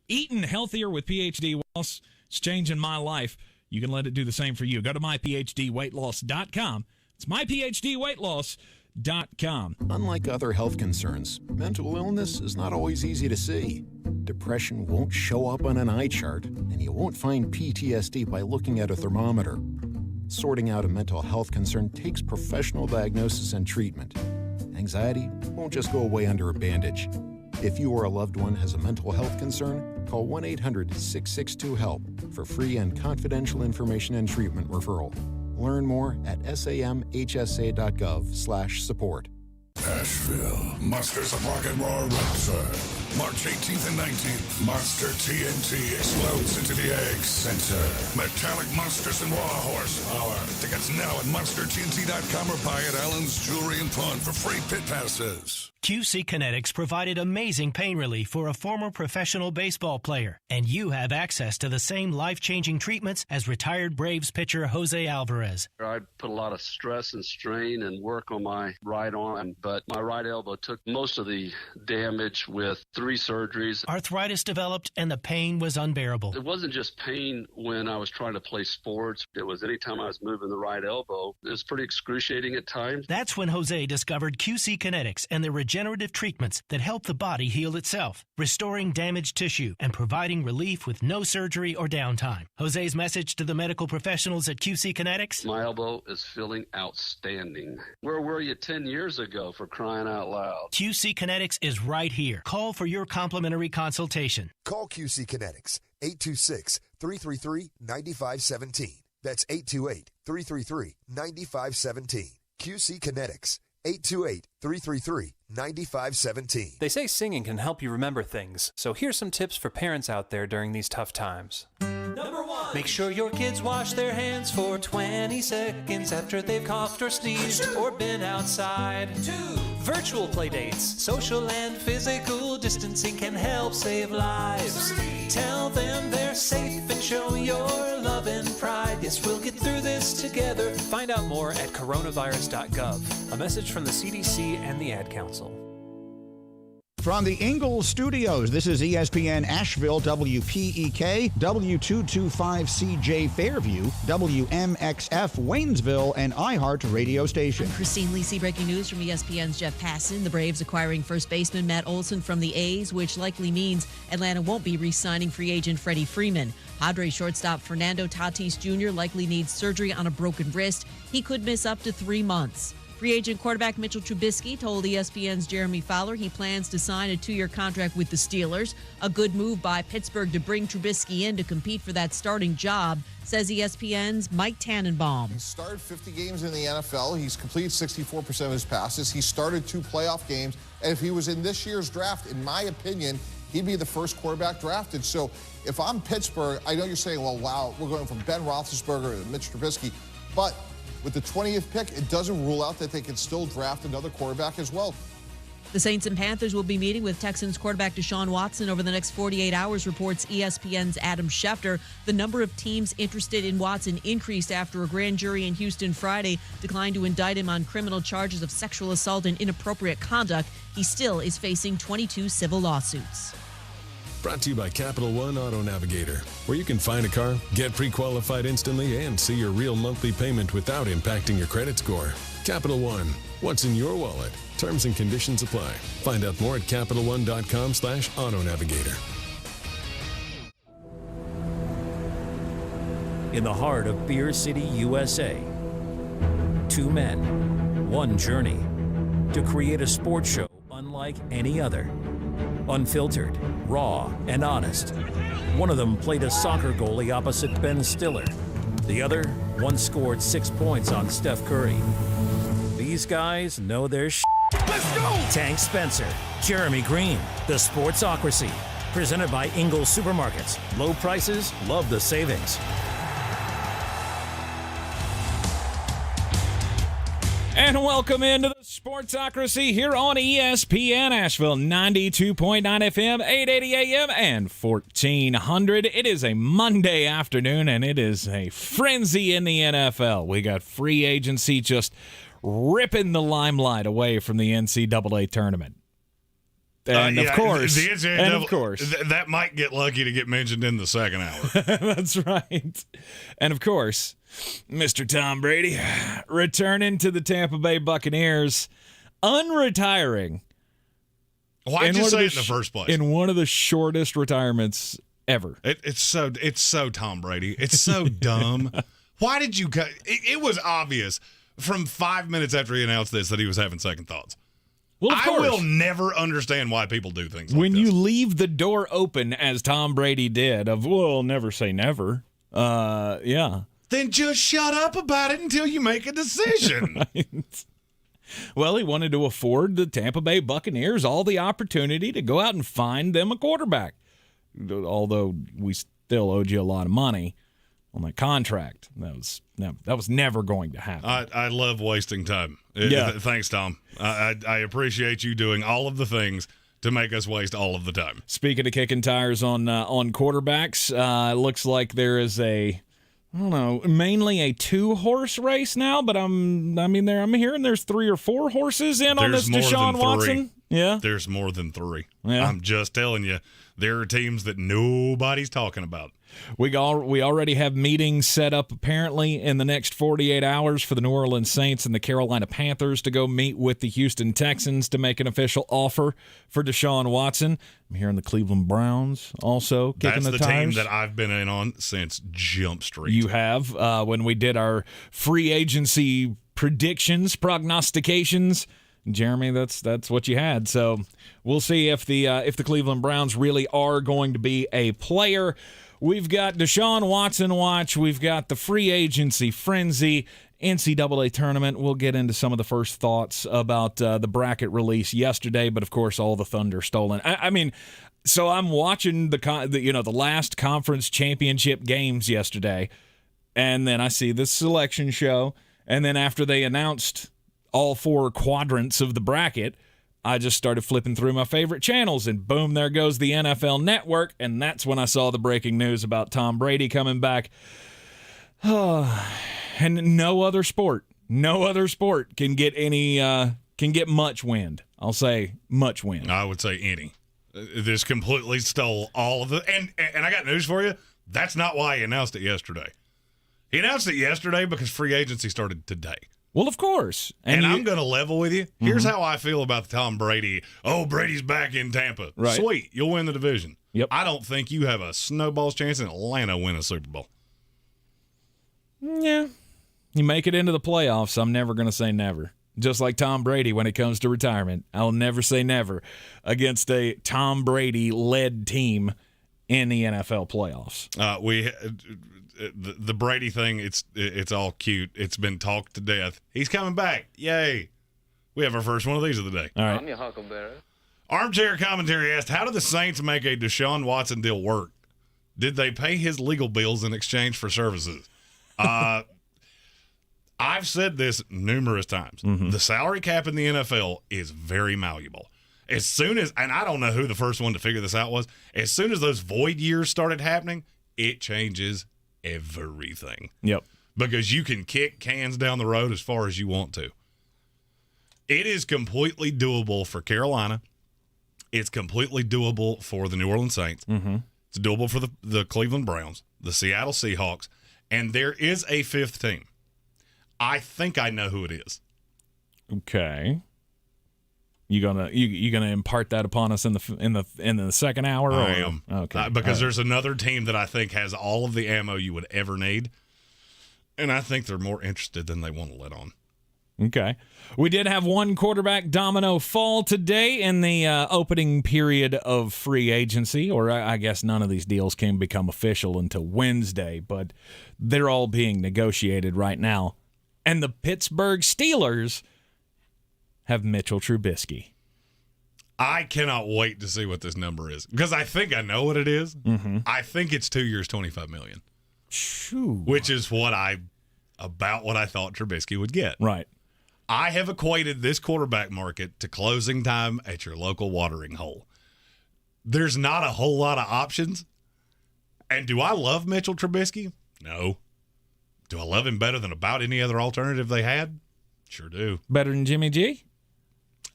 eating healthier with PhD weight loss. It's changing my life. You can let it do the same for you. Go to myphdweightloss.com. It's myphdweightloss.com. Unlike other health concerns, mental illness is not always easy to see. Depression won't show up on an eye chart, and you won't find PTSD by looking at a thermometer. Sorting out a mental health concern takes professional diagnosis and treatment. Anxiety won't just go away under a bandage. If you or a loved one has a mental health concern, call 1-800-662-HELP for free and confidential information and treatment referral. Learn more at samhsa.gov/support. Asheville, Monsters of Rock and Roll Rapture. March 18th and 19th, Monster TNT explodes into the Egg Center. Metallic Monsters and Raw Horsepower. Tickets now at monstertnt.com or buy at Allen's Jewelry and Pawn for free pit passes. QC Kinetics provided amazing pain relief for a former professional baseball player, and you have access to the same life-changing treatments as retired Braves pitcher Jose Alvarez. I put a lot of stress and strain and work on my right arm, but my right elbow took most of the damage with 3 surgeries. Arthritis developed, and the pain was unbearable. It wasn't just pain when I was trying to play sports. It was anytime I was moving the right elbow. It was pretty excruciating at times. That's when Jose discovered QC Kinetics and the regenerative treatments that help the body heal itself, restoring damaged tissue and providing relief with no surgery or downtime. Jose's message to the medical professionals at QC Kinetics: my elbow is feeling outstanding. Where were you 10 years ago, for crying out loud? QC Kinetics is right here. Call for your complimentary consultation. Call QC Kinetics, 826-333-9517. That's 828-333-9517. QC Kinetics, 828-333-9517. They say singing can help you remember things, so here's some tips for parents out there during these tough times. Number 1. Make sure your kids wash their hands for 20 seconds after they've coughed or sneezed or been outside. 2. Virtual play dates, social and physical distancing can help save lives. 3. Tell them they're safe and show your love and pride. Yes, we'll get through this together. Find out more at coronavirus.gov. A message from the CDC and the Ad Council. From the Ingles Studios, this is ESPN Asheville, WPEK, W225CJ Fairview, WMXF Waynesville, and iHeart radio station. I'm Christine Lisi, breaking news from ESPN's Jeff Passan. The Braves acquiring first baseman Matt Olson from the A's, which likely means Atlanta won't be re-signing free agent Freddie Freeman. Padres shortstop Fernando Tatis Jr. likely needs surgery on a broken wrist. He could miss up to 3 months. Free agent quarterback Mitch Trubisky told ESPN's Jeremy Fowler he plans to sign a 2-year contract with the Steelers. A good move by Pittsburgh to bring Trubisky in to compete for that starting job, says ESPN's Mike Tannenbaum. He started 50 games in the NFL. He's completed 64% of his passes. He started 2 playoff games. And if he was in this year's draft, in my opinion, he'd be the first quarterback drafted. So if I'm Pittsburgh, I know you're saying, well, wow, we're going from Ben Roethlisberger to Mitch Trubisky. But with the 20th pick, it doesn't rule out that they can still draft another quarterback as well. The Saints and Panthers will be meeting with Texans quarterback Deshaun Watson over the next 48 hours, reports ESPN's Adam Schefter. The number of teams interested in Watson increased after a grand jury in Houston Friday declined to indict him on criminal charges of sexual assault and inappropriate conduct. He still is facing 22 civil lawsuits. Brought to you by Capital One Auto Navigator, where you can find a car, get pre-qualified instantly, and see your real monthly payment without impacting your credit score. Capital One, what's in your wallet? Terms and conditions apply. Find out more at CapitalOne.com/Auto Navigator. In the heart of Beer City, USA, 2 men, 1 journey to create a sports show unlike any other. Unfiltered, raw, and honest. One of them played a soccer goalie opposite Ben Stiller. The other once scored 6 points on Steph Curry. These guys know their shit. Let's go! Tank Spencer, Jeremy Greene, the Sportsocracy. Presented by Ingles Supermarkets. Low prices, love the savings. And welcome into the Sportsocracy here on ESPN Asheville, 92.9 FM, 880 AM, and 1400. It is a Monday afternoon, and it is a frenzy in the NFL. We got free agency just ripping the limelight away from the NCAA tournament. And of course, the NCAA, of course, that might get lucky to get mentioned in the second hour. That's right. And of course, Mr. Tom Brady returning to the Tampa Bay Buccaneers, unretiring. Why'd you say it in the first place? In one of the shortest retirements ever. It's so Tom Brady. It's so dumb. Why did you cut? It was obvious from 5 minutes after he announced this that he was having second thoughts. Well, of course. I will never understand why people do things like when this. you leave the door open, as Tom Brady did, of, well, never say never. Yeah. Then just shut up about it until you make a decision. Right. Well, he wanted to afford the Tampa Bay Buccaneers all the opportunity to go out and find them a quarterback. Although we still owed you a lot of money on that contract. That was never going to happen. I love wasting time. Yeah. Thanks, Tom. I appreciate you doing all of the things to make us waste all of the time. Speaking of kicking tires on quarterbacks, it looks like there is mainly a 2-horse race now, but I'm hearing there's 3 or 4 horses in on this Deshaun Watson. Yeah. There's more than 3. Yeah. I'm just telling you, there are teams that nobody's talking about. We already have meetings set up apparently in the next 48 hours for the New Orleans Saints and the Carolina Panthers to go meet with the Houston Texans to make an official offer for Deshaun Watson. I'm hearing the Cleveland Browns also kicking the tires. That's the team that I've been in on since Jump Street. You have when we did our free agency predictions, prognostications. Jeremy, that's what you had. So we'll see if the Cleveland Browns really are going to be a player. We've got Deshaun Watson watch. We've got the free agency frenzy, NCAA tournament. We'll get into some of the first thoughts about the bracket release yesterday, but of course all the thunder stolen. So I'm watching the last conference championship games yesterday, and then I see this selection show, and then after they announced all 4 quadrants of the bracket, I just started flipping through my favorite channels, and boom, there goes the NFL Network, and that's when I saw the breaking news about Tom Brady coming back. And no other sport can get much wind. I'll say much wind. I would say any. This completely stole all of the and I got news for you. That's not why he announced it yesterday. He announced it yesterday because free agency started today. Well, of course. And I'm going to level with you. Here's how I feel about the Tom Brady. Oh, Brady's back in Tampa. Right. Sweet. You'll win the division. Yep. I don't think you have a snowball's chance in Atlanta win a Super Bowl. Yeah. You make it into the playoffs, I'm never going to say never. Just like Tom Brady when it comes to retirement. I'll never say never against a Tom Brady-led team in the NFL playoffs. The Brady thing, it's all cute. It's been talked to death. He's coming back. Yay. We have our first one of these of the day. All right. I'm your huckleberry. Armchair Commentary asked, how did the Saints make a Deshaun Watson deal work? Did they pay his legal bills in exchange for services? I've said this numerous times. Mm-hmm. The salary cap in the NFL is very malleable. As soon as, and I don't know who the first one to figure this out was, as soon as those void years started happening, it changes everything. Yep. Because you can kick cans down the road as far as you want to. It is completely doable for Carolina. It's completely doable for the New Orleans Saints. Mm-hmm. It's doable for the Cleveland Browns, the Seattle Seahawks, and there is a 5th team. I think I know who it is. Okay. You gonna impart that upon us in the second hour? I am. Okay. Because there's another team that I think has all of the ammo you would ever need, and I think they're more interested than they want to let on. Okay. We did have one quarterback domino fall today in the opening period of free agency, or I guess none of these deals can become official until Wednesday, but they're all being negotiated right now. And the Pittsburgh Steelers have Mitchell Trubisky. I cannot wait to see what this number is because I think I know what it is. Mm-hmm. I think it's 2 years, $25 million. Shoo. Which is about what I thought Trubisky would get. Right. I have equated this quarterback market to closing time at your local watering hole. There's not a whole lot of options. And do I love Mitchell Trubisky? No. Do I love him better than about any other alternative they had? Sure do. Better than Jimmy G?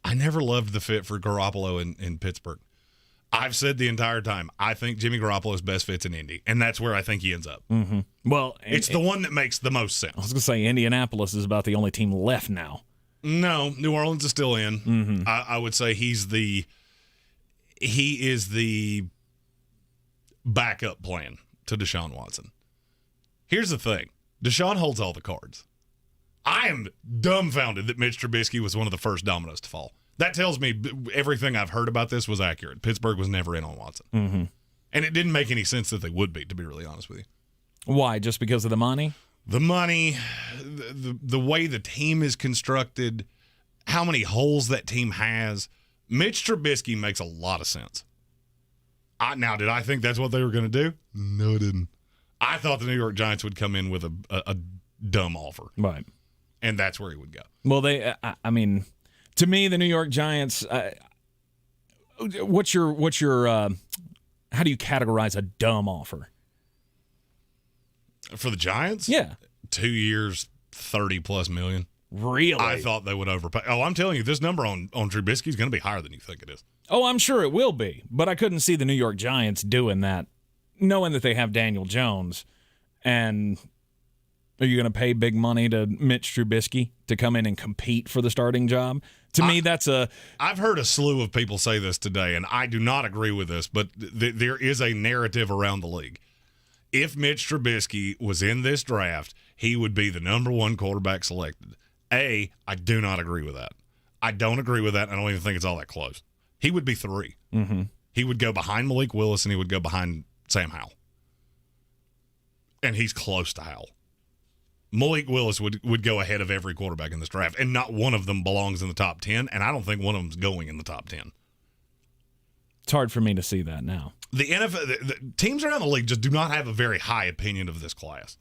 I never loved the fit for Garoppolo in Pittsburgh. I've said the entire time, I think Jimmy Garoppolo's best fit's in Indy, and that's where I think he ends up. Mm-hmm. Well, it's the one that makes the most sense. I was going to say Indianapolis is about the only team left now. No, New Orleans is still in. Mm-hmm. I would say he is the backup plan to Deshaun Watson. Here's the thing. Deshaun holds all the cards. I am dumbfounded that Mitch Trubisky was one of the first dominoes to fall. That tells me everything I've heard about this was accurate. Pittsburgh was never in on Watson. Mm-hmm. And it didn't make any sense that they would be, to be really honest with you. Why? Just because of the money? The money, the way the team is constructed, how many holes that team has. Mitch Trubisky makes a lot of sense. Now, did I think that's what they were going to do? No, I didn't. I thought the New York Giants would come in with a dumb offer. Right. And that's where he would go. Well, I mean, to me, the New York Giants, what's your how do you categorize a dumb offer? For the Giants? Yeah. 2 years, $30+ million. Really? I thought they would overpay. Oh, I'm telling you, this number on Trubisky is going to be higher than you think it is. Oh, I'm sure it will be, but I couldn't see the New York Giants doing that, knowing that they have Daniel Jones. And are you going to pay big money to Mitch Trubisky to come in and compete for the starting job? To me, that's I've heard a slew of people say this today, and I do not agree with this, but there is a narrative around the league. If Mitch Trubisky was in this draft, he would be the number one quarterback selected. I do not agree with that. I don't agree with that. I don't even think it's all that close. He would be 3. Mm-hmm. He would go behind Malik Willis, and he would go behind Sam Howell. And he's close to Howell. Malik Willis would go ahead of every quarterback in this draft, and not one of them belongs in the top 10, and I don't think one of them's going in the top 10. It's hard for me to see that now. The NFL, the teams around the league just do not have a very high opinion of this class.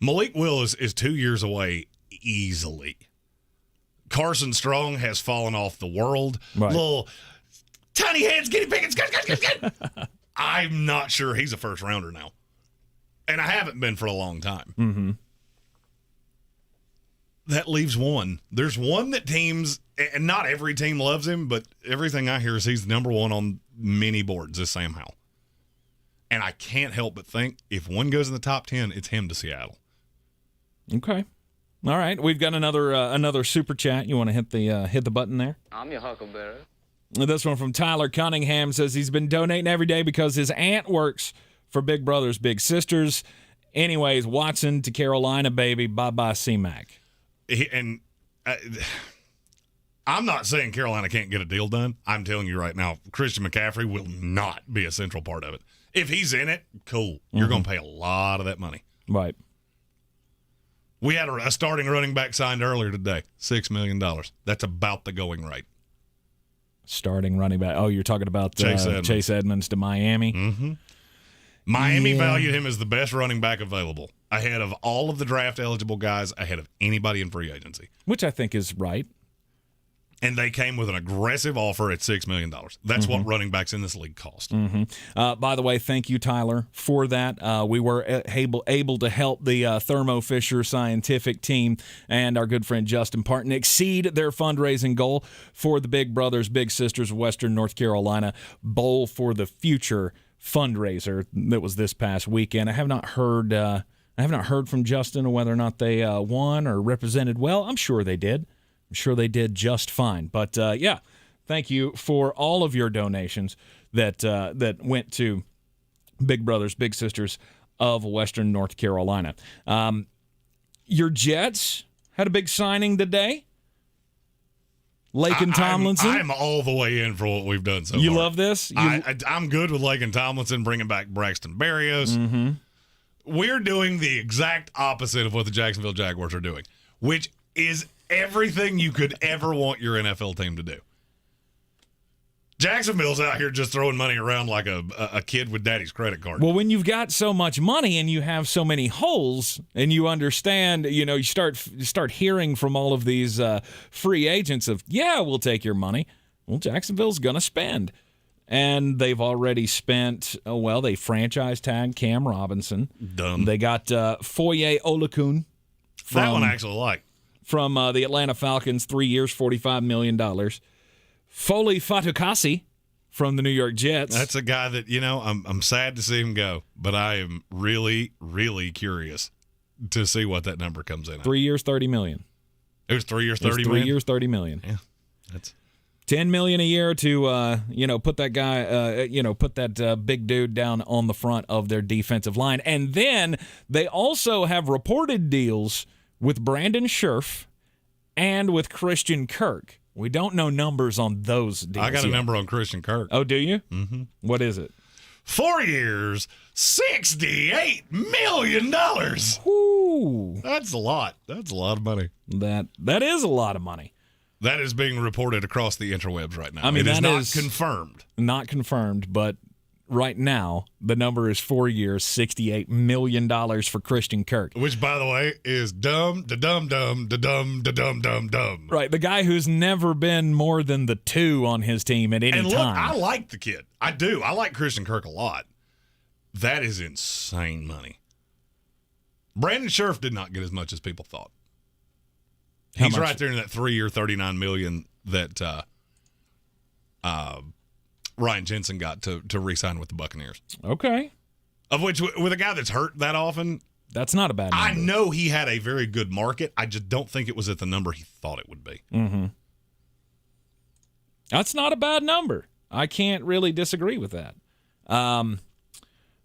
Malik Willis is 2 years away easily. Carson Strong has fallen off the world. Right. Little tiny heads, guinea pigs. I'm not sure he's a first rounder now. And I haven't been for a long time. Mm-hmm. That leaves one. There's one that teams, and not every team loves him, but everything I hear is he's the number one on many boards is Sam Howell. And I can't help but think if one goes in the top 10, it's him to Seattle. Okay. All right. We've got another super chat. You want to hit the button there? I'm your huckleberry. This one from Tyler Cunningham says he's been donating every day because his aunt works for Big Brothers Big Sisters. Anyways, Watson to Carolina, baby. Bye-bye, C-Mac. I'm not saying Carolina can't get a deal done. I'm telling you right now, Christian McCaffrey will not be a central part of it. If he's in it, cool. You're going to pay a lot of that money. Right. We had a starting running back signed earlier today, $6 million. That's about the going rate. Starting running back. Oh, you're talking about Chase Edmonds to Miami? Mm-hmm. Miami valued him as the best running back available, ahead of all of the draft-eligible guys, ahead of anybody in free agency. Which I think is right. And they came with an aggressive offer at $6 million. That's what running backs in this league cost. Mm-hmm. By the way, thank you, Tyler, for that. We were able to help the Thermo Fisher Scientific team and our good friend Justin Parton exceed their fundraising goal for the Big Brothers Big Sisters of Western North Carolina Bowl for the Future fundraiser that was this past weekend. I have not heard from Justin on whether or not they won or represented well. I'm sure they did. I'm sure they did just fine. But, yeah, thank you for all of your donations that went to Big Brothers, Big Sisters of Western North Carolina. Your Jets had a big signing today. Laken Tomlinson. I'm all the way in for what we've done so far. You love this? I'm good with Laken Tomlinson bringing back Braxton Berrios. Mm-hmm. We're doing the exact opposite of what the Jacksonville Jaguars are doing, which is everything you could ever want your NFL team to do. Jacksonville's out here just throwing money around like a kid with daddy's credit card. Well, when you've got so much money and you have so many holes and you understand, you start hearing from all of these free agents of, yeah, we'll take your money. Well, Jacksonville's going to spend. And they've already spent, they franchise tagged Cam Robinson. Dumb. They got Foye Olakun. That one I actually like. from the Atlanta Falcons, 3 years, $45 million. Foley Fatukasi from the New York Jets. That's a guy that, I'm sad to see him go, but I am really, really curious to see what that number comes in at. 3 years, $30 million. It was 3 years, $30 million? 3 years, $30 million. Yeah, that's $10 million a year to put that guy, put that big dude down on the front of their defensive line. And then they also have reported deals with Brandon Scherf and with Christian Kirk. We don't know numbers on those deals. I got a number on Christian Kirk. Oh, do you? Mm-hmm. What is it? 4 years, $68 million. Ooh. That's a lot. That's a lot of money. That is a lot of money. That is being reported across the interwebs right now. I mean, it is that not is confirmed. Not confirmed, but right now the number is 4 years, $68 million for Christian Kirk. Which, by the way, is dumb, da-dum, dumb, da-dum, da-dum, dumb, dumb. Right, the guy who's never been more than the 2 on his team at any and look, time. I like the kid. I do. I like Christian Kirk a lot. That is insane money. Brandon Scherf did not get as much as people thought. He's right there in that 3 year, $39 million that Ryan Jensen got to re-sign with the Buccaneers. Okay. Of which, with a guy that's hurt that often, that's not a bad number. I know he had a very good market. I just don't think it was at the number he thought it would be. Mm-hmm. That's not a bad number. I can't really disagree with that.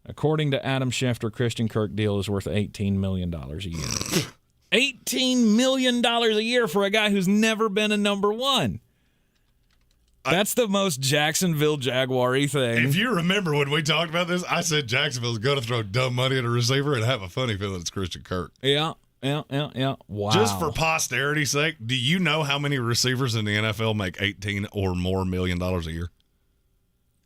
According to Adam Schefter, Christian Kirk deal is worth $18 million a year. $18 million a year for a guy who's never been a number 1. That's the most Jacksonville Jaguar-y thing. If you remember when we talked about this, I said Jacksonville's going to throw dumb money at a receiver, and I have a funny feeling it's Christian Kirk. Yeah. Wow. Just for posterity's sake, do you know how many receivers in the NFL make $18 or more million a year?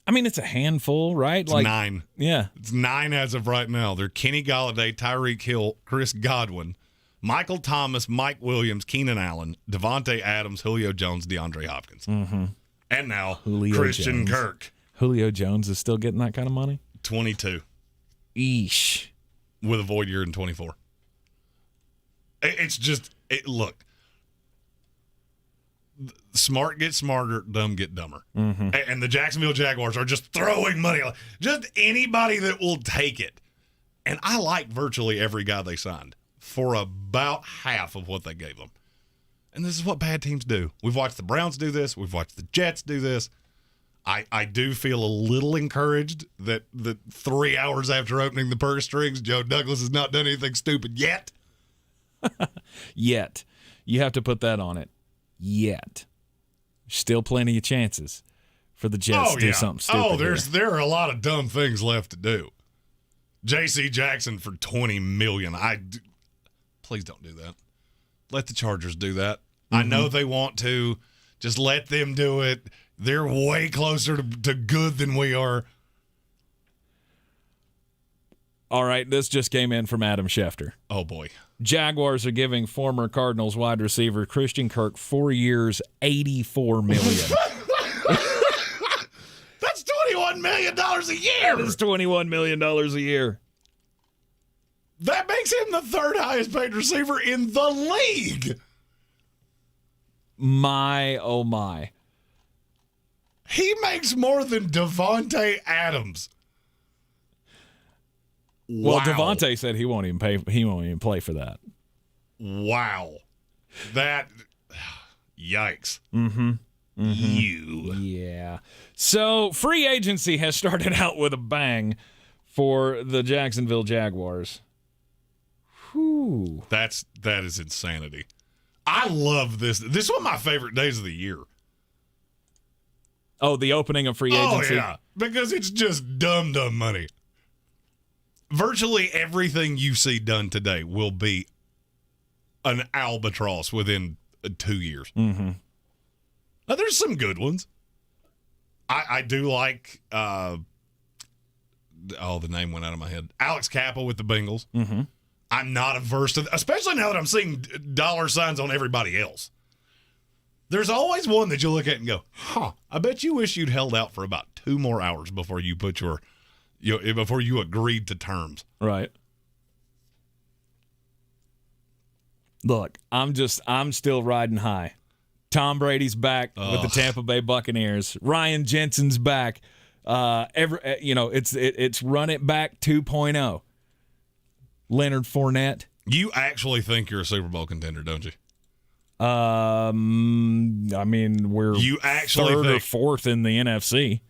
I mean, it's a handful, right? It's 9. Yeah. It's 9 as of right now. They're Kenny Golladay, Tyreek Hill, Chris Godwin, Michael Thomas, Mike Williams, Keenan Allen, Devontae Adams, Julio Jones, DeAndre Hopkins. Mm-hmm. And now Jones. Christian Kirk. Julio Jones is still getting that kind of money? 22. Eesh. With a void year in 24. It's just, look. Smart get smarter, dumb get dumber. Mm-hmm. And the Jacksonville Jaguars are just throwing money. Just anybody that will take it. And I like virtually every guy they signed for about half of what they gave them. And this is what bad teams do. We've watched the Browns do this. We've watched the Jets do this. I do feel a little encouraged that 3 hours after opening the purse strings, Joe Douglas has not done anything stupid yet. Yet. You have to put that on it. Yet. Still plenty of chances for the Jets to do something stupid. There are a lot of dumb things left to do. J.C. Jackson for $20 million. Please don't do that. Let the Chargers do that. Mm-hmm. I know they want to. Just let them do it. They're way closer to good than we are. All right, this just came in from Adam Schefter. Oh, boy. Jaguars are giving former Cardinals wide receiver Christian Kirk 4 years, $84 million. That's $21 million a year. That is $21 million a year. That makes him the third highest paid receiver in the league. My, oh my. He makes more than Devontae Adams. Well, Wow. Devontae said he won't even play for that. Wow. That, yikes. Mm-hmm. You. Yeah. So free agency has started out with a bang for the Jacksonville Jaguars. Whew. That is insanity. I love this. This is one of my favorite days of the year. Oh, the opening of free agency? Oh, yeah. Because it's just dumb money. Virtually everything you see done today will be an albatross within 2 years. Mm-hmm. Now, there's some good ones. I do like, the name went out of my head. Alex Cappa with the Bengals. Mm-hmm. I'm not averse to, especially now that I'm seeing dollar signs on everybody else. There's always one that you look at and go, I bet you wish you'd held out for about 2 more hours before you put before you agreed to terms. Right. Look, I'm still riding high. Tom Brady's back with the Tampa Bay Buccaneers. Ryan Jensen's back. It's run it back 2.0. Leonard Fournette. You actually think you're a Super Bowl contender, don't you? I mean, we're third or fourth in the NFC.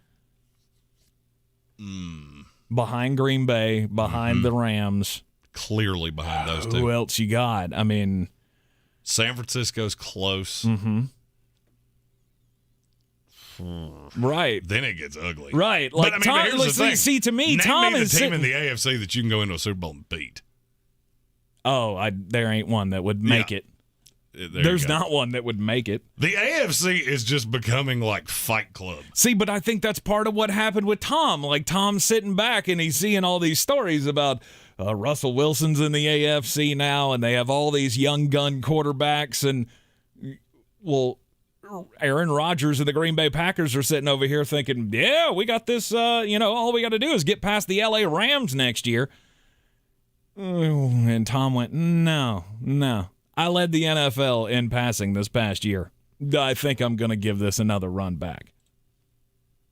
Behind Green Bay, behind the Rams. Clearly behind those two. Who else you got? I mean, San Francisco's close. Right. Then it gets ugly. Right. Like, but, I mean, here's the thing. See, to me, Name Tom me the is team in the AFC that you can go into a Super Bowl and beat. Oh, there ain't one that would make it. There's not one that would make it. The AFC is just becoming like Fight Club. See, but I think that's part of what happened with Tom. Like, Tom's sitting back and he's seeing all these stories about Russell Wilson's in the AFC now, and they have all these young gun quarterbacks. And, well, Aaron Rodgers of the Green Bay Packers are sitting over here thinking, yeah, we got this, all we got to do is get past the LA Rams next year. And Tom went, no. I led the NFL in passing this past year. I think I'm going to give this another run back.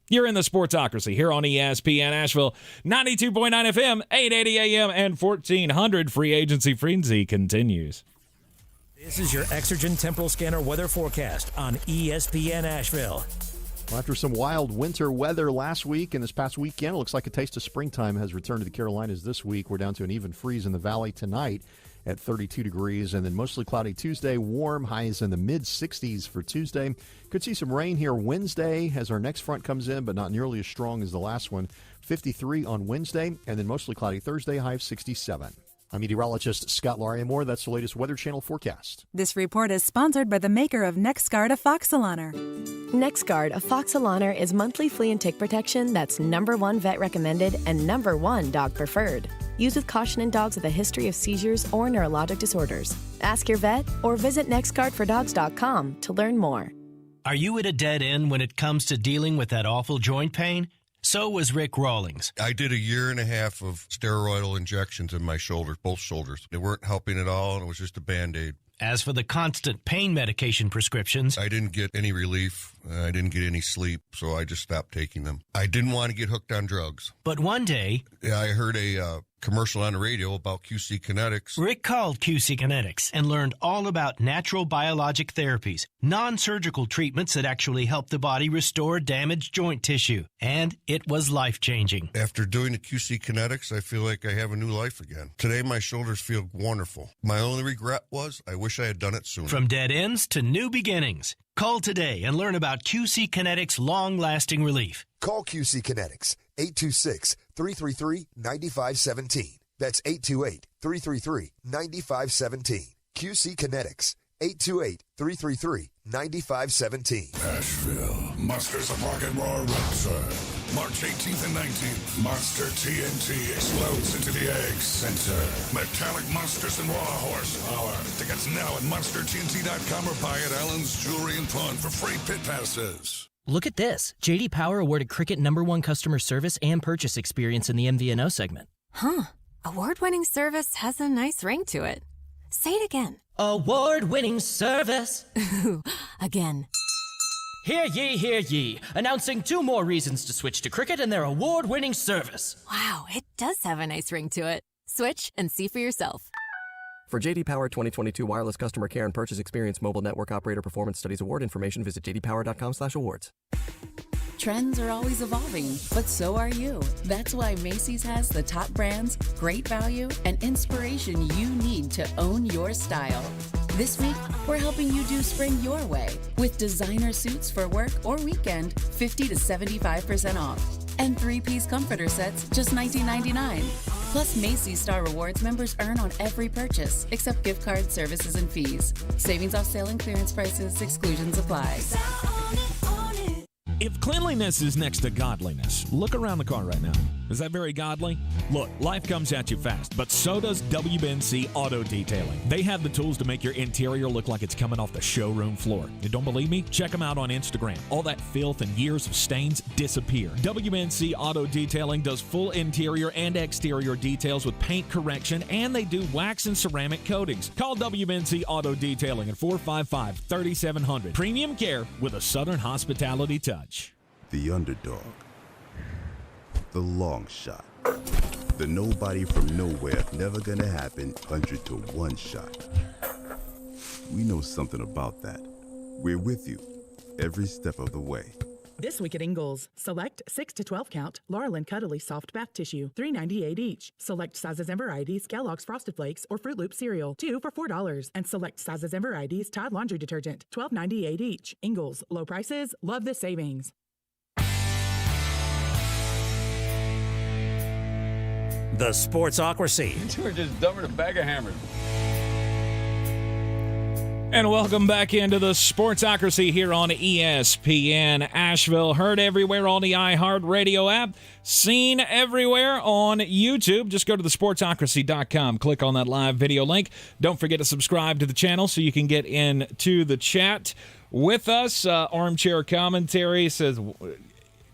You're in the Sportsocracy here on ESPN Asheville, 92.9 FM, 880 AM, and 1400. Free agency frenzy continues. This is your Exergen Temporal Scanner weather forecast on ESPN Asheville. Well, after some wild winter weather last week and this past weekend, it looks like a taste of springtime has returned to the Carolinas this week. We're down to an even freeze in the valley tonight at 32 degrees, and then mostly cloudy Tuesday, warm, highs in the mid-60s for Tuesday. Could see some rain here Wednesday as our next front comes in, but not nearly as strong as the last one. 53 on Wednesday, and then mostly cloudy Thursday, high of 67. I'm meteorologist Scott Lauriamore. That's the latest Weather Channel forecast. This report is sponsored by the maker of NexGard Afoxolaner. NexGard Afoxolaner is monthly flea and tick protection that's #1 vet recommended and #1 dog preferred. Use with caution in dogs with a history of seizures or neurologic disorders. Ask your vet or visit nextguardfordogs.com to learn more. Are you at a dead end when it comes to dealing with that awful joint pain? So was Rick Rawlings. I did a 1.5 years of steroidal injections in my shoulders, both shoulders. They weren't helping at all, and it was just a Band-Aid. As for the constant pain medication prescriptions, I didn't get any relief. I didn't get any sleep, so I just stopped taking them. I didn't want to get hooked on drugs. But one day, I heard a commercial on the radio about QC Kinetics. Rick called QC Kinetics and learned all about natural biologic therapies, non-surgical treatments that actually help the body restore damaged joint tissue. And it was life-changing. After doing the QC Kinetics, I feel like I have a new life again. Today, my shoulders feel wonderful. My only regret was I wish I had done it sooner. From dead ends to new beginnings. Call today and learn about QC Kinetics' long-lasting relief. Call QC Kinetics, 826-333-9517. That's 828-333-9517. QC Kinetics, 828-333-9517. Asheville, Monsters of Rock and Roll Rapture. March 18th and 19th, Monster TNT explodes into the Egg Center. Metallic Monsters and Raw Horsepower. Tickets now at MonsterTNT.com or buy at Allen's Jewelry and Pawn for free pit passes. Look at this. J.D. Power awarded Cricket #1 customer service and purchase experience in the MVNO segment. Huh. Award-winning service has a nice ring to it. Say it again. Award-winning service. Again. Hear ye, hear ye. Announcing 2 more reasons to switch to Cricket and their award-winning service. Wow, it does have a nice ring to it. Switch and see for yourself. For J.D. Power 2022 wireless customer care and purchase experience mobile network operator performance studies award information, visit jdpower.com/awards. Trends are always evolving, but so are you. That's why Macy's has the top brands, great value, and inspiration you need to own your style. This week, we're helping you do spring your way with designer suits for work or weekend, 50 to 75% off. And 3-piece comforter sets, just $19.99. Plus, Macy's Star Rewards members earn on every purchase, except gift card services and fees. Savings off sale and clearance prices, exclusions apply. If cleanliness is next to godliness, look around the car right now. Is that very godly? Look, life comes at you fast, but so does WNC Auto Detailing. They have the tools to make your interior look like it's coming off the showroom floor. You don't believe me? Check them out on Instagram. All that filth and years of stains disappear. WNC Auto Detailing does full interior and exterior details with paint correction, and they do wax and ceramic coatings. Call WNC Auto Detailing at 455-3700. Premium care with a Southern hospitality touch. The underdog. The long shot. The nobody from nowhere, never gonna happen, 100 to 1 shot. We know something about that. We're with you every step of the way. This week at Ingles, select 6 to 12 count Laurel and Cuddly soft bath tissue, $3.98 each. Select sizes and varieties Kellogg's Frosted Flakes or Fruit Loop cereal, 2 for $4. And select sizes and varieties Tide laundry detergent, $12.98 each. Ingles, low prices, love the savings. The Sportsocracy. You were just dumber than a bag of hammers. And welcome back into the Sportsocracy here on ESPN Asheville. Heard everywhere on the iHeartRadio app. Seen everywhere on YouTube. Just go to thesportsocracy.com. Click on that live video link. Don't forget to subscribe to the channel so you can get into the chat with us. Armchair Commentary says...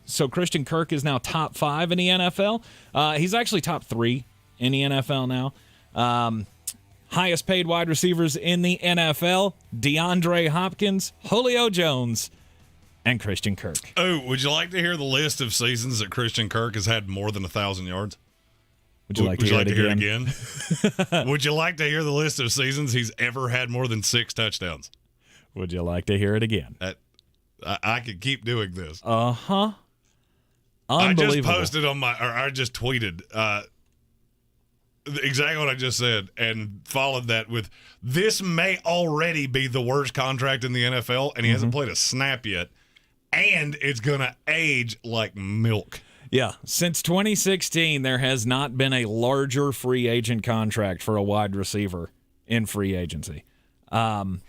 So Christian Kirk is now top 5 in the NFL. He's actually top 3 in the NFL now. Highest paid wide receivers in the NFL, DeAndre Hopkins, Julio Jones, and Christian Kirk. Oh, would you like to hear the list of seasons that Christian Kirk has had more than 1,000 yards? Would you like to hear it again? Would you like to hear the list of seasons he's ever had more than 6 touchdowns? Would you like to hear it again? I could keep doing this. Uh-huh. I just posted I just tweeted exactly what I just said and followed that with, this may already be the worst contract in the NFL, and he hasn't played a snap yet, and it's going to age like milk. Yeah, since 2016, there has not been a larger free agent contract for a wide receiver in free agency. The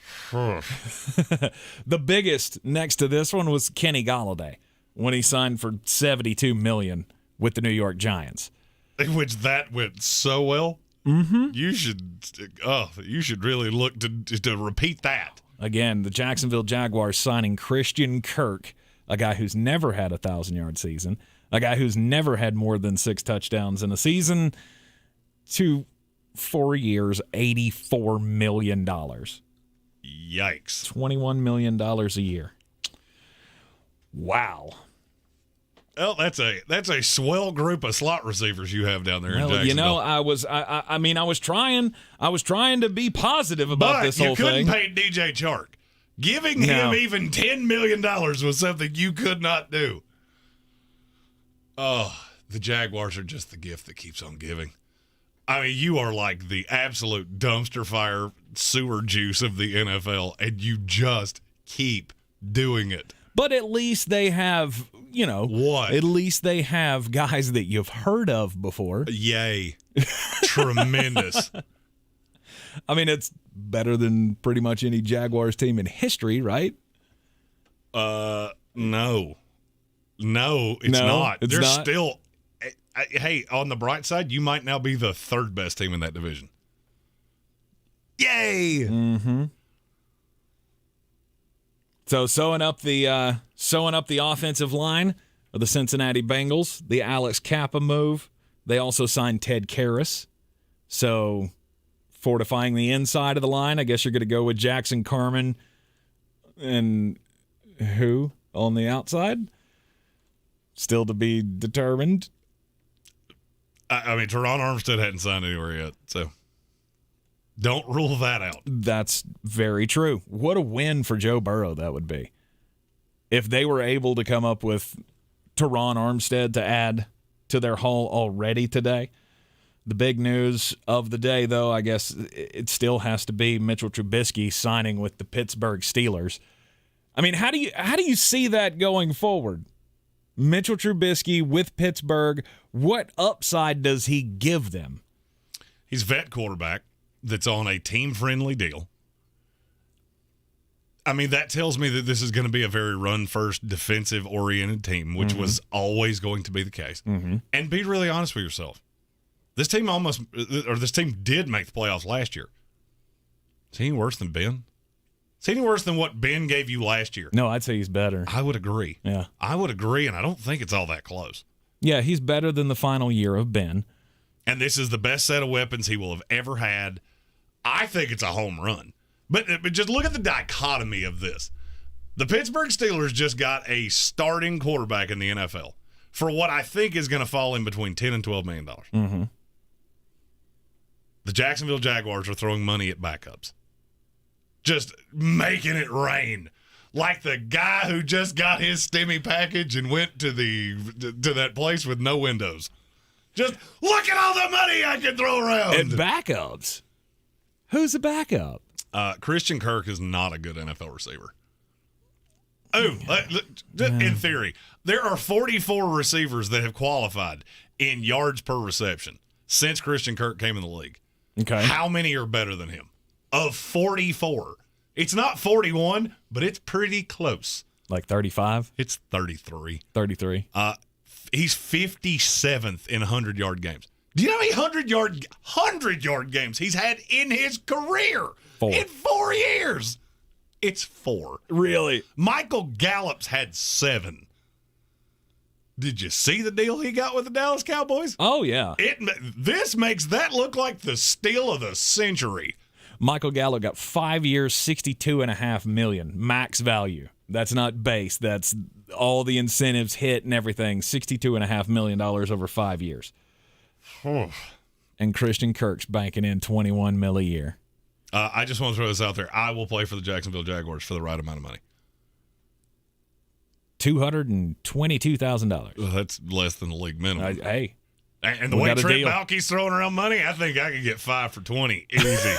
biggest next to this one was Kenny Golladay, when he signed for $72 million with the New York Giants. Which that went so well. Mm-hmm. You should really look to repeat that. Again, the Jacksonville Jaguars signing Christian Kirk, a guy who's never had a 1,000-yard season, a guy who's never had more than 6 touchdowns in a season, to 4 years, $84 million. Yikes. $21 million a year. Wow. Well, that's a swell group of slot receivers you have down there in Jacksonville. You know, I was trying to be positive about this whole thing. You couldn't pay DJ Chark. Giving him even $10 million was something you could not do. Oh, the Jaguars are just the gift that keeps on giving. I mean, you are like the absolute dumpster fire sewer juice of the NFL, and you just keep doing it. But at least they have, what? At least they have guys that you've heard of before. Yay. Tremendous. I mean, it's better than pretty much any Jaguars team in history, right? No. No, it's not. They're not. Still, hey, on the bright side, you might now be the 3rd best team in that division. Yay! Mm-hmm. So sewing up the offensive line of the Cincinnati Bengals, the Alex Kappa move. They also signed Ted Karras. So fortifying the inside of the line, I guess you're going to go with Jackson Carman and who on the outside? Still to be determined. I mean, Teron Armstead hadn't signed anywhere yet, so don't rule that out. That's very true. What a win for Joe Burrow that would be. If they were able to come up with Teron Armstead to add to their haul already today. The big news of the day, though, I guess it still has to be Mitchell Trubisky signing with the Pittsburgh Steelers. I mean, how do you see that going forward? Mitchell Trubisky with Pittsburgh, what upside does he give them? He's a vet quarterback that's on a team-friendly deal. I mean, that tells me that this is going to be a very run-first, defensive-oriented team, which was always going to be the case. And be really honest with yourself. This team did make the playoffs last year. Is he any worse than Ben? Is he any worse than what Ben gave you last year? No, I'd say he's better. I would agree. Yeah. I would agree, and I don't think it's all that close. Yeah, he's better than the final year of Ben. And this is the best set of weapons he will have ever had. I think it's a home run. But just look at the dichotomy of this. The Pittsburgh Steelers just got a starting quarterback in the NFL for what I think is going to fall in between $10 and $12 million. The Jacksonville Jaguars are throwing money at backups. Just making it rain. Like the guy who just got his STEMI package and went to that place with no windows. Just look at all the money I can throw around. And backups. Who's a backup? Christian Kirk is not a good NFL receiver. In theory, there are 44 receivers that have qualified in yards per reception since Christian Kirk came in the league. Okay. How many are better than him? Of 44. It's not 41, but it's pretty close. Like 35? It's 33. 33. He's 57th in 100-yard games. Do you know how many 100-yard games he's had in his career? 4. In 4 years. It's 4. Really? Michael Gallup's had 7. Did you see the deal he got with the Dallas Cowboys? Oh, yeah. This makes that look like the steal of the century. Michael Gallup got 5 years, $62.5 million max value. That's not base. That's all the incentives hit and everything. $62.5 million over 5 years. And Christian Kirk's banking in $21 million a year. I just want to throw this out there. I will play for the Jacksonville Jaguars for the right amount of money. $222,000. Well, that's less than the league minimum. Hey. And the way Trent Baalke's throwing around money, I think I could get 5 for 20 easy.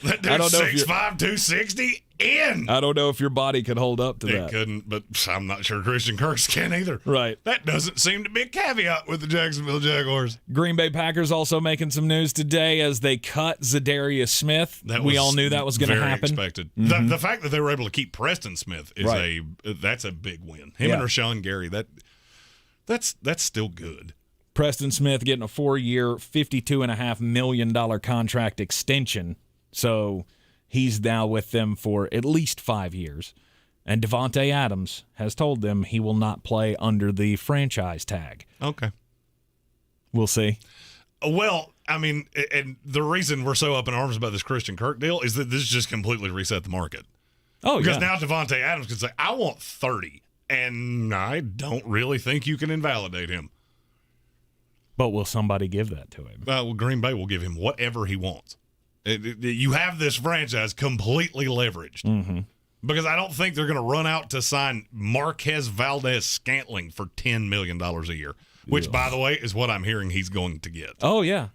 That dude's 6'5", 260 in. I don't know if your body could hold up to that. It couldn't, but I'm not sure Christian Kirk's can either. Right. That doesn't seem to be a caveat with the Jacksonville Jaguars. Green Bay Packers also making some news today as they cut Zadarius Smith. We all knew that was going to happen. Expected. The fact that they were able to keep Preston Smith is that's a big win. Him and Rashawn Gary, that's still good. Preston Smith getting a 4-year, $52.5 million contract extension. So he's now with them for at least 5 years. And Devontae Adams has told them he will not play under the franchise tag. Okay. We'll see. Well, I mean, and the reason we're so up in arms about this Christian Kirk deal is that this just completely reset the market. Oh, because now Devontae Adams can say, I want 30, and I don't really think you can invalidate him. But will somebody give that to him? Well, Green Bay will give him whatever he wants. You have this franchise completely leveraged because I don't think they're going to run out to sign Marquez Valdez-Scantling for $10 million a year, which, by the way, is what I'm hearing he's going to get. Oh, yeah.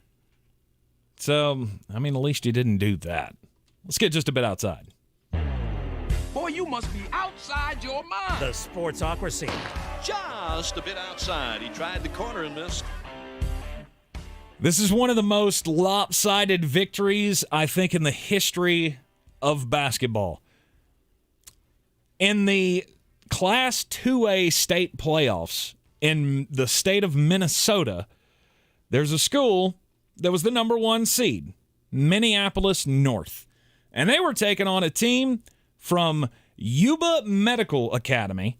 So, I mean, at least you didn't do that. Let's get just a bit outside. Boy, you must be outside your mind. The Sportsocracy. Just a bit outside. He tried the corner and missed. This is one of the most lopsided victories, I think, in the history of basketball. In the Class 2A state playoffs in the state of Minnesota, there's a school that was the number 1 seed, Minneapolis North. And they were taking on a team from Yuba Medical Academy.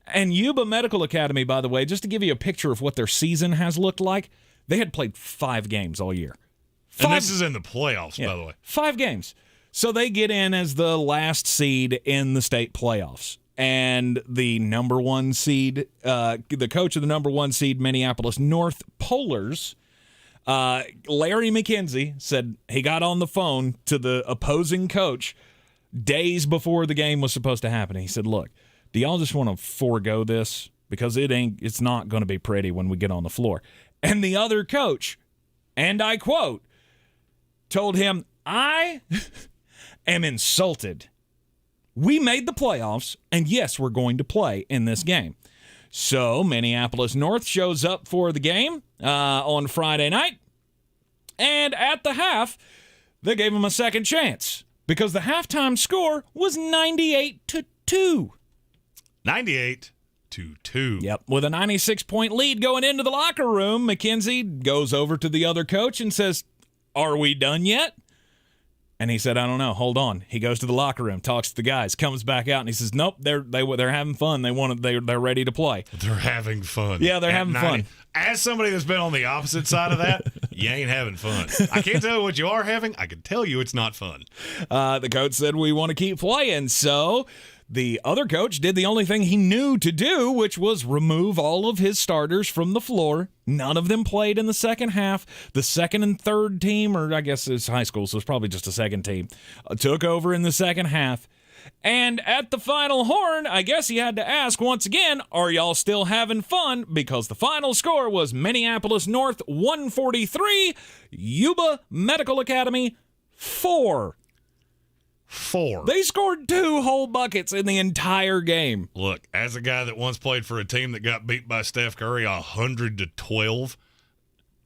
And Yuba Medical Academy, by the way, just to give you a picture of what their season has looked like, they had played 5 games all year. And this is in the playoffs, by the way. 5 games. So they get in as the last seed in the state playoffs. And the number 1 seed, the coach of the number 1 seed, Minneapolis North Polars, Larry McKenzie, said he got on the phone to the opposing coach days before the game was supposed to happen. He said, look, do y'all just want to forego this? Because it's not going to be pretty when we get on the floor. And the other coach, and I quote, told him, I am insulted. We made the playoffs, and yes, we're going to play in this game. So Minneapolis North shows up for the game on Friday night. And at the half, they gave him a second chance because the halftime score was 98-2. 98-2. Yep. With a 96-point lead going into the locker room, McKenzie goes over to the other coach and says, "Are we done yet?" And he said, "I don't know. Hold on." He goes to the locker room, talks to the guys, comes back out, and he says, "Nope, they're having fun. They're ready to play." They're having fun. Yeah, they're having fun. As somebody that's been on the opposite side of that, you ain't having fun. I can't tell you what you are having. I can tell you it's not fun. The coach said, "We want to keep playing." So the other coach did the only thing he knew to do, which was remove all of his starters from the floor. None of them played in the second half. The second and third team, or I guess it's high school, so it's probably just a second team, took over in the second half. And at the final horn, I guess he had to ask once again, "Are y'all still having fun?" Because the final score was Minneapolis North 143, Yuba Medical Academy 4. They scored 2 whole buckets in the entire game. Look, as a guy that once played for a team that got beat by Steph Curry 100-12,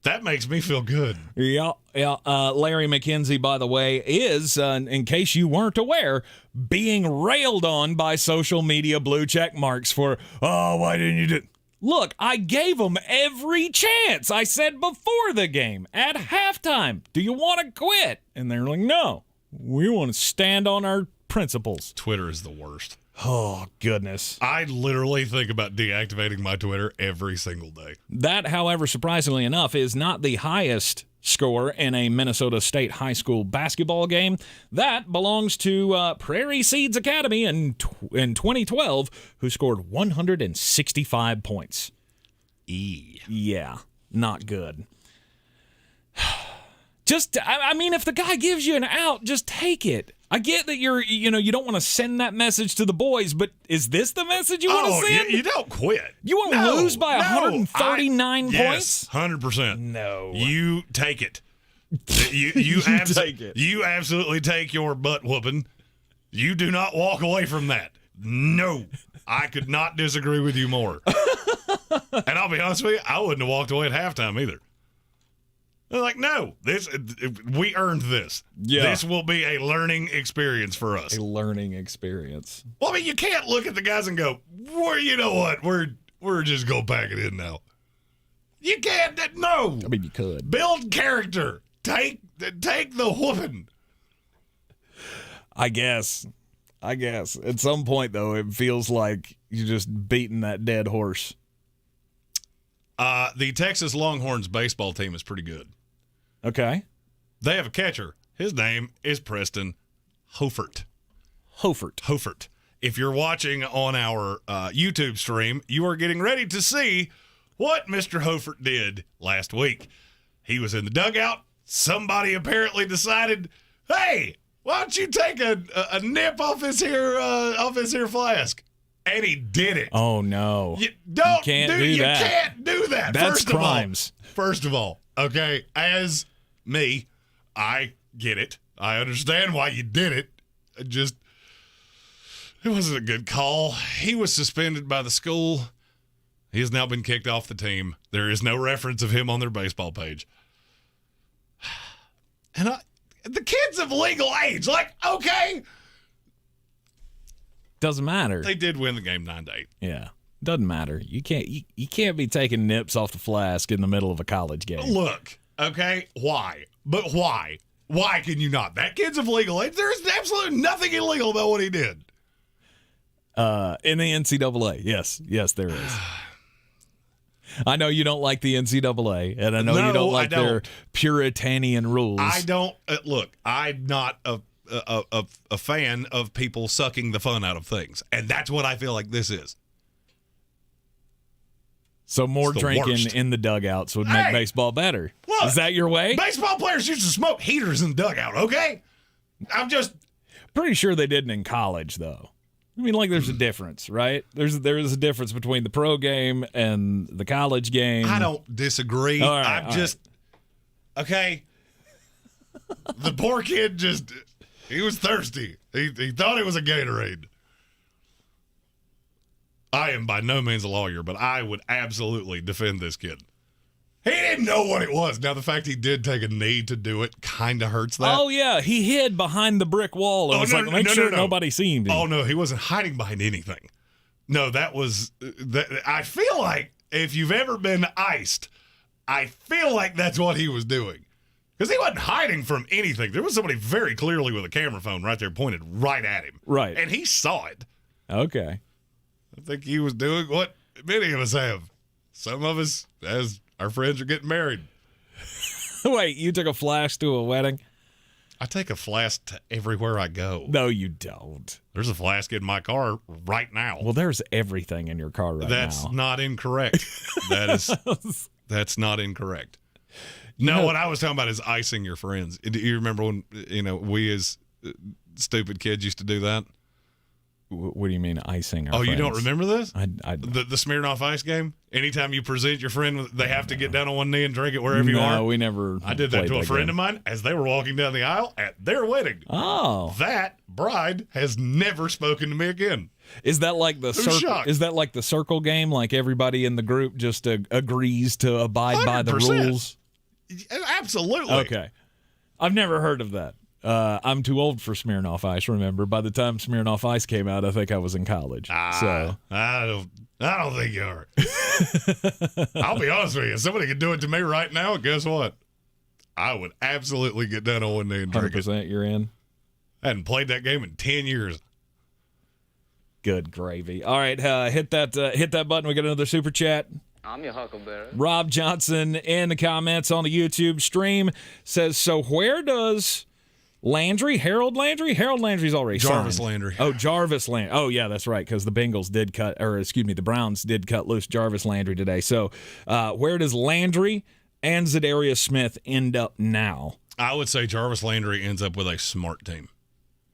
that makes me feel good. Yeah. Larry McKenzie, by the way, is, in case you weren't aware, being railed on by social media blue check marks for, why didn't you do... Look, I gave them every chance. I said before the game, at halftime, "Do you want to quit?" And they're like, "No. We want to stand on our principles." Twitter is the worst. Oh, goodness. I literally think about deactivating my Twitter every single day. That, however, surprisingly enough, is not the highest score in a Minnesota State high school basketball game. That belongs to Prairie Seeds Academy in 2012, who scored 165 points. Yeah, not good. I mean, if the guy gives you an out, just take it. I get that you don't want to send that message to the boys, but is this the message you want to send? You don't quit. You want to lose by 139 points? Yes, 100%. No. You take it. You take it. You absolutely take your butt whooping. You do not walk away from that. No. I could not disagree with you more. And I'll be honest with you, I wouldn't have walked away at halftime either. They're like, "No, we earned this. Yeah. This will be a learning experience for us." A learning experience. Well, I mean, you can't look at the guys and go, "Well, you know what? We're just gonna pack it in now." You can't. No. I mean, you could build character. Take the whooping. I guess. At some point, though, it feels like you're just beating that dead horse. The Texas Longhorns baseball team is pretty good. Okay. They have a catcher. His name is Preston Hofert. Hofert. If you're watching on our YouTube stream, you are getting ready to see what Mr. Hofert did last week. He was in the dugout. Somebody apparently decided, "Hey, why don't you take a nip off this here flask?" And he did it. Oh no! You can't do that. You can't do that. That's crimes. First of all, okay, as me, I get it. I understand why you did it. It wasn't a good call. He was suspended by the school. He has now been kicked off the team. There is no reference of him on their baseball page. And the kid's of legal age. Like, okay. Doesn't matter. They did win the game 9-8. Yeah. Doesn't matter. You can't be taking nips off the flask in the middle of a college game. Look, okay, why? But why? Why can you not? That kid's of legal age. There's absolutely nothing illegal about what he did. In the NCAA, yes, there is. I know you don't like the NCAA, and I know you don't like their Puritanian rules. I don't. Look, I'm not a fan of people sucking the fun out of things, and that's what I feel like this is. So more drinking in the dugouts would make baseball better. Look, is that your way? Baseball players used to smoke heaters in the dugout, okay? I'm just pretty sure they didn't in college, though. I mean, like, there's a difference, right? There is a difference between the pro game and the college game. I don't disagree. Okay. The poor kid he was thirsty. He thought it was a Gatorade. I am by no means a lawyer, but I would absolutely defend this kid. He didn't know what it was. Now, the fact he did take a knee to do it kind of hurts that. Oh, yeah. He hid behind the brick wall and was like, make sure nobody seen him. Oh, no, he wasn't hiding behind anything. No, that was I feel like if you've ever been iced, I feel like that's what he was doing. Because he wasn't hiding from anything. There was somebody very clearly with a camera phone right there pointed right at him. Right. And he saw it. Okay. I think he was doing what many of us have. Some of us, as our friends are getting married. Wait, you took a flash to a wedding? I take a flask to everywhere I go. No, you don't. There's a flask in my car right now. Well, there's everything in your car right now. That's not incorrect. That's not incorrect. No, what I was talking about is icing your friends. Do you remember when, we as stupid kids used to do that? What do you mean icing our friends? You don't remember this? The Smirnoff Ice game? Anytime you present your friend, they have to get down on one knee and drink it wherever you are? No, we never I did that to a friend of mine as they were walking down the aisle at their wedding. Oh. That bride has never spoken to me again. Is that like the circle? Is that like the circle game? Like everybody in the group just agrees to abide by the 100%. rules? Absolutely. Okay. I've never heard of that. I'm too old for Smirnoff Ice, remember. By the time Smirnoff Ice came out, I think I was in college. So I don't think you are. I'll be honest with you. If somebody could do it to me right now, guess what? I would absolutely get down on one knee and drink 100% you're in? I hadn't played that game in 10 years. Good gravy. All right, hit that button. We got another super chat. I'm your huckleberry. Rob Johnson in the comments on the YouTube stream says, so where does Harold Landry's already Jarvis signed. Landry. Oh, Jarvis Landry. Oh, yeah, that's right, because the the Browns did cut loose Jarvis Landry today. So where does Landry and Zadarius Smith end up now? I would say Jarvis Landry ends up with a smart team,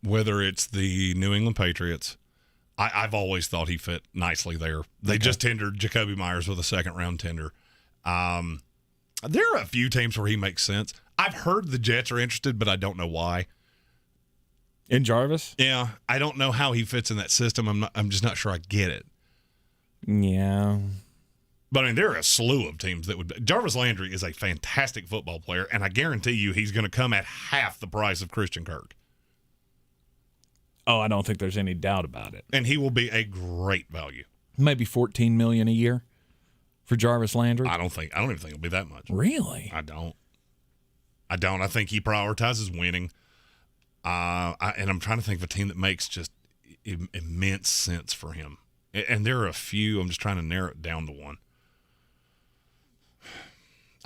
whether it's the New England Patriots. I've always thought he fit nicely there. They just tendered Jacoby Myers with a second-round tender. There are a few teams where he makes sense. I've heard the Jets are interested, but I don't know why. In Jarvis? Yeah, I don't know how he fits in that system. I'm just not sure I get it. Yeah. But, I mean, there are a slew of teams that would – Jarvis Landry is a fantastic football player, and I guarantee you he's going to come at half the price of Christian Kirk. Oh, I don't think there's any doubt about it. And he will be a great value. Maybe $14 million a year for Jarvis Landry? I don't even think it'll be that much. Really? I don't. I think he prioritizes winning. And I'm trying to think of a team that makes just immense sense for him. And there are a few. I'm just trying to narrow it down to one.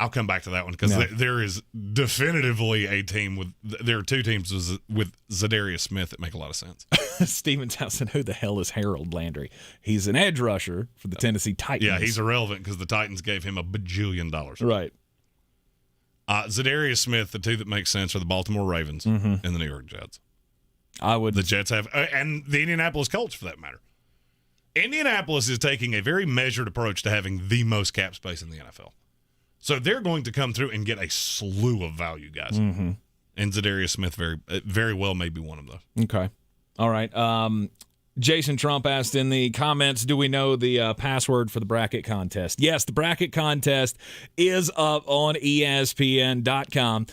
I'll come back to that one because there is definitively a team there are two teams with Zadarius Smith that make a lot of sense. Steven Townsend, who the hell is Harold Landry? He's an edge rusher for the Tennessee Titans. Yeah, he's irrelevant because the Titans gave him $1 bajillion. Right. Zadarius Smith, the two that make sense are the Baltimore Ravens and the New York Jets. The Jets have, and the Indianapolis Colts for that matter. Indianapolis is taking a very measured approach to having the most cap space in the NFL. So they're going to come through and get a slew of value, guys. Mm-hmm. And Zadarius Smith very well may be one of those. Okay. All right. Jason Trump asked in the comments, do we know the password for the bracket contest? Yes, the bracket contest is up on ESPN.com.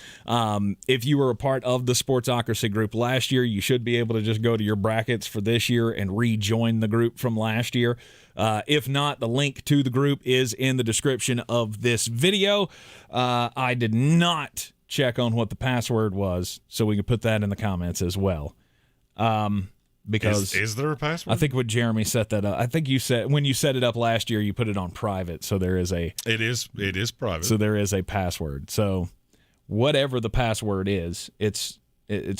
If you were a part of the Sportsocracy group last year, you should be able to just go to your brackets for this year and rejoin the group from last year. If not, the link to the group is in the description of this video. I did not check on what the password was, so we can put that in the comments as well. Because is there a password? I think when Jeremy set that up, I think you said when you set it up last year, you put it on private, so there is a. It is private. So there is a password. So whatever the password is, it's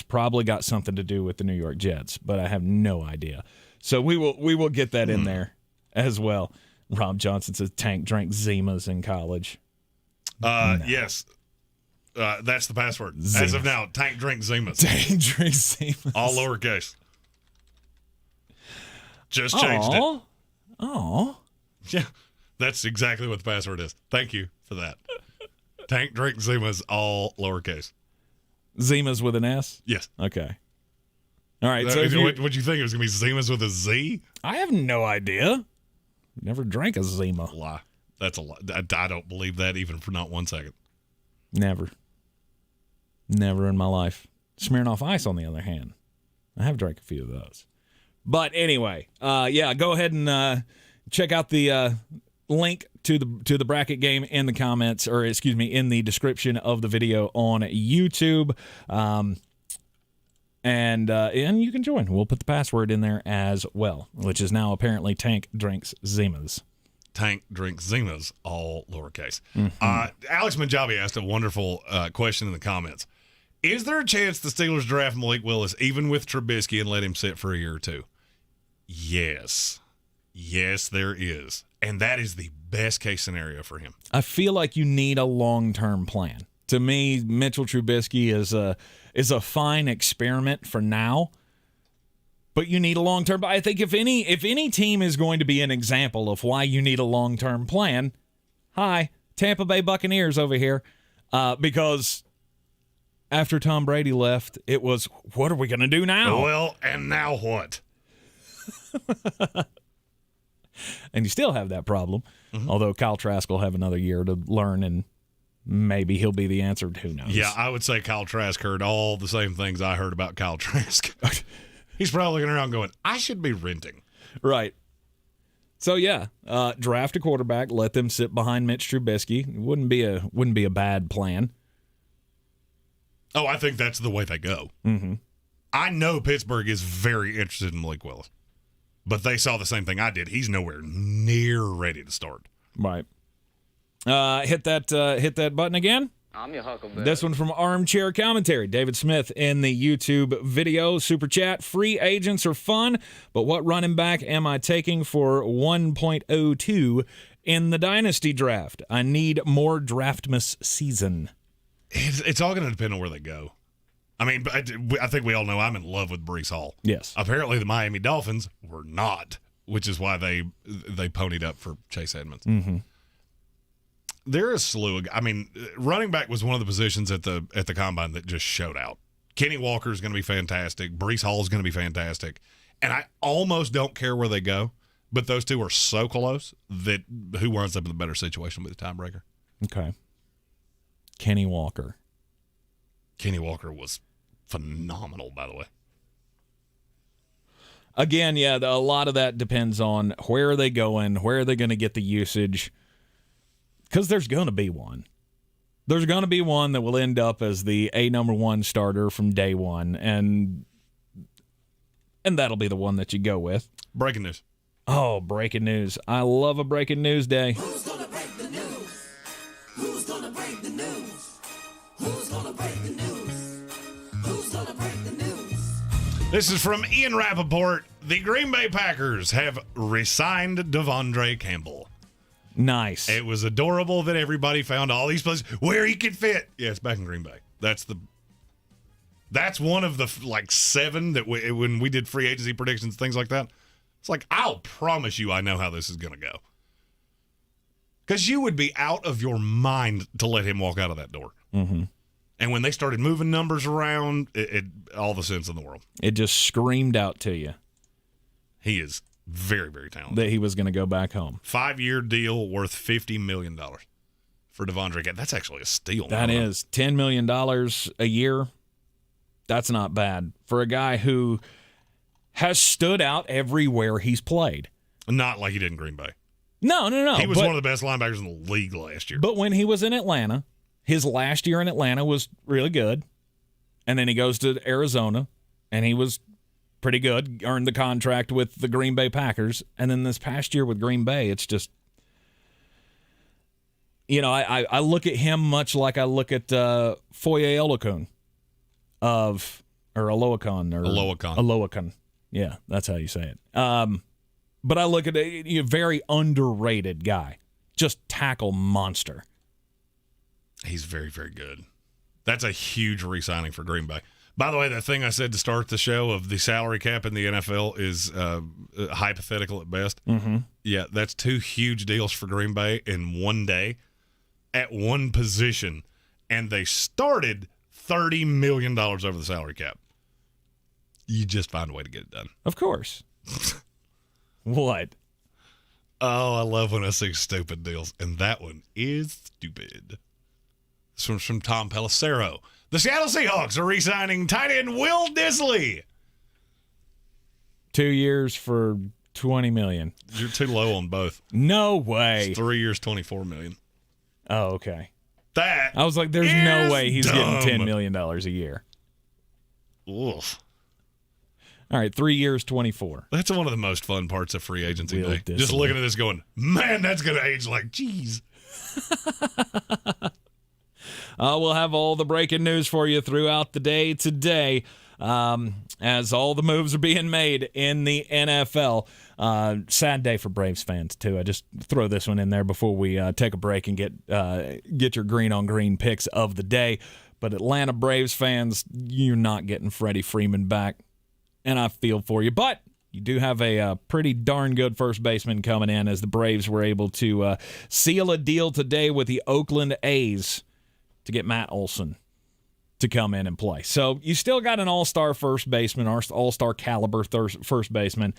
probably got something to do with the New York Jets, but I have no idea. So we will get that in there as well. Rob Johnson says Tank drank Zimas in college. No. Yes. That's the password. Zimas. As of now, Tank drink Zimas. Tank drink Zimas. All lowercase. Just changed it. Oh. Yeah. That's exactly what the password is. Thank you for that. Tank drink Zimas, all lowercase. Zimas with an S? Yes. Okay. All right. So what'd you think? It was going to be Zimas with a Z? I have no idea. Never drank a Zima. Lie. That's a lot. I don't believe that even for not 1 second. Never in my life. Smirnoff Ice, on the other hand, I have drank a few of those. But anyway, go ahead and check out the link to the bracket game in the comments, or excuse me, in the description of the video on YouTube. And you can join. We'll put the password in there as well, which is now apparently Tank Drinks Zimas. Tank Drinks Zimas, all lowercase. Mm-hmm. Alex Manjabi asked a wonderful question in the comments. Is there a chance the Steelers draft Malik Willis even with Trubisky and let him sit for a year or two? Yes. Yes, there is. And that is the best case scenario for him. I feel like you need a long-term plan. To me, Mitchell Trubisky is a fine experiment for now, but you need a long-term. I think if any team is going to be an example of why you need a long-term plan, Tampa Bay Buccaneers over here, because after Tom Brady left, it was, what are we going to do now? Well, and now what? And you still have that problem, although Kyle Trask will have another year to learn, and maybe he'll be the answer. Who knows? Yeah, I would say Kyle Trask heard all the same things I heard about Kyle Trask. He's probably looking around going, I should be renting. Right. So, draft a quarterback, let them sit behind Mitch Trubisky. It wouldn't be a bad plan. Oh, I think that's the way they go. Mm-hmm. I know Pittsburgh is very interested in Malik Willis, but they saw the same thing I did. He's nowhere near ready to start. Right. Hit that button again. I'm your Huckleberry. This one from Armchair Commentary. David Smith in the YouTube video. Super chat. Free agents are fun, but what running back am I taking for 1.02 in the Dynasty draft? I need more Draftmas season. It's all going to depend on where they go. I mean, I think we all know I'm in love with Breece Hall. Yes. Apparently the Miami Dolphins were not, which is why they ponied up for Chase Edmonds. Mm-hmm. There is a slew of, running back was one of the positions at the combine that just showed out. Kenny Walker is going to be fantastic. Breece Hall is going to be fantastic. And I almost don't care where they go, but those two are so close that who winds up in a better situation with the tiebreaker? Okay. Kenny Walker. Kenny Walker was phenomenal, by the way. Again, a lot of that depends on where are they going, where are they going to get the usage. Because there's going to be one. There's going to be one that will end up as the number one starter from day one, and that'll be the one that you go with. Breaking news. Oh, breaking news. I love a breaking news day. Who's going to break the news? Who's going to break the news? Who's going to break the news? Who's going to break the news? This is from Ian Rappaport. The Green Bay Packers have re-signed Devondre Campbell. Nice. It was adorable that everybody found all these places where he could fit. Yeah, it's back in Green Bay. That's one of the seven that when we did free agency predictions, things like that. It's like, I'll promise you I know how this is going to go. Because you would be out of your mind to let him walk out of that door. Mm-hmm. And when they started moving numbers around, it all the sense in the world. It just screamed out to you. He is very, very talented. That he was going to go back home. 5-year deal worth $50 million for Devondre Campbell. That's actually a steal. That is $10 million a year. That's not bad for a guy who has stood out everywhere he's played. Not like he did in Green Bay. No. He was one of the best linebackers in the league last year. But when he was in Atlanta, his last year in Atlanta was really good. And then he goes to Arizona, and he was pretty good, earned the contract with the Green Bay Packers. And then this past year with Green Bay, it's just, I look at him much like I look at Foye Oluokun Aloakon. Yeah, that's how you say it. But I look at a very underrated guy, just tackle monster. He's very, very good. That's a huge re-signing for Green Bay. By the way, that thing I said to start the show of the salary cap in the NFL is hypothetical at best. Mm-hmm. Yeah, that's 2 huge deals for Green Bay in one day at one position, and they started $30 million over the salary cap. You just find a way to get it done. Of course. What? Oh, I love when I see stupid deals, and that one is stupid. This one's from Tom Pelissero. The Seattle Seahawks are re-signing tight end Will Disley. 2 years for $20 million. You're too low on both. No way. It's 3 years, $24 million. Oh, okay. That I was like, there's no way he's dumb. getting $10 million a year. Oof. All right, 3 years, 24. That's one of the most fun parts of free agency Will day. Disley. Just looking at this going, man, that's going to age like cheese. We'll have all the breaking news for you throughout the day today as all the moves are being made in the NFL. Sad day for Braves fans, too. I just throw this one in there before we take a break and get your green on green picks of the day. But Atlanta Braves fans, you're not getting Freddie Freeman back, and I feel for you. But you do have a pretty darn good first baseman coming in as the Braves were able to seal a deal today with the Oakland A's to get Matt Olson to come in and play. So you still got an all-star first baseman, all-star caliber first baseman,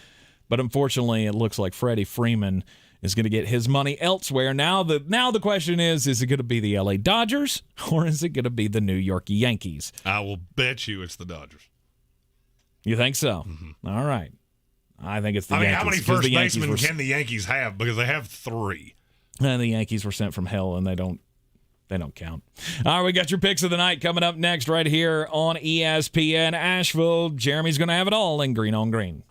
but unfortunately it looks like Freddie Freeman is going to get his money elsewhere. Now the question is it going to be the LA Dodgers or is it going to be the New York Yankees? I will bet you it's the Dodgers. You think so? Mm-hmm. All right. I think it's the Yankees. Yankees. How many first basemen can the Yankees have? Because they have 3. And the Yankees were sent from hell, and they don't count. All right, we got your picks of the night coming up next right here on ESPN Asheville. Jeremy's going to have it all in Green on Green.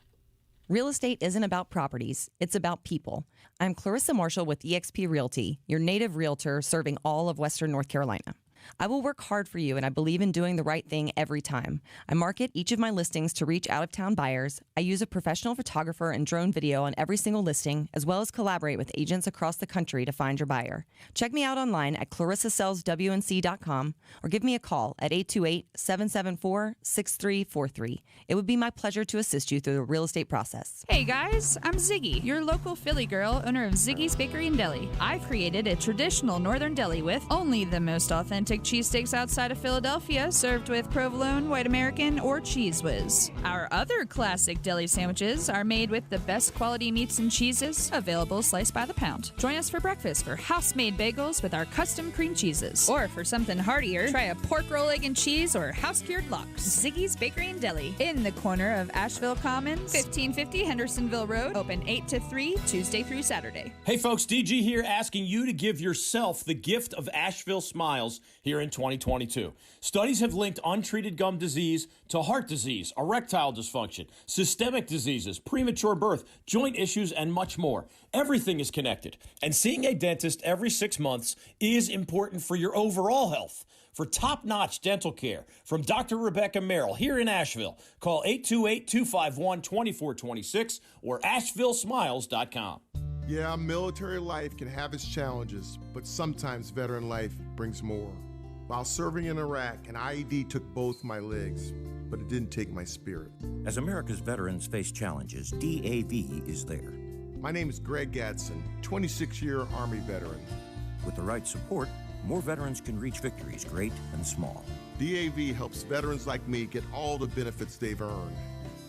Real estate isn't about properties. It's about people. I'm Clarissa Marshall with eXp Realty, your native realtor serving all of Western North Carolina. I will work hard for you, and I believe in doing the right thing every time. I market each of my listings to reach out-of-town buyers. I use a professional photographer and drone video on every single listing, as well as collaborate with agents across the country to find your buyer. Check me out online at clarissasellswnc.com or give me a call at 828-774-6343. It would be my pleasure to assist you through the real estate process. Hey guys, I'm Ziggy, your local Philly girl, owner of Ziggy's Bakery and Deli. I've created a traditional northern deli with only the most authentic cheesesteaks outside of Philadelphia, served with provolone, white American, or Cheese Whiz. Our other classic deli sandwiches are made with the best quality meats and cheeses, available sliced by the pound. Join us for breakfast for house-made bagels with our custom cream cheeses. Or for something heartier, try a pork roll, egg and cheese, or house-cured lox. Ziggy's Bakery and Deli, in the corner of Asheville Commons, 1550 Hendersonville Road, open 8 to 3, Tuesday through Saturday. Hey folks, DG here asking you to give yourself the gift of Asheville Smiles here in 2022. Studies have linked untreated gum disease to heart disease, erectile dysfunction, systemic diseases, premature birth, joint issues, and much more. Everything is connected. And seeing a dentist every 6 months is important for your overall health. For top-notch dental care from Dr. Rebecca Merrill here in Asheville, call 828-251-2426 or AshevilleSmiles.com. Yeah, military life can have its challenges, but sometimes veteran life brings more. While serving in Iraq, an IED took both my legs, but it didn't take my spirit. As America's veterans face challenges, DAV is there. My name is Greg Gadsden, 26-year Army veteran. With the right support, more veterans can reach victories, great and small. DAV helps veterans like me get all the benefits they've earned,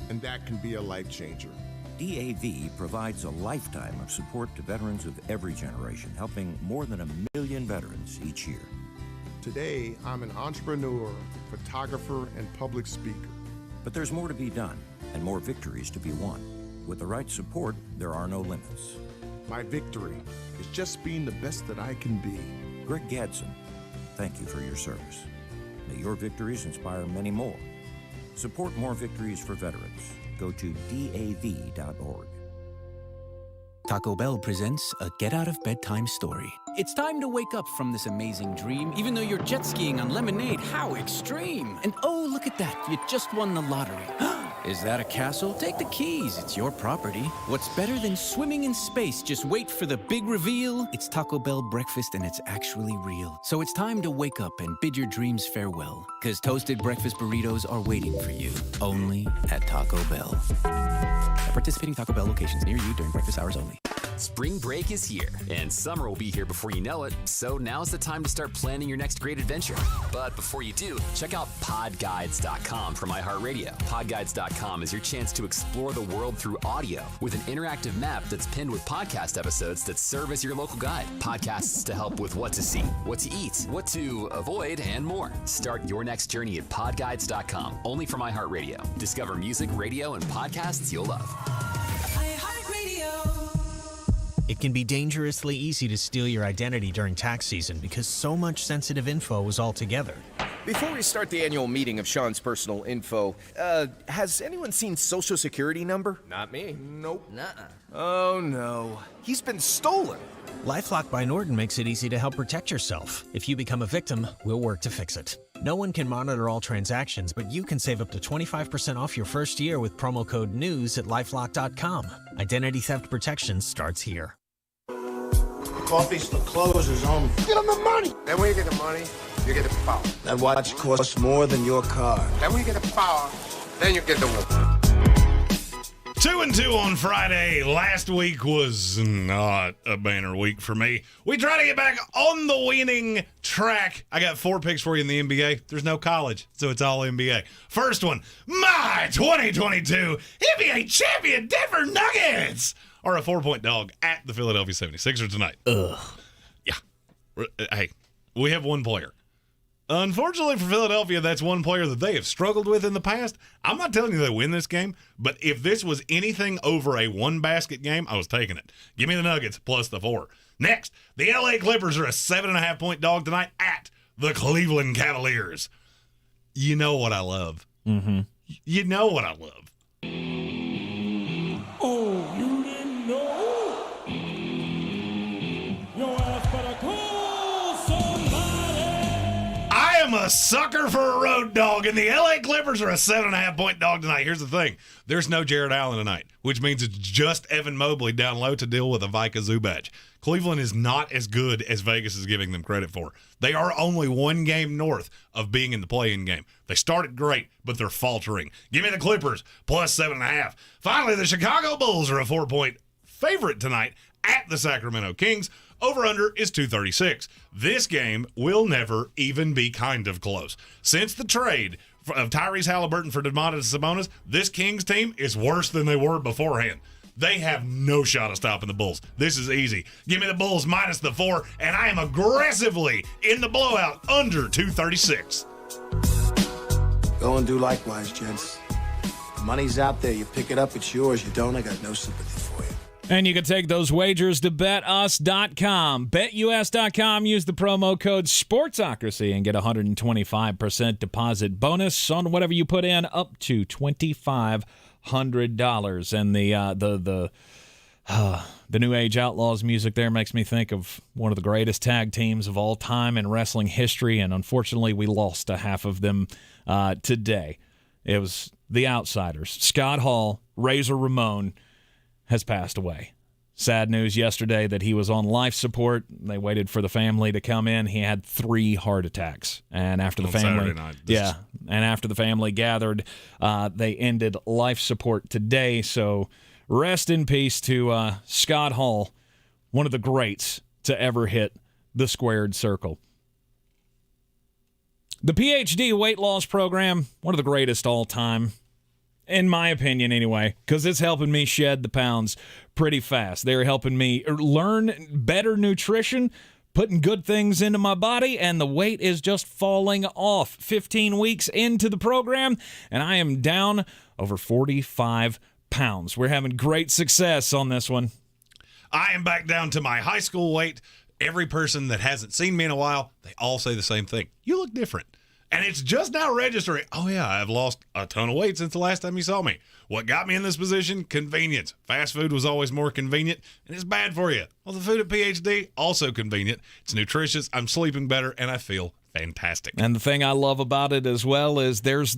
and that can be a life changer. DAV provides a lifetime of support to veterans of every generation, helping more than 1 million veterans each year. Today, I'm an entrepreneur, photographer, and public speaker. But there's more to be done and more victories to be won. With the right support, there are no limits. My victory is just being the best that I can be. Greg Gadsden, thank you for your service. May your victories inspire many more. Support more victories for veterans. Go to DAV.org. Taco Bell presents a get-out-of-bedtime story. It's time to wake up from this amazing dream, even though you're jet skiing on lemonade. How extreme! And oh, look at that, you just won the lottery. Is that a castle? Take the keys, it's your property. What's better than swimming in space? Just wait for the big reveal. It's Taco Bell breakfast and it's actually real. So it's time to wake up and bid your dreams farewell. Because toasted breakfast burritos are waiting for you, only at Taco Bell. At participating Taco Bell locations near you during breakfast hours only. Spring break is here, and summer will be here before you know it, so now's the time to start planning your next great adventure. But before you do, check out podguides.com from iHeartRadio. Podguides.com is your chance to explore the world through audio with an interactive map that's pinned with podcast episodes that serve as your local guide. Podcasts to help with what to see, what to eat, what to avoid, and more. Start your next journey at podguides.com, only from iHeartRadio. Discover music, radio, and podcasts you'll love. It can be dangerously easy to steal your identity during tax season because so much sensitive info is all together. Before we start the annual meeting of Sean's personal info, has anyone seen Social Security number? Not me. Nope. Nuh-uh. Oh, no. He's been stolen. LifeLock by Norton makes it easy to help protect yourself. If you become a victim, we'll work to fix it. No one can monitor all transactions, but you can save up to 25% off your first year with promo code NEWS at LifeLock.com. Identity theft protection starts here. Coffee's the closer's on. Get him the money. Then when you get the money, you get the power. That watch costs more than your car. Then when you get the power, then you get the woman. 2-2 on Friday. Last week was not a banner week for me. We try to get back on the winning track. I got 4 picks for you in the NBA. There's no college, so it's all NBA. First one, my 2022 NBA champion Denver Nuggets are a 4-point dog at the Philadelphia 76ers tonight. Ugh. Yeah. Hey, we have one player. Unfortunately for Philadelphia, that's one player that they have struggled with in the past. I'm not telling you they win this game, but if this was anything over a one-basket game, I was taking it. Give me the Nuggets plus the 4. Next, the LA Clippers are a 7.5-point dog tonight at the Cleveland Cavaliers. You know what I love. Mm-hmm. You know what I love. Oh, you didn't know? Your ass better call somebody. I am a sucker for a road dog, and the LA Clippers are a 7.5-point dog tonight. Here's the thing. There's no Jared Allen tonight, which means it's just Evan Mobley down low to deal with a Vika Zubac. Cleveland is not as good as Vegas is giving them credit for. They are only 1 game north of being in the play-in game. They started great, but they're faltering. Give me the Clippers, plus 7.5. Finally, the Chicago Bulls are a 4-point favorite tonight at the Sacramento Kings. Over-under is 236. This game will never even be kind of close. Since the trade of Tyrese Halliburton for Domantas Sabonis, this Kings team is worse than they were beforehand. They have no shot of stopping the Bulls. This is easy. Give me the Bulls minus the 4, and I am aggressively in the blowout under 236. Go and do likewise, gents. The money's out there. You pick it up, it's yours. You don't, I got no sympathy for you. And you can take those wagers to betus.com. BetUS.com. Use the promo code Sportsocracy and get a 125% deposit bonus on whatever you put in, up to $2,500. And the New Age Outlaws music there makes me think of one of the greatest tag teams of all time in wrestling history, and unfortunately we lost a half of them today. It was the Outsiders. Scott Hall, Razor Ramon, has passed away. Sad news yesterday that he was on life support. They waited for the family to come in. He had 3 heart attacks, and after the family, and after the family gathered, they ended life support today. So, rest in peace to Scott Hall, one of the greats to ever hit the squared circle. The PhD weight loss program, one of the greatest all time. In my opinion, anyway, because it's helping me shed the pounds pretty fast. They're helping me learn better nutrition, putting good things into my body, and the weight is just falling off. 15 weeks into the program, and I am down over 45 pounds. We're having great success on this one. I am back down to my high school weight. Every person that hasn't seen me in a while, they all say the same thing. You look different. And it's just now registering, oh yeah, I've lost a ton of weight since the last time you saw me. What got me in this position? Convenience. Fast food was always more convenient, and it's bad for you. Well, the food at PhD, also convenient. It's nutritious, I'm sleeping better, and I feel fantastic. And the thing I love about it as well is there's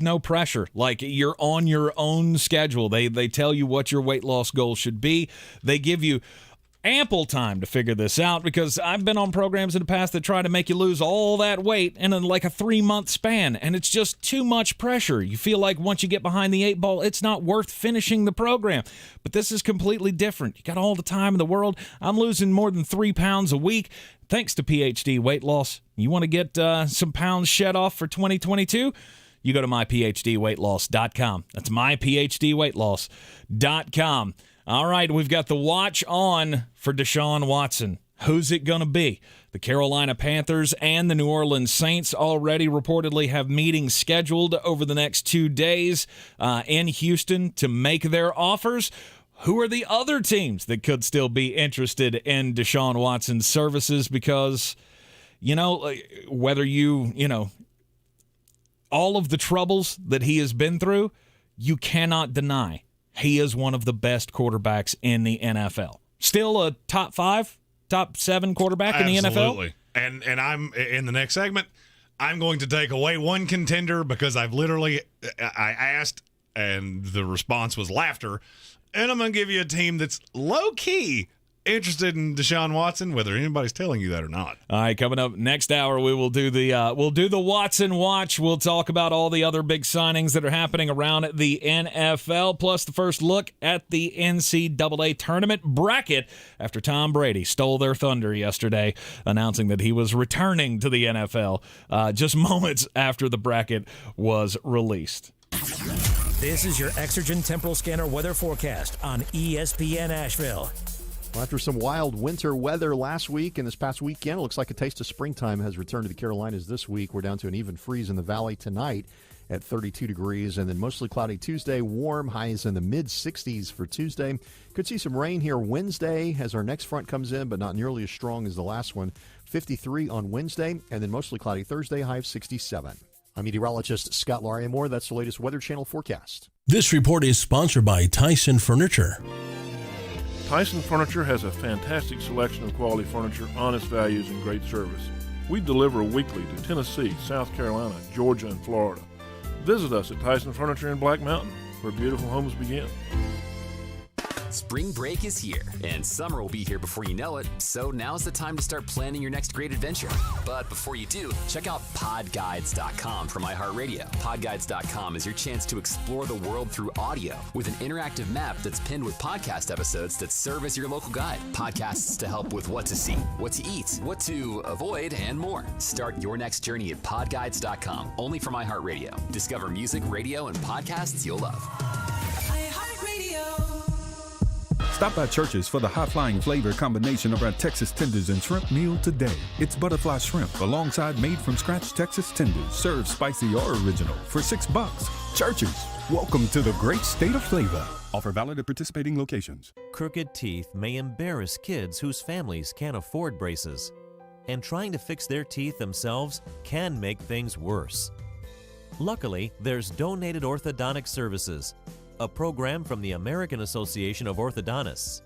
no pressure. Like, you're on your own schedule. They tell you what your weight loss goal should be. They give you ample time to figure this out because I've been on programs in the past that try to make you lose all that weight in like a 3-month span, and it's just too much pressure. You feel like once you get behind the 8 ball, it's not worth finishing the program. But this is completely different. You got all the time in the world. I'm losing more than 3 pounds a week thanks to PhD weight loss. You want to get some pounds shed off for 2022? You go to myphdweightloss.com. That's myphdweightloss.com. All right, we've got the watch on for Deshaun Watson. Who's it going to be? The Carolina Panthers and the New Orleans Saints already reportedly have meetings scheduled over the next 2 days in Houston to make their offers. Who are the other teams that could still be interested in Deshaun Watson's services? Because, whether all of the troubles that he has been through, you cannot deny he is one of the best quarterbacks in the NFL. Still a top 5, top 7 quarterback in the NFL? Absolutely. And I'm in the next segment, I'm going to take away one contender because I asked and the response was laughter. And I'm going to give you a team that's low-key interested in Deshaun Watson, whether anybody's telling you that or not. All right, coming up next hour, we will do the Watson Watch. We'll talk about all the other big signings that are happening around the NFL, plus the first look at the NCAA tournament bracket after Tom Brady stole their thunder yesterday, announcing that he was returning to the NFL just moments after the bracket was released. This is your Exergen Temporal Scanner weather forecast on ESPN Asheville. Well, after some wild winter weather last week and this past weekend, it looks like a taste of springtime has returned to the Carolinas this week. We're down to an even freeze in the valley tonight at 32 degrees, and then mostly cloudy Tuesday, warm, highs in the mid-60s for Tuesday. Could see some rain here Wednesday as our next front comes in, but not nearly as strong as the last one. 53 on Wednesday, and then mostly cloudy Thursday, high of 67. I'm meteorologist Scott Larimore. That's the latest Weather Channel forecast. This report is sponsored by Tyson Furniture. Tyson Furniture has a fantastic selection of quality furniture, honest values, and great service. We deliver weekly to Tennessee, South Carolina, Georgia, and Florida. Visit us at Tyson Furniture in Black Mountain, where beautiful homes begin. Spring break is here, and summer will be here before you know it, so now's the time to start planning your next great adventure. But before you do, check out podguides.com from iHeartRadio. Podguides.com is your chance to explore the world through audio with an interactive map that's pinned with podcast episodes that serve as your local guide. Podcasts to help with what to see, what to eat, what to avoid, and more. Start your next journey at podguides.com, only from iHeartRadio. Discover music, radio, and podcasts you'll love. Stop by Church's for the high-flying flavor combination of our Texas tenders and shrimp meal today. It's butterfly shrimp alongside made-from-scratch Texas tenders, served spicy or original for $6. Church's, welcome to the great state of flavor. Offer valid at participating locations. Crooked teeth may embarrass kids whose families can't afford braces. And trying to fix their teeth themselves can make things worse. Luckily, there's Donated Orthodontic Services, a program from the American Association of Orthodontists.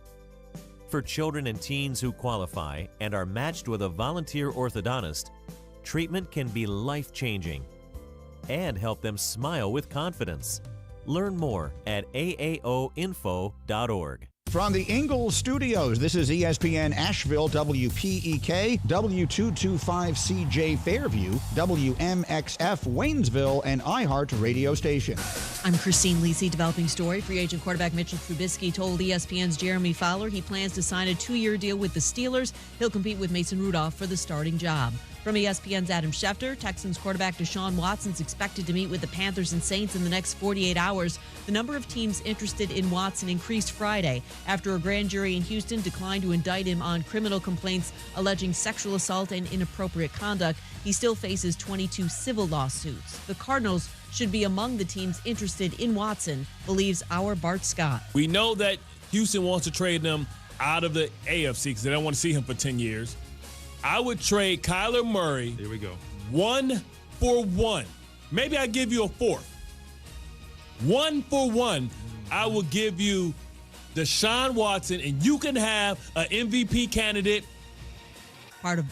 For children and teens who qualify and are matched with a volunteer orthodontist, treatment can be life-changing and help them smile with confidence. Learn more at aaoinfo.org. From the Ingles Studios, this is ESPN Asheville, WPEK, W225CJ Fairview, WMXF Waynesville, and iHeart radio station. I'm Christine Lisi, developing story. Free agent quarterback Mitch Trubisky told ESPN's Jeremy Fowler he plans to sign a 2-year deal with the Steelers. He'll compete with Mason Rudolph for the starting job. From ESPN's Adam Schefter, Texans quarterback Deshaun Watson is expected to meet with the Panthers and Saints in the next 48 hours. The number of teams interested in Watson increased Friday after a grand jury in Houston declined to indict him on criminal complaints alleging sexual assault and inappropriate conduct. He still faces 22 civil lawsuits. The Cardinals should be among the teams interested in Watson, believes our Bart Scott. We know that Houston wants to trade him out of the AFC because they don't want to see him for 10 years. I would trade Kyler Murray. Here we go. 1 for 1. Maybe I give you a fourth. 1 for 1. I will give you Deshaun Watson, and you can have an MVP candidate. Bart of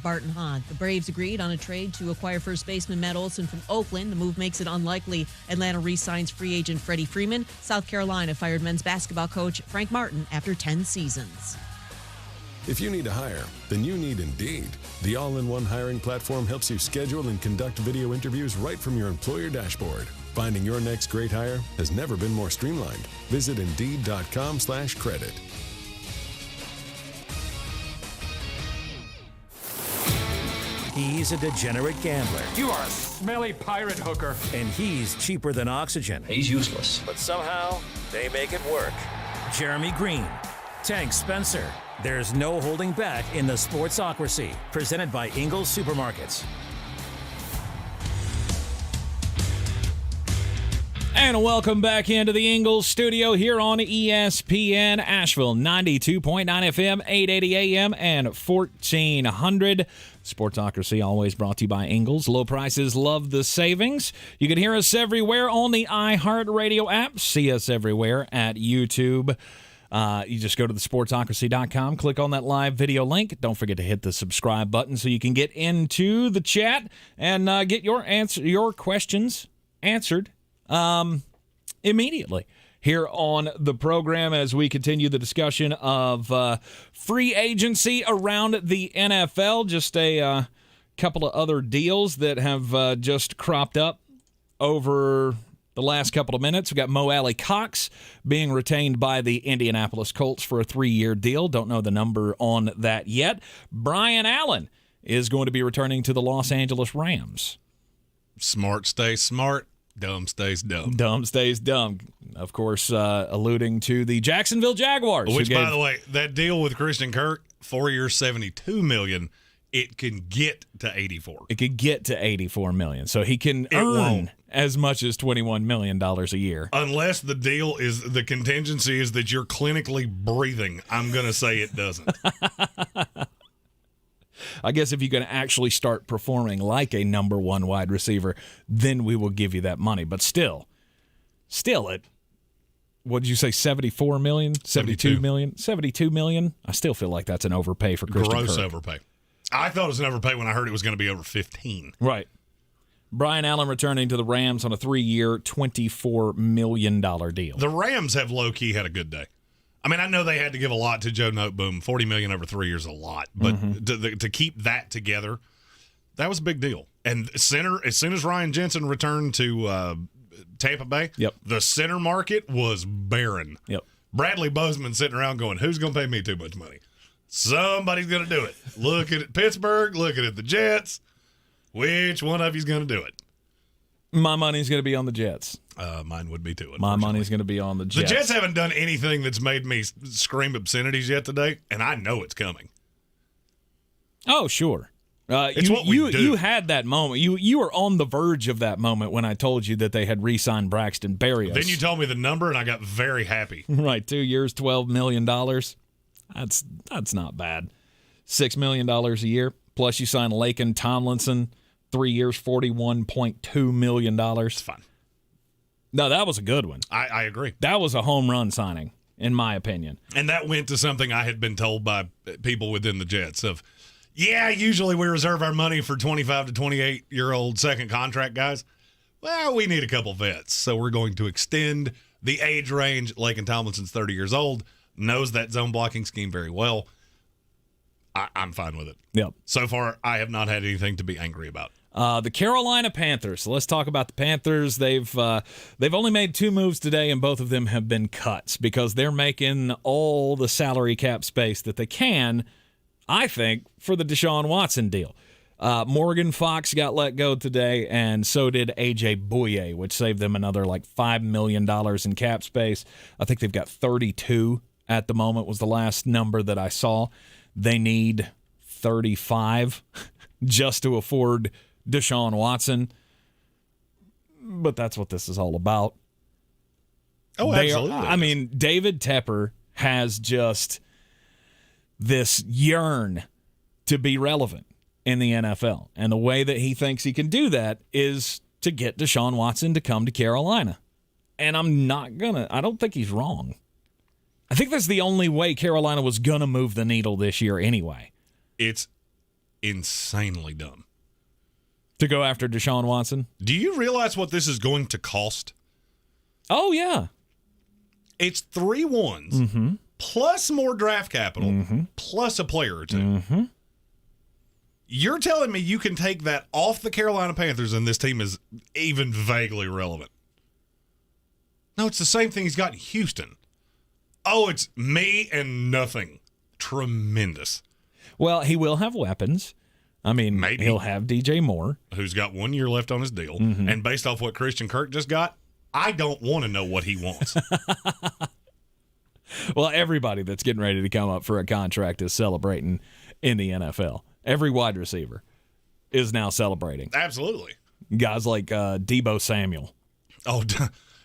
Barton Hahn. The Braves agreed on a trade to acquire first baseman Matt Olson from Oakland. The move makes it unlikely Atlanta re-signs free agent Freddie Freeman. South Carolina fired men's basketball coach Frank Martin after 10 seasons. If you need to hire, then you need Indeed. The all-in-one hiring platform helps you schedule and conduct video interviews right from your employer dashboard. Finding your next great hire has never been more streamlined. Visit Indeed.com/credit. He's a degenerate gambler. You are a smelly pirate hooker. And he's cheaper than oxygen. He's useless. But somehow, they make it work. Jeremy Greene, Tank Spencer. There's no holding back in the Sportsocracy, presented by Ingles Supermarkets. And welcome back into the Ingles Studio here on ESPN Asheville, 92.9 FM, 880 AM, and 1400. Sportsocracy always brought to you by Ingles. Low prices, love the savings. You can hear us everywhere on the iHeartRadio app. See us everywhere at YouTube. You just go to the sportsocracy.com, click on that live video link. Don't forget to hit the subscribe button so you can get into the chat and get your questions answered immediately here on the program as we continue the discussion of free agency around the NFL. Just a couple of other deals that have just cropped up over the last couple of minutes. We've got Mo Alley-Cox being retained by the Indianapolis Colts for a 3-year deal. Don't know the number on that yet. Brian Allen is going to be returning to the Los Angeles Rams. Smart stays smart. Dumb stays dumb. Dumb stays dumb. Of course, alluding to the Jacksonville Jaguars. Which, by the way, that deal with Christian Kirk, 4 years, $72 million, it can get to 84. It could get to $84 million. So he can earn as much as $21 million a year. Unless the deal is, the contingency is that you're clinically breathing. I'm going to say it doesn't. I guess if you're going to actually start performing like a number one wide receiver, then we will give you that money. But still at, what did you say, $74 million? $72 million? $72 million? I still feel like that's an overpay for Christian Gross Kirk. overpay. I thought it was an overpay when I heard it was going to be over 15. Right. Brian Allen returning to the Rams on a 3-year, $24 million deal. The Rams have low-key had a good day. I mean, I know they had to give a lot to Joe Noteboom. $40 million over 3 years is a lot. But to keep that together, that was a big deal. And center, as soon as Ryan Jensen returned to Tampa Bay, the center market was barren. Bradley Bozeman sitting around going, who's going to pay me too much money? Somebody's going to do it. Looking at Pittsburgh, looking at the Jets. Which one of you's going to do it? My money's going to be on the Jets. Mine would be too. My money's going to be on the Jets. The Jets haven't done anything that's made me scream obscenities yet today, and I know it's coming. Oh, sure. It's what we do. You had that moment. You were on the verge of that moment when I told you that they had re-signed Braxton Berrios. Then you told me the number, and I got very happy. Right, 2 years, $12 million. That's not bad. $6 million a year. Plus you sign Laken Tomlinson, 3 years, $41.2 million. It's fine. No, that was a good one. I agree. That was a home run signing, in my opinion. And that went to something I had been told by people within the Jets of, usually we reserve our money for 25 to 28-year-old second contract guys. Well, we need a couple vets, so we're going to extend the age range. Laken Tomlinson's 30 years old, knows that zone blocking scheme very well. I'm fine with it. Yep. So far, I have not had anything to be angry about. The Carolina Panthers. So let's talk about the Panthers. They've only made 2 moves today, and both of them have been cuts because they're making all the salary cap space that they can, I think, for the Deshaun Watson deal. Morgan Fox got let go today, and so did A.J. Bouye, which saved them another $5 million in cap space. I think they've got 32 at the moment was the last number that I saw. They need 35 just to afford Deshaun Watson. But that's what this is all about. Oh, absolutely. I mean, David Tepper has just this yearn to be relevant in the NFL. And the way that he thinks he can do that is to get Deshaun Watson to come to Carolina. And I don't think he's wrong. I think that's the only way Carolina was going to move the needle this year anyway. It's insanely dumb. To go after Deshaun Watson? Do you realize what this is going to cost? Oh, yeah. It's 3 ones plus more draft capital, plus a player or two. You're telling me you can take that off the Carolina Panthers and this team is even vaguely relevant? No, it's the same thing he's got in Houston. Oh, it's me and nothing. Tremendous. Well, he will have weapons. I mean, maybe he'll have DJ Moore, who's got 1 year left on his deal. And based off what Christian Kirk just got, I don't want to know what he wants. Well, everybody that's getting ready to come up for a contract is celebrating in the NFL. Every wide receiver is now celebrating. Absolutely. Guys like Deebo Samuel. Oh,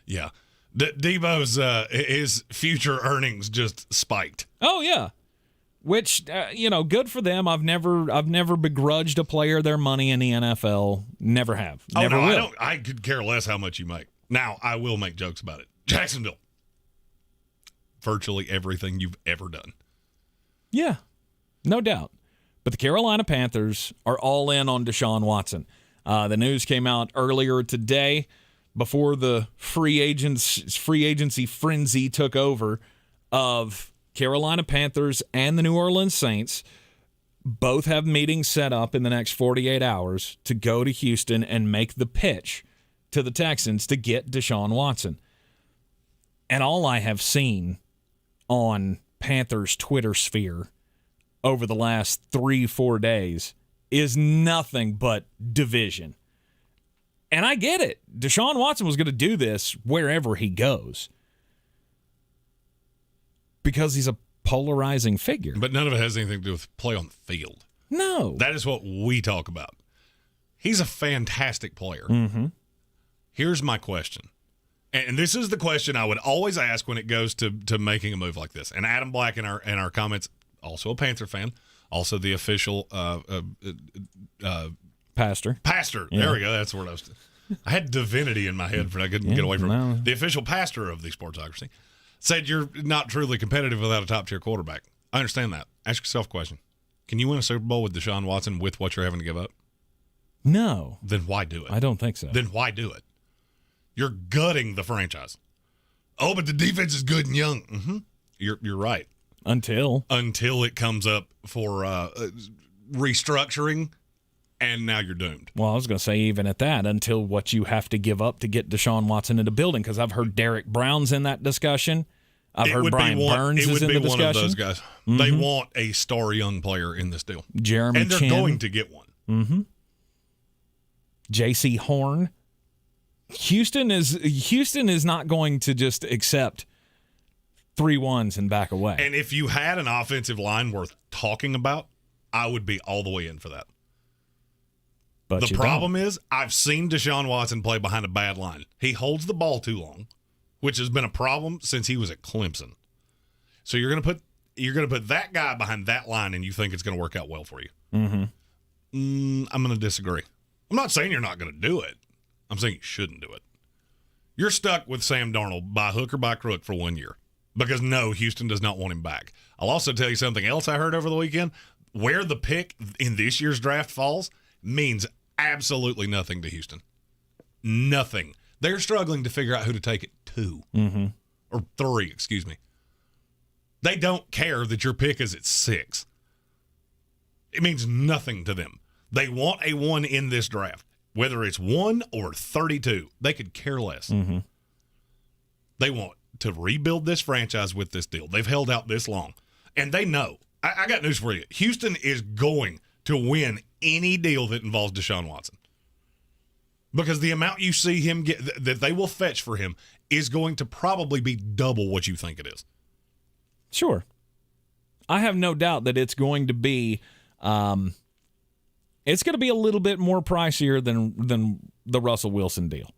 yeah. Deebo's his future earnings just spiked. Oh, yeah. Which, good for them. I've never begrudged a player their money in the NFL. Never have. Never will. I could care less how much you make. Now, I will make jokes about it. Jacksonville. Virtually everything you've ever done. Yeah, no doubt. But the Carolina Panthers are all in on Deshaun Watson. The news came out earlier today before the free agency frenzy took over of Carolina Panthers and the New Orleans Saints. Both have meetings set up in the next 48 hours to go to Houston and make the pitch to the Texans to get Deshaun Watson. And all I have seen on Panthers Twitter sphere over the last 3-4 days is nothing but division. And I get it. Deshaun Watson was going to do this wherever he goes because he's a polarizing figure. But none of it has anything to do with play on the field. No. That is what we talk about. He's a fantastic player. Here's my question. And this is the question I would always ask when it goes to making a move like this. And Adam Black in our comments, also a Panther fan, also the official pastor. Pastor. Yeah. There we go. That's the word I was. I had divinity in my head, but I couldn't get away from it. The official pastor of the Sportsocracy said you're not truly competitive without a top-tier quarterback. I understand that. Ask yourself a question. Can you win a Super Bowl with Deshaun Watson with what you're having to give up? No. Then why do it? I don't think so. Then why do it? You're gutting the franchise. Oh, but the defense is good and young. You're right. Until it comes up for restructuring, and now you're doomed. Well, I was going to say even at that, until what you have to give up to get Deshaun Watson in the building, because I've heard Derek Brown's in that discussion. I've heard Brian Burns is in the discussion. It would be one of those guys. They want a star young player in this deal. Jeremy and they're Chin. Going to get one. J.C. Horn. Houston is not going to just accept 3-1s and back away. And if you had an offensive line worth talking about, I would be all the way in for that. But the problem is, I've seen Deshaun Watson play behind a bad line. He holds the ball too long, which has been a problem since he was at Clemson. So you're gonna put that guy behind that line, and you think it's gonna work out well for you. I'm gonna disagree. I'm not saying you're not gonna do it. I'm saying you shouldn't do it. You're stuck with Sam Darnold by hook or by crook for 1 year because, no, Houston does not want him back. I'll also tell you something else I heard over the weekend. Where the pick in this year's draft falls means absolutely nothing to Houston. Nothing. They're struggling to figure out who to take it to. Or 3, excuse me. They don't care that your pick is at 6. It means nothing to them. They want a 1 in this draft. Whether it's 1 or 32, they could care less. They want to rebuild this franchise with this deal. They've held out this long. And they know. I got news for you. Houston is going to win any deal that involves Deshaun Watson. Because the amount you see him get, that they will fetch for him, is going to probably be double what you think it is. Sure. I have no doubt that it's going to be it's going to be a little bit more pricier than the Russell Wilson deal.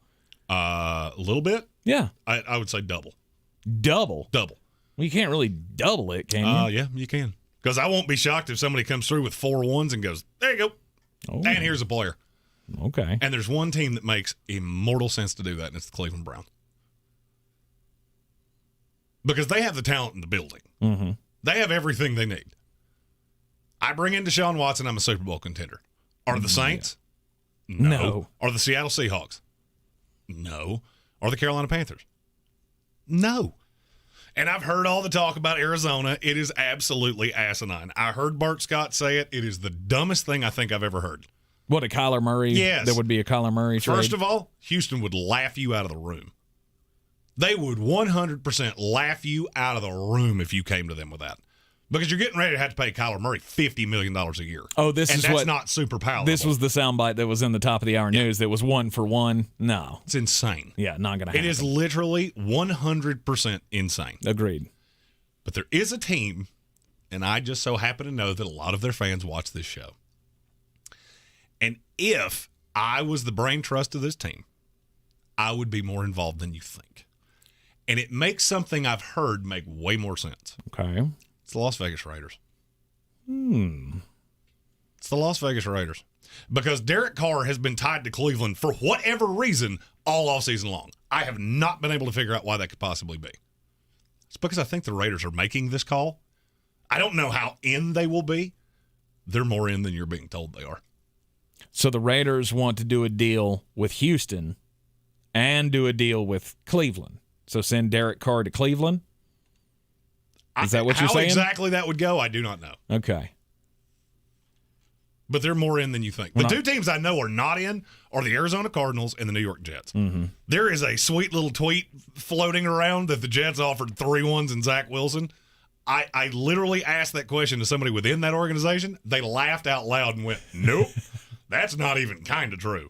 A little bit? Yeah. I would say double. Double? Double. Well, you can't really double it, can you? Yeah, you can. Because I won't be shocked if somebody comes through with 4 1s and goes, there you go. Oh. And here's a player. Okay. And there's one team that makes immortal sense to do that, and it's the Cleveland Browns. Because they have the talent in the building. They have everything they need. I bring in Deshaun Watson, I'm a Super Bowl contender. Are the Saints? No. Are the Seattle Seahawks? No. Are the Carolina Panthers? No. And I've heard all the talk about Arizona. It is absolutely asinine. I heard Bart Scott say it. It is the dumbest thing I think I've ever heard. What, a Kyler Murray? Yes. There would be a Kyler Murray trade? First of all, Houston would laugh you out of the room. They would 100% laugh you out of the room if you came to them with that. Because you're getting ready to have to pay Kyler Murray $50 million a year. Oh, that's not super palatable. This was the soundbite that was in the top of the hour news that was 1 for 1. No. It's insane. Yeah, not going to happen. It is literally 100% insane. Agreed. But there is a team, and I just so happen to know that a lot of their fans watch this show. And if I was the brain trust of this team, I would be more involved than you think. And it makes something I've heard make way more sense. Okay. It's the Las Vegas Raiders. It's the Las Vegas Raiders. Because Derek Carr has been tied to Cleveland for whatever reason all offseason long. I have not been able to figure out why that could possibly be. It's because I think the Raiders are making this call. I don't know how in they will be. They're more in than you're being told they are. So the Raiders want to do a deal with Houston and do a deal with Cleveland. So send Derek Carr to Cleveland? Is that what you're saying? How exactly that would go, I do not know. Okay. But they're more in than you think. The two teams I know are not in are the Arizona Cardinals and the New York Jets. Mm-hmm. There is a sweet little tweet floating around that the Jets offered 3-1s and Zach Wilson. I literally asked that question to somebody within that organization. They laughed out loud and went, nope, that's not even kind of true.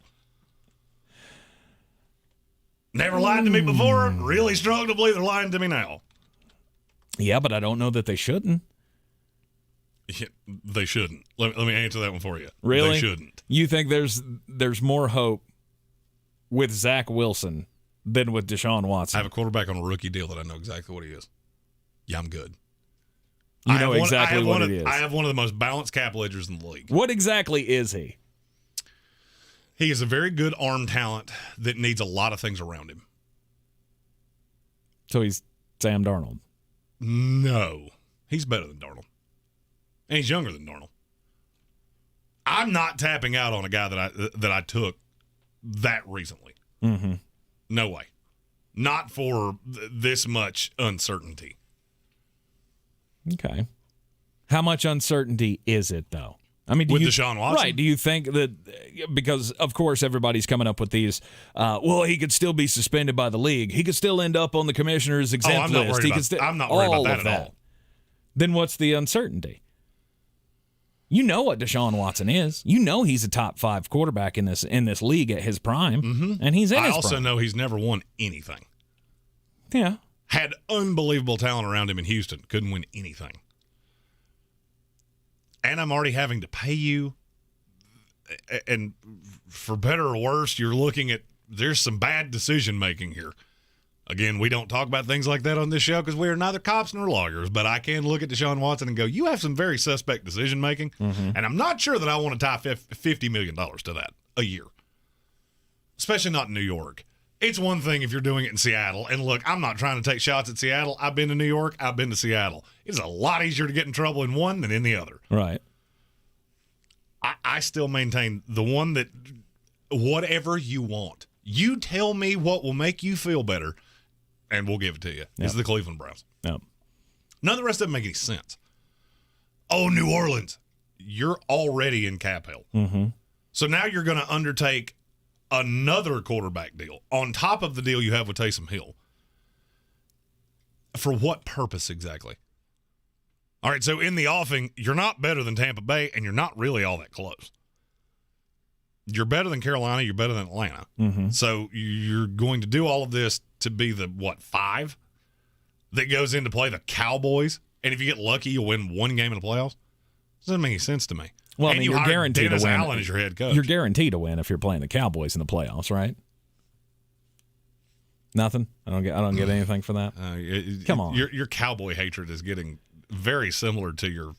Never lied to me before. Really strong to believe they're lying to me now. Yeah, but I don't know that they shouldn't. Yeah, they shouldn't. Let me answer that one for you. Really? They shouldn't. You think there's more hope with Zach Wilson than with Deshaun Watson? I have a quarterback on a rookie deal that I know exactly what he is. Yeah, I'm good. You know exactly what it is. I have one of the most balanced cap ledgers in the league. What exactly is he? He is a very good arm talent that needs a lot of things around him. So he's Sam Darnold? No. He's better than Darnold. And he's younger than Darnold. I'm not tapping out on a guy that I took that recently. Mm-hmm. No way. Not for this much uncertainty. Okay. How much uncertainty is it, though? I mean, Deshaun Watson? Right. Do you think that, because, of course, everybody's coming up with these, well, he could still be suspended by the league. He could still end up on the commissioner's exempt list. I'm not worried about that at all. Then what's the uncertainty? You know what Deshaun Watson is. You know he's a top 5 quarterback in this league at his prime, and he's in his prime. I also know he's never won anything. Yeah. Had unbelievable talent around him in Houston. Couldn't win anything. And I'm already having to pay you. And for better or worse, you're looking at, there's some bad decision making here. Again, we don't talk about things like that on this show because we are neither cops nor lawyers, but I can look at Deshaun Watson and go, you have some very suspect decision making, and I'm not sure that I want to tie $50 million to that a year, especially not in New York. It's one thing if you're doing it in Seattle, and look, I'm not trying to take shots at Seattle. I've been to New York. I've been to Seattle. It's a lot easier to get in trouble in one than in the other. Right. I still maintain the one that whatever you want, you tell me what will make you feel better, and we'll give it to you. Yep. Is the Cleveland Browns. Yep. None of the rest doesn't make any sense. Oh, New Orleans, you're already in cap hell. Mm-hmm. So now you're going to undertake another quarterback deal on top of the deal you have with Taysom Hill. For what purpose exactly? All right, so in the offing, you're not better than Tampa Bay, and you're not really all that close. You're better than Carolina. You're better than Atlanta. Mm-hmm. So you're going to do all of this to be the, 5 that goes into play the Cowboys? And if you get lucky, you'll win one game in the playoffs? Doesn't make any sense to me. Well, and I mean, you're hired guaranteed Dennis to win. Allen as your head coach. You're guaranteed to win if you're playing the Cowboys in the playoffs, right? Nothing? I don't get anything for that? Come on. Your Cowboy hatred is getting very similar to your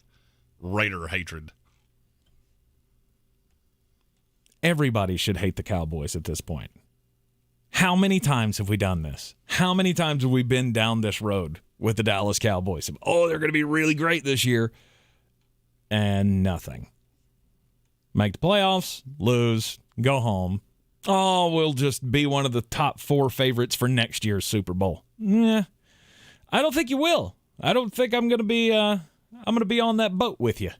Raider hatred. Everybody should hate the Cowboys at this point. How many times have we done this? How many times have we been down this road with the Dallas Cowboys? Oh, they're going to be really great this year. And nothing. Make the playoffs, lose, go home. Oh, we'll just be one of the top 4 favorites for next year's Super Bowl. Yeah. I don't think you will. I don't think I'm going to be on that boat with you.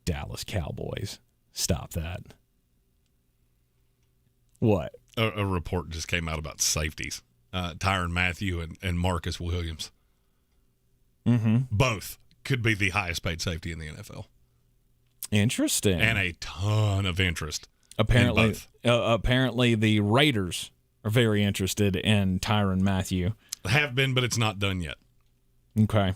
Dallas Cowboys. Stop that. What? A report just came out about safeties. Tyrann Mathieu and Marcus Williams. Mm-hmm. Both could be the highest paid safety in the NFL. Interesting. And a ton of interest. Apparently the Raiders are very interested in Tyrann Mathieu. Have been, but it's not done yet. Okay.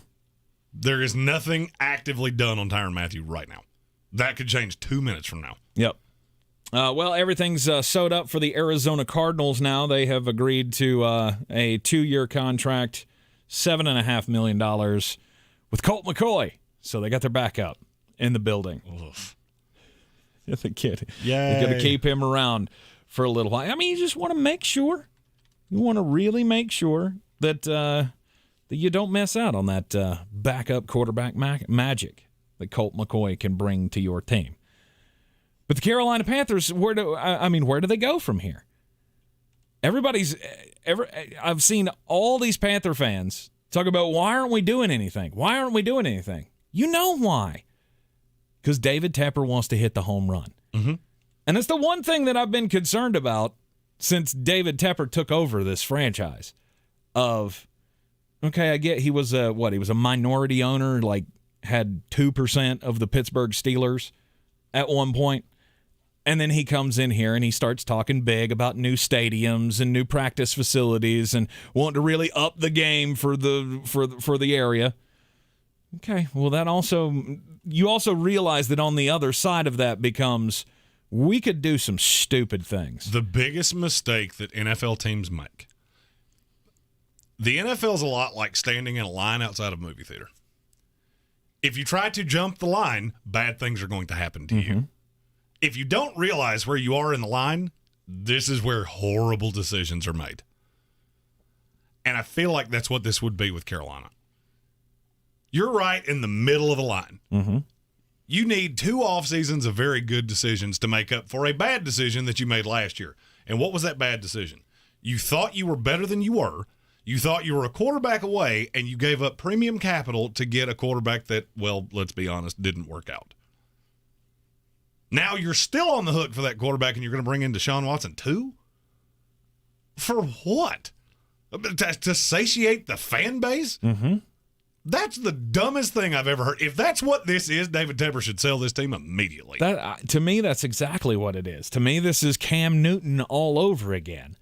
There is nothing actively done on Tyrann Mathieu right now. That could change 2 minutes from now. Yep. Well, everything's sewed up for the Arizona Cardinals now. They have agreed to a 2-year contract, $7.5 million with Colt McCoy. So they got their backup in the building. Oof. The kid. Yay. You got to keep him around for a little while. I mean, you just want to make sure. You want to really make sure that you don't miss out on that backup quarterback magic that Colt McCoy can bring to your team. But the Carolina Panthers, where do they go from here? I've seen all these Panther fans talk about, why aren't we doing anything? Why aren't we doing anything? You know why. Because David Tepper wants to hit the home run. Mm-hmm. And it's the one thing that I've been concerned about since David Tepper took over this franchise. I get he was a minority owner, like had 2% of the Pittsburgh Steelers at one point. And then he comes in here and he starts talking big about new stadiums and new practice facilities and wanting to really up the game for the area. Okay, well you also realize that on the other side of that becomes, we could do some stupid things. The biggest mistake that NFL teams make. The NFL is a lot like standing in a line outside of a movie theater. If you try to jump the line, bad things are going to happen to you. If you don't realize where you are in the line, this is where horrible decisions are made. And I feel like that's what this would be with Carolina. You're right in the middle of the line. Mm-hmm. You need 2 off seasons of very good decisions to make up for a bad decision that you made last year. And what was that bad decision? You thought you were better than you were. You thought you were a quarterback away, and you gave up premium capital to get a quarterback that, well, let's be honest, didn't work out. Now you're still on the hook for that quarterback, and you're going to bring in Deshaun Watson too? For what? To satiate the fan base? Mm-hmm. That's the dumbest thing I've ever heard. If that's what this is, David Tepper should sell this team immediately. To me, that's exactly what it is. To me, this is Cam Newton all over again.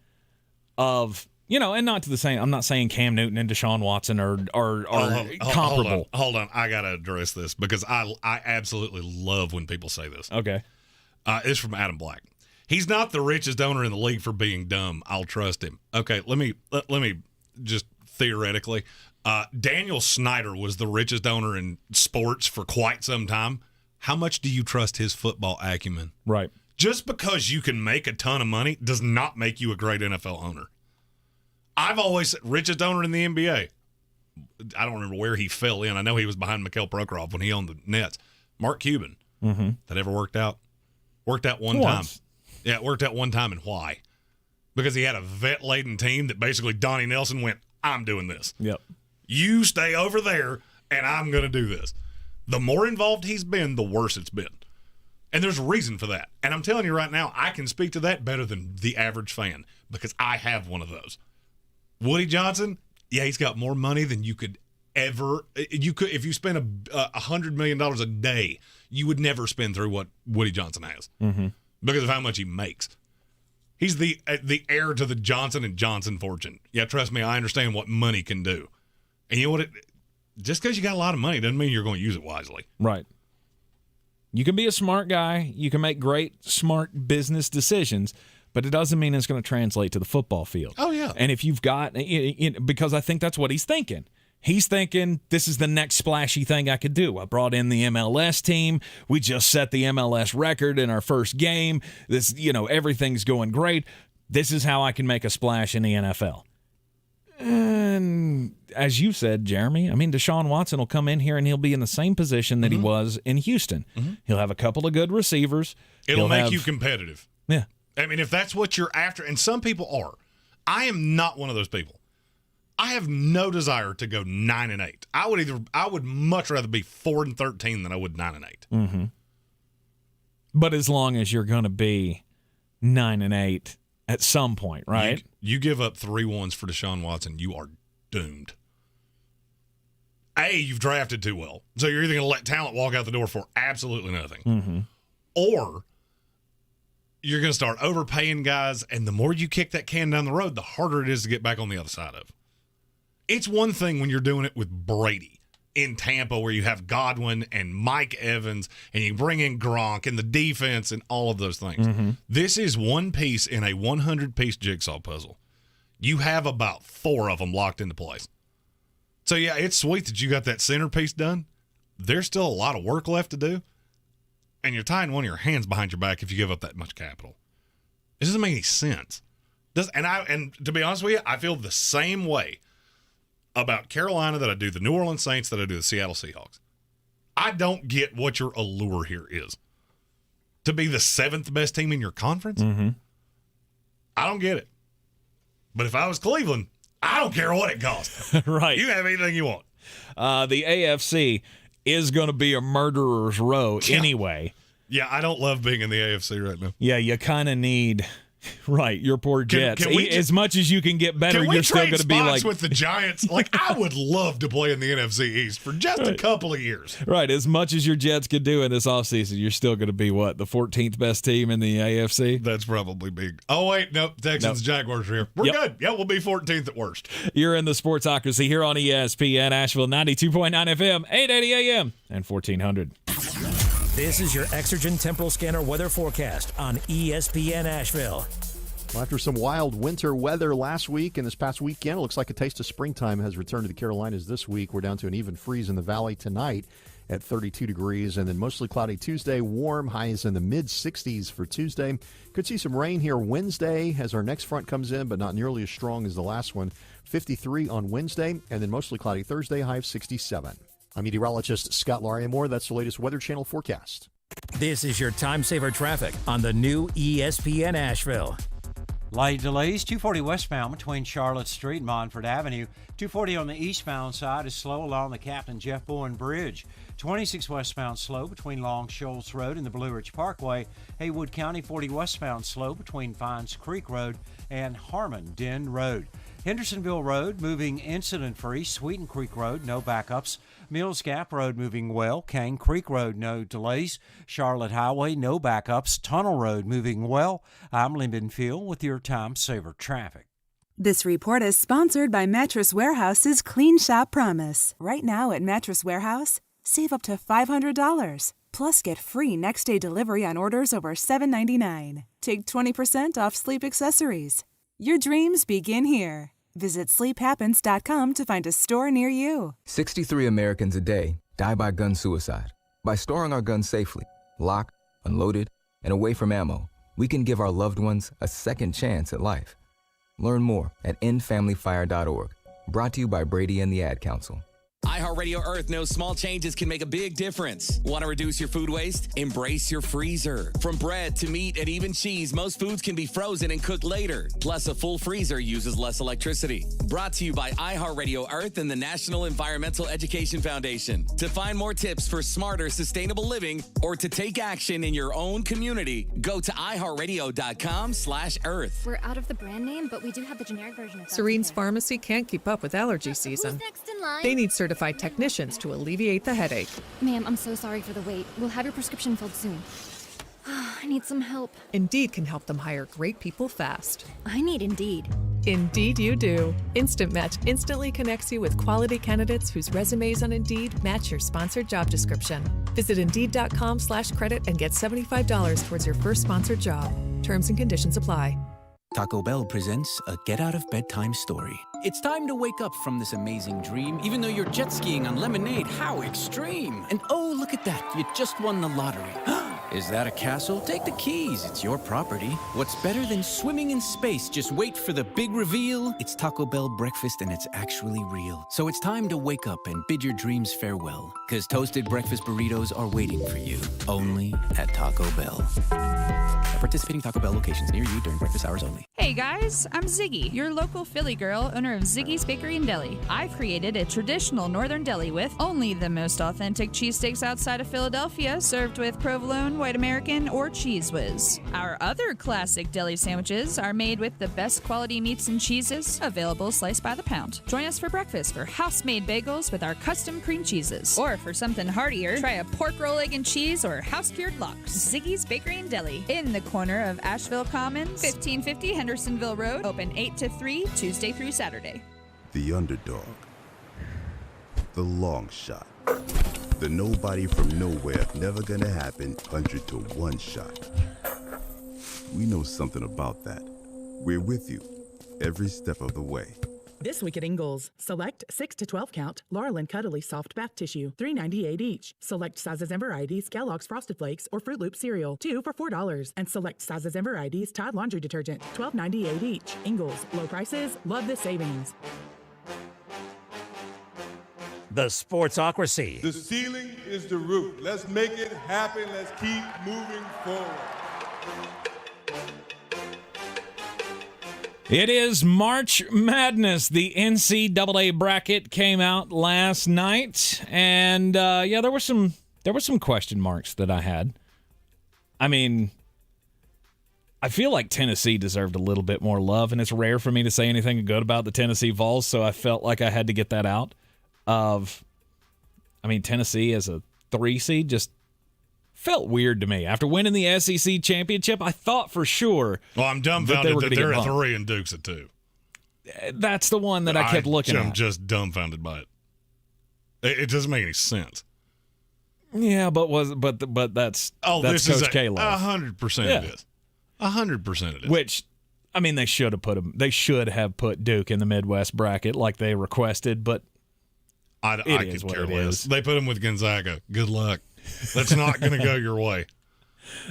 And not to the same. I'm not saying Cam Newton and Deshaun Watson are comparable. Hold on. I got to address this because I absolutely love when people say this. Okay. It's from Adam Black. He's not the richest owner in the league for being dumb. I'll trust him. Okay, let me just theoretically. Daniel Snyder was the richest owner in sports for quite some time. How much do you trust his football acumen? Right. Just because you can make a ton of money does not make you a great NFL owner. I've always said richest owner in the NBA. I don't remember where he fell in. I know he was behind Mikhail Prokhorov when he owned the Nets. Mark Cuban. Mm-hmm. That ever worked out? Worked out one time. Yeah, it worked out one time, and why? Because he had a vet-laden team that basically Donnie Nelson went, I'm doing this. Yep. You stay over there, and I'm going to do this. The more involved he's been, the worse it's been. And there's a reason for that. And I'm telling you right now, I can speak to that better than the average fan because I have one of those. Woody Johnson, yeah, he's got more money than you could ever. You could, if you spent $100 million a day, you would never spend through what Woody Johnson has because of how much he makes. He's the heir to the Johnson & Johnson fortune. Yeah, trust me, I understand what money can do. And you know what? Just because you got a lot of money doesn't mean you're going to use it wisely. Right. You can be a smart guy. You can make great, smart business decisions. But it doesn't mean it's going to translate to the football field. Oh, yeah. And if you've got, because I think that's what he's thinking. He's thinking, this is the next splashy thing I could do. I brought in the MLS team. We just set the MLS record in our first game. This, everything's going great. This is how I can make a splash in the NFL. And as you said, Jeremy, Deshaun Watson will come in here and he'll be in the same position that he was in Houston. Mm-hmm. He'll have a couple of good receivers. It'll make you competitive. Yeah. If that's what you're after, and some people are. I am not one of those people. I have no desire to go 9-8. I would much rather be 4-13 than I would 9-8. Mm-hmm. But as long as you're going to be 9-8 at some point, right? You give up 3 ones for Deshaun Watson, you are doomed. You've drafted too well. So you're either going to let talent walk out the door for absolutely nothing. Mm-hmm. Or you're going to start overpaying guys, and the more you kick that can down the road, the harder it is to get back on the other side of. It's one thing when you're doing it with Brady in Tampa, where you have Godwin and Mike Evans, and you bring in Gronk and the defense and all of those things. Mm-hmm. This is one piece in a 100-piece jigsaw puzzle. You have about 4 of them locked into place. So, yeah, it's sweet that you got that centerpiece done. There's still a lot of work left to do, and you're tying one of your hands behind your back if you give up that much capital. It doesn't make any sense. And to be honest with you, I feel the same way about Carolina that I do the New Orleans Saints, that I do the Seattle Seahawks. I don't get what your allure here is. To be the 7th best team in your conference? Mm-hmm. I don't get it. But if I was Cleveland, I don't care what it costs. Right. You have anything you want. The AFC is going to be a murderer's row anyway. Yeah, I don't love being in the AFC right now. Yeah, you kind of need... Right, your poor Jets. As much as you can get better, you're still going to be like with the Giants. Like, I would love to play in the NFC East for just a couple of years. Right, as much as your Jets could do in this offseason, you're still going to be what, the 14th best team in the AFC? That's probably big. Oh wait, nope. Texans, Jaguars are here. We're good. Yeah, we'll be 14th at worst. You're in the Sportsocracy here on ESPN Asheville, 92.9 FM, 880 AM, and 1400. This is your Exergen Temporal Scanner weather forecast on ESPN Asheville. Well, after some wild winter weather last week and this past weekend, it looks like a taste of springtime has returned to the Carolinas this week. We're down to an even freeze in the valley tonight at 32 degrees, and then mostly cloudy Tuesday, warm, highs in the mid-60s for Tuesday. Could see some rain here Wednesday as our next front comes in, but not nearly as strong as the last one. 53 on Wednesday, and then mostly cloudy Thursday, high of 67. I'm meteorologist Scott Lauriamore. That's the latest Weather Channel forecast. This is your time saver traffic on the new ESPN Asheville. Light delays, 240 westbound between Charlotte Street and Montford Avenue. 240 on the eastbound side is slow along the Captain Jeff Bowen Bridge. 26 westbound slow between Long Shoals Road and the Blue Ridge Parkway. Haywood County 40 westbound slow between Vines Creek Road and Harmon Den Road. Hendersonville Road moving incident-free. Sweeten Creek Road, no backups. Mills Gap Road moving well. Cane Creek Road, no delays. Charlotte Highway, no backups. Tunnel Road moving well. I'm Lyndon Field with your Time Saver traffic. This report is sponsored by Mattress Warehouse's Clean Shop Promise. Right now at Mattress Warehouse, save up to $500. Plus, get free next-day delivery on orders over $7.99. Take 20% off sleep accessories. Your dreams begin here. Visit sleephappens.com to find a store near you. 63 Americans a day die by gun suicide. By storing our guns safely, locked, unloaded, and away from ammo, we can give our loved ones a second chance at life. Learn more at endfamilyfire.org. Brought to you by Brady and the Ad Council. iHeartRadio Earth knows small changes can make a big difference. Want to reduce your food waste? Embrace your freezer. From bread to meat and even cheese, most foods can be frozen and cooked later. Plus, a full freezer uses less electricity. Brought to you by iHeartRadio Earth and the National Environmental Education Foundation. To find more tips for smarter, sustainable living or to take action in your own community, go to iHeartRadio.com/earth. We're out of the brand name, but we do have the generic version of that. Serene's Pharmacy can't keep up with allergy season. Who's next in line? They need certified technicians to alleviate the headache. Ma'am, I'm so sorry for the wait. We'll have your prescription filled soon. I need some help. Indeed can help them hire great people fast. I need Indeed. Indeed you do. Instant Match instantly connects you with quality candidates whose resumes on Indeed match your sponsored job description. Visit Indeed.com/credit and get $75 towards your first sponsored job. Terms and conditions apply. Taco Bell presents a get-out-of-bedtime story. It's time to wake up from this amazing dream, even though you're jet skiing on lemonade. How extreme! And oh, look at that, you just won the lottery. Is that a castle? Take the keys, it's your property. What's better than swimming in space? Just wait for the big reveal. It's Taco Bell breakfast and it's actually real. So it's time to wake up and bid your dreams farewell. Because toasted breakfast burritos are waiting for you, only at Taco Bell. At participating Taco Bell locations near you during breakfast hours only. Hey guys, I'm Ziggy, your local Philly girl, owner of Ziggy's Bakery and Deli. I've created a traditional northern deli with only the most authentic cheesesteaks outside of Philadelphia, served with provolone, white American, or Cheese Whiz. Our other classic deli sandwiches are made with the best quality meats and cheeses, available sliced by the pound. Join us for breakfast for house-made bagels with our custom cream cheeses. Or for something heartier, try a pork roll, egg and cheese, or house-cured lox. Ziggy's Bakery and Deli, in the corner of Asheville Commons, 1550 Hendersonville Road, open 8 to 3, Tuesday through Saturday. The underdog. The long shot. The nobody from nowhere, never gonna happen, 100 to 1 shot. We know something about that. We're with you every step of the way. This week at Ingles, select 6 to 12 count Laurel and Cuddly soft bath tissue, $3.98 each. Select sizes and varieties Kellogg's Frosted Flakes or Fruit Loop cereal, 2 for $4. And select sizes and varieties Tide laundry detergent, $12.98 each. Ingles, low prices, love the savings. The Sportsocracy. The ceiling is the roof. Let's make it happen. Let's keep moving forward. It is March Madness. The NCAA bracket came out last night, and there were some question marks that I had. I mean, I feel like Tennessee deserved a little bit more love, and it's rare for me to say anything good about the Tennessee Vols, so I felt like I had to get that out. Tennessee as a 3 seed just felt weird to me. After winning the SEC championship, I thought for sure. Well, I'm dumbfounded that they're at 3 and Duke's at 2. That's the one that I kept looking at. I'm just dumbfounded by it. It doesn't make any sense. Yeah, but that's this Coach is K love. 100% it is. 100% it is. Which, I mean, they should have put Duke in the Midwest bracket like they requested, but I could care less. They put him with Gonzaga. Good luck. That's not going to go your way.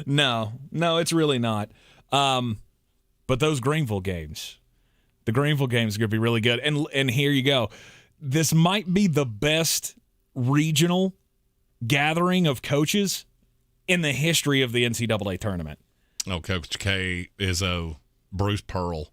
No, it's really not. But those Greenville games, the Greenville games are going to be really good. And here you go. This might be the best regional gathering of coaches in the history of the NCAA tournament. Oh, Coach K, Izzo, Bruce Pearl.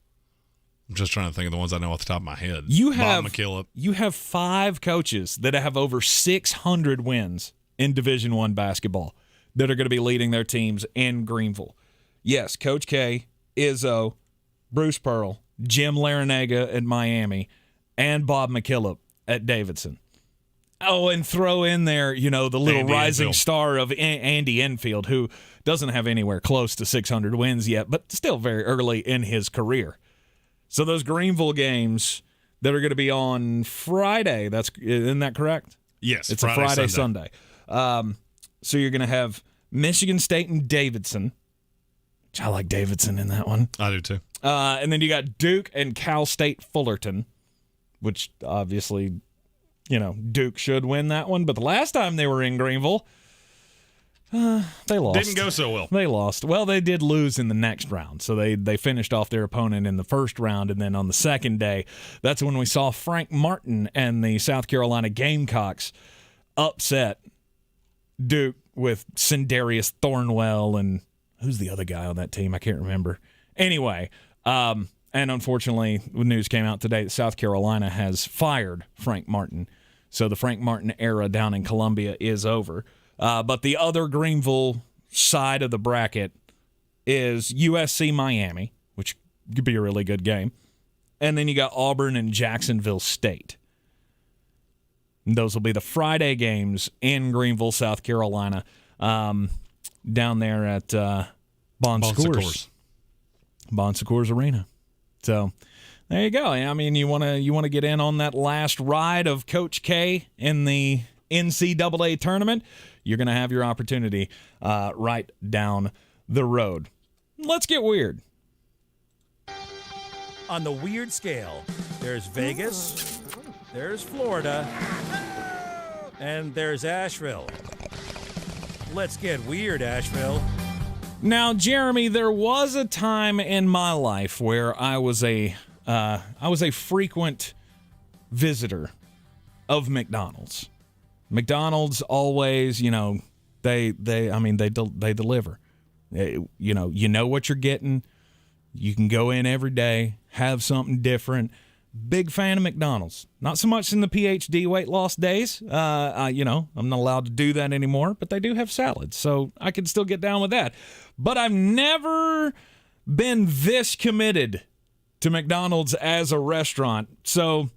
I'm just trying to think of the ones I know off the top of my head. Bob McKillop. You have 5 coaches that have over 600 wins in Division I basketball that are going to be leading their teams in Greenville. Yes, Coach K, Izzo, Bruce Pearl, Jim Larinaga at Miami, and Bob McKillop at Davidson. Oh, and throw in there, the little Andy rising Enfield. star of Andy Enfield, who doesn't have anywhere close to 600 wins yet, but still very early in his career. So those Greenville games that are going to be on Friday, isn't that correct? Yes, it's a Friday, Sunday. So you're going to have Michigan State and Davidson, which I like Davidson in that one. I do too. And then you got Duke and Cal State Fullerton, which obviously, Duke should win that one. But the last time they were in Greenville, they lost. Didn't go so well. They lost. Well, they did lose in the next round. So they finished off their opponent in the first round. And then on the second day, that's when we saw Frank Martin and the South Carolina Gamecocks upset Duke with Sindarius Thornwell and who's the other guy on that team? I can't remember. Anyway, and unfortunately, the news came out today that South Carolina has fired Frank Martin. So the Frank Martin era down in Columbia is over. But the other Greenville side of the bracket is USC Miami, which could be a really good game. And then you got Auburn and Jacksonville State. And those will be the Friday games in Greenville, South Carolina, down there at Bon Secours Arena. So there you go. I mean, you want to get in on that last ride of Coach K in the NCAA tournament, you're going to have your opportunity right down the road. Let's get weird. On the weird scale, there's Vegas, there's Florida, and there's Asheville. Let's get weird, Asheville. Now, Jeremy, there was a time in my life where I was a frequent visitor of McDonald's. McDonald's always, they deliver. You know what you're getting. You can go in every day, have something different. Big fan of McDonald's. Not so much in the PhD weight loss days. I'm not allowed to do that anymore, but they do have salads, so I can still get down with that. But I've never been this committed to McDonald's as a restaurant. So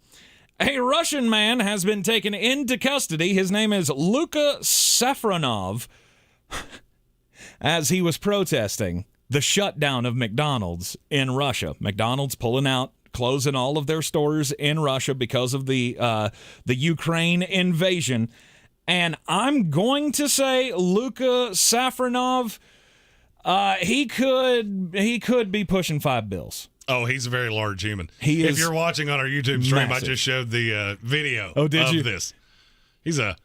a Russian man has been taken into custody. His name is Luka Safronov, as he was protesting the shutdown of McDonald's in Russia. McDonald's closing all of their stores in Russia because of the Ukraine invasion. And I'm going to say Luka Safronov, he could be pushing $5 billion. Oh, he's a very large human. He is. If you're watching on our YouTube stream, massive. I just showed the video of this. He's a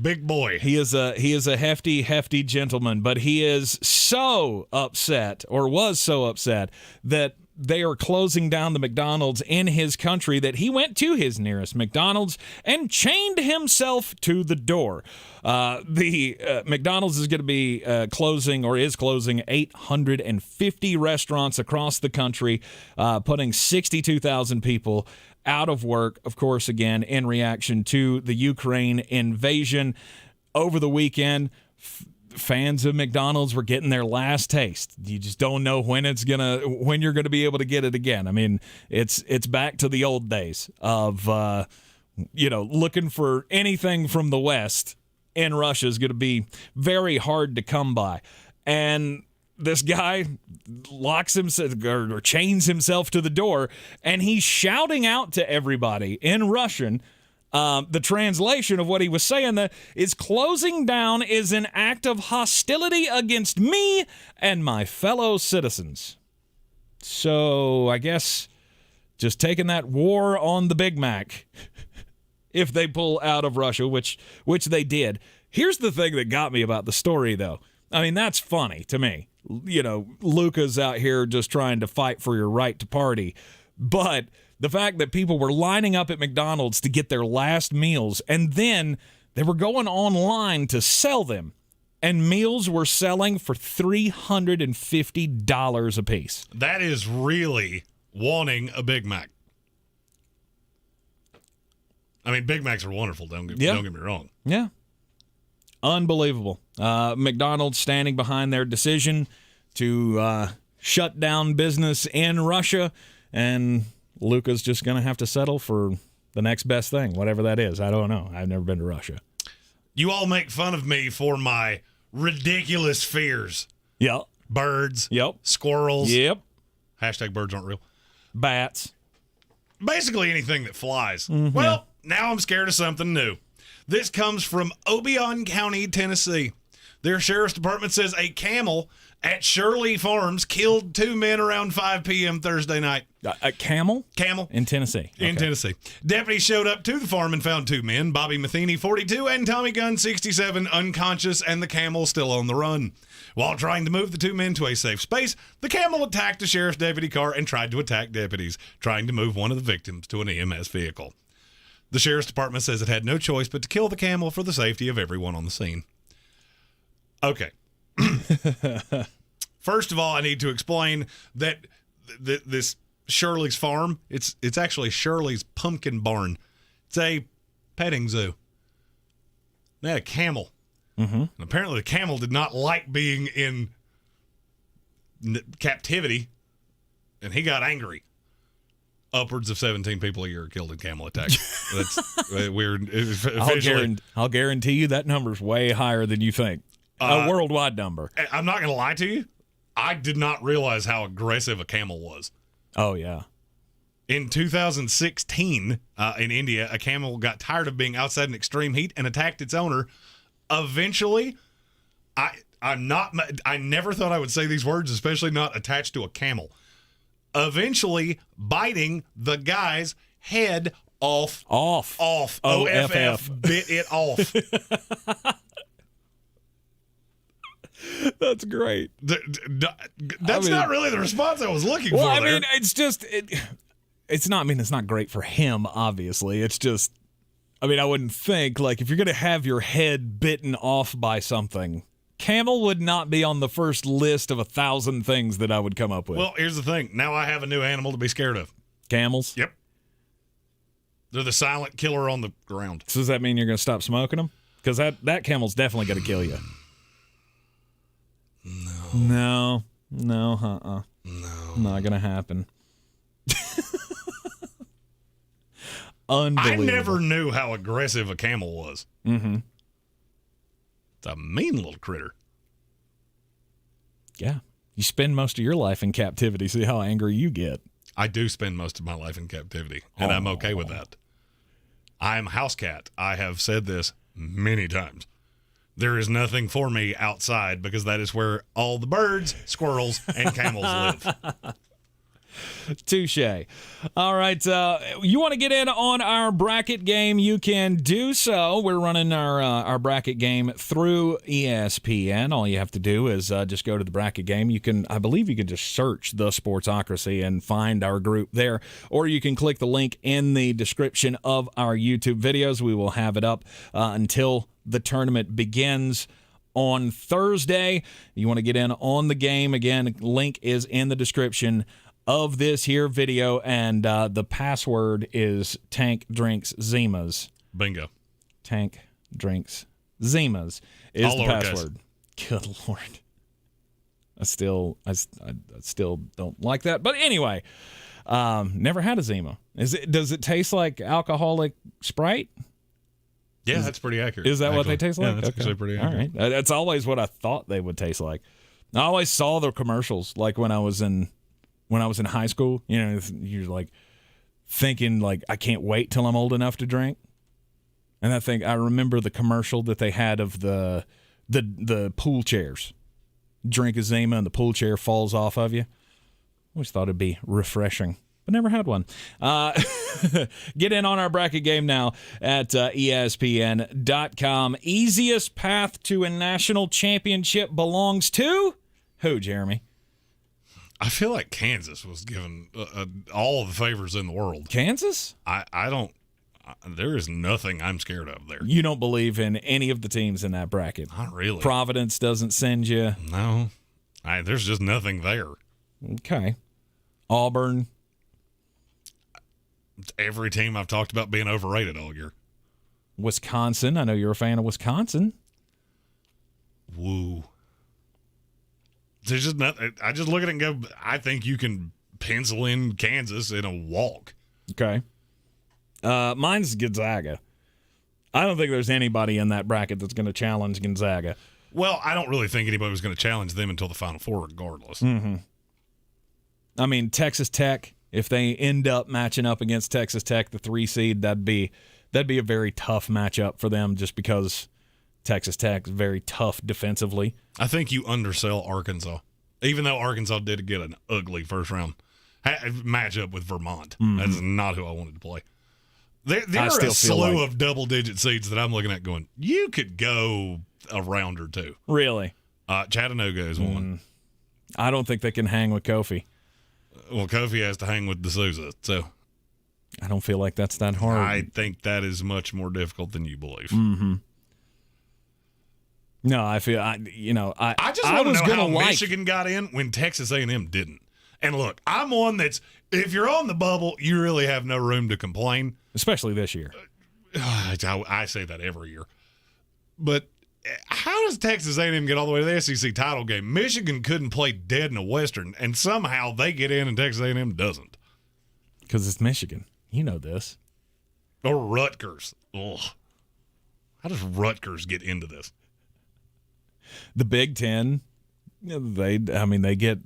big boy. He is a hefty gentleman, but he is so upset, or was so upset, that they are closing down the McDonald's in his country that he went to his nearest McDonald's and chained himself to the door. The McDonald's is going to be closing 850 restaurants across the country, putting 62,000 people out of work, of course, again, in reaction to the Ukraine invasion. Over the weekend, fans of McDonald's were getting their last taste. You just don't know when you're gonna be able to get it again. I mean, it's back to the old days of looking for anything from the West in Russia is going to be very hard to come by. And this guy locks himself or chains himself to the door, and he's shouting out to everybody in Russian. The translation of what he was saying is closing down is an act of hostility against me and my fellow citizens. So I guess just taking that war on the Big Mac if they pull out of Russia, which they did. Here's the thing that got me about the story, though. I mean, that's funny to me. Luca's out here just trying to fight for your right to party. But the fact that people were lining up at McDonald's to get their last meals, and then they were going online to sell them, and meals were selling for $350 a piece. That is really wanting a Big Mac. I mean, Big Macs are wonderful, don't get me wrong. Yeah. Unbelievable. McDonald's standing behind their decision to shut down business in Russia, and Luca's just going to have to settle for the next best thing, whatever that is. I don't know. I've never been to Russia. You all make fun of me for my ridiculous fears. Yep. Birds. Yep. Squirrels. Yep. Hashtag birds aren't real. Bats. Basically anything that flies. Mm-hmm. Well, now I'm scared of something new. This comes from Obion County, Tennessee. Their sheriff's department says a camel at Shirley Farms killed 2 men around 5 p.m. Thursday night. A camel? Camel. In Tennessee. In Tennessee. Deputies showed up to the farm and found 2 men, Bobby Matheny, 42, and Tommy Gunn, 67, unconscious, and the camel still on the run. While trying to move the 2 men to a safe space, the camel attacked a sheriff's deputy car and tried to attack deputies, trying to move one of the victims to an EMS vehicle. The sheriff's department says it had no choice but to kill the camel for the safety of everyone on the scene. Okay. First of all, I need to explain that this Shirley's farm, it's actually Shirley's Pumpkin Barn. It's a petting zoo. They had a camel. Mm-hmm. And apparently the camel did not like being in captivity, and he got angry. Upwards of 17 people a year are killed in camel attacks. That's weird. I'll guarantee you that number's way higher than you think. A worldwide number. I'm not going to lie to you. I did not realize how aggressive a camel was. Oh, yeah. In 2016, in India, a camel got tired of being outside in extreme heat and attacked its owner. Eventually, I never thought I would say these words, especially not attached to a camel. Eventually biting the guy's head off. Off. OFF. Bit it off. That's great. That's not really the response I was looking for. Well, I mean, it's just, it's not great for him, obviously. It's just, I mean, I wouldn't think, like, if you're going to have your head bitten off by something, camel would not be on the first list of 1,000 things that I would come up with. Well, here's the thing. Now I have a new animal to be scared of. Camels? Yep. They're the silent killer on the ground. So does that mean you're going to stop smoking them? Because that camel's definitely going to kill you. No. No. Not going to happen. Unbelievable. I never knew how aggressive a camel was. Mm-hmm. It's a mean little critter. Yeah. You spend most of your life in captivity. See how angry you get. I do spend most of my life in captivity, and I'm okay with that. I'm a house cat. I have said this many times. There is nothing for me outside because that is where all the birds, squirrels, and camels live. Touche. All right. You want to get in on our bracket game? You can do so. We're running our bracket game through ESPN. All you have to do is just go to the bracket game. I believe you can just search the Sportsocracy and find our group there, or you can click the link in the description of our YouTube videos. We will have it up until the tournament begins on Thursday. You want to get in on the game? Again, link is in the description of this here video, and the password is Tank Drinks Zimas. Bingo. Tank Drinks Zimas is all the lowercase. password. Good Lord. I still don't like that. But anyway, never had a Zima. Does it taste like alcoholic Sprite? Yeah, that's pretty accurate. Is that what they taste like? Yeah, that's actually pretty accurate. All right. That's always what I thought they would taste like. I always saw the commercials, like when I was in high school. You know, you're like thinking like, I can't wait till I'm old enough to drink. And I remember the commercial that they had of the pool chairs. Drink a Zima and the pool chair falls off of you. Always thought it'd be refreshing, but never had one. Get in on our bracket game now at ESPN.com. Easiest path to a national championship belongs to who, Jeremy? I feel like Kansas was given all of the favors in the world. Kansas? I don't. There is nothing I'm scared of there. You don't believe in any of the teams in that bracket? Not really. Providence doesn't send you? No. There's just nothing there. Okay. Auburn? Every team I've talked about being overrated all year. Wisconsin? I know you're a fan of Wisconsin. Woo. There's just nothing. I just look at it and go, I think you can pencil in Kansas in a walk. Okay. Mine's Gonzaga. I don't think there's anybody in that bracket that's going to challenge Gonzaga. Well, I don't really think anybody was going to challenge them until the Final Four regardless. Mm-hmm. I mean, Texas Tech, if they end up matching up against Texas Tech, the 3 seed, that'd be a very tough matchup for them just because Texas Tech is very tough defensively. I think you undersell Arkansas, even though Arkansas did get an ugly first round matchup with Vermont. Mm-hmm. That's not who I wanted to play. There are a slew of double-digit seeds that I'm looking at going, you could go a round or two. Really? Chattanooga is one. I don't think they can hang with Kofi. Well, Kofi has to hang with D'Souza, so I don't feel like that's that hard. I think that is much more difficult than you believe. Mm-hmm. No, I feel I just want to know how Michigan got in when Texas A&M didn't. And look, I'm one that's, if you're on the bubble, you really have no room to complain. Especially this year. I say that every year. But how does Texas A&M get all the way to the SEC title game? Michigan couldn't play dead in a Western, and somehow they get in and Texas A&M doesn't. Because it's Michigan. You know this. Or Rutgers. Ugh. How does Rutgers get into this? The Big Ten, they get